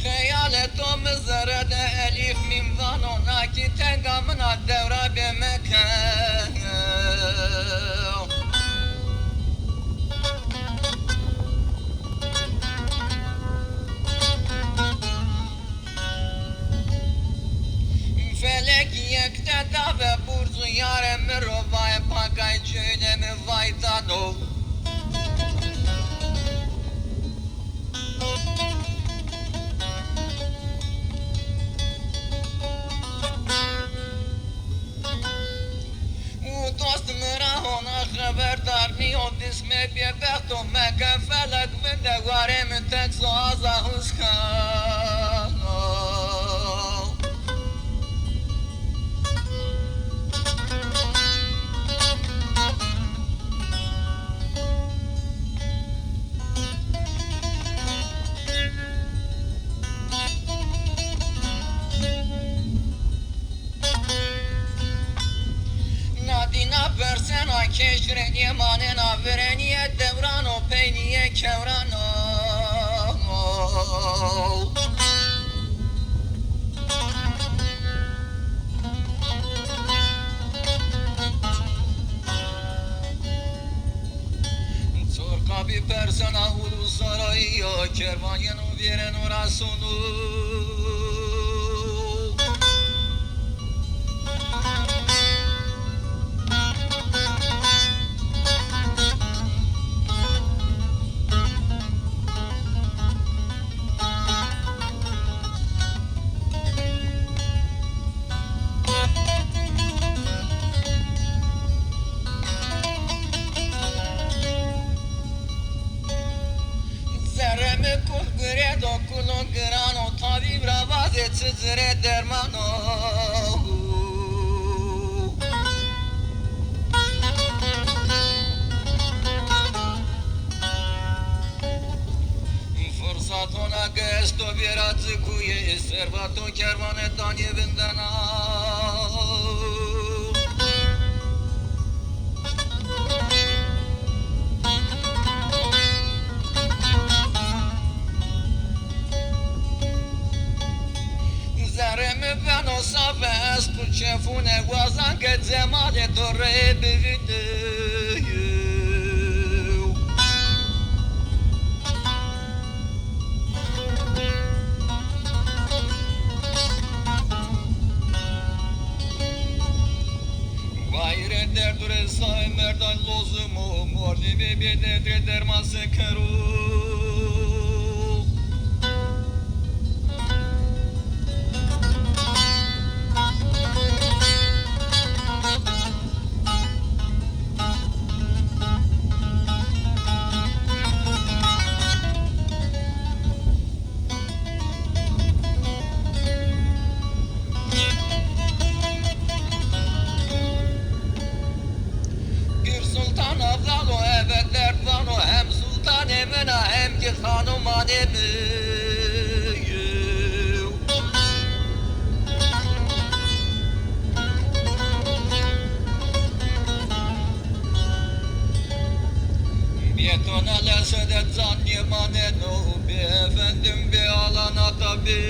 خيالته مزرد أليف من ظنونا كي تنقى من الدورة بمكان فلك يكتدى ببرز يار من رفاي باقاي جيني من فايتانو دوست مرا هنا خبردار نیو دسم بی بختو مکه فلک من دواره من تکس آزا حسکان Nadina persena keşreni manena vereniye devrano peyniye kevrano Sorka bir persena ulusarayı kervanyen veren orasunu Zerremi kul gre do kulun grano tabib ravaze çizre dermano Fırsat ona gesto birazcık kuye servato kervanetan evinden al Zerremi ben o sabes tu çefune vazan que zemade torre bivide Gayre derdure say merdan lozumu mordi bir de derman sekeru Sultan avlano evet dertvano hem sultan emina hem ki hanım anemi Biyetona lesedet zanni maneno bi efendim bi alana tabi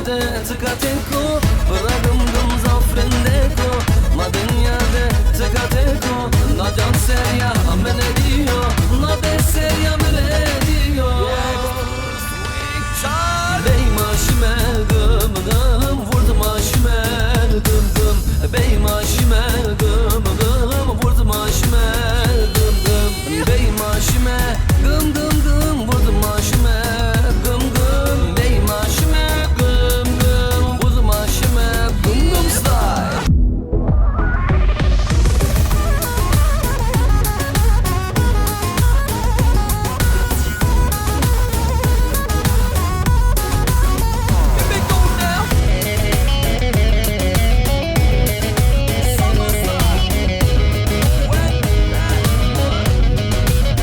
dünyada tıkateko Bırakımdım zafrindeko Ma dünyada tıkateko Nacan ser ya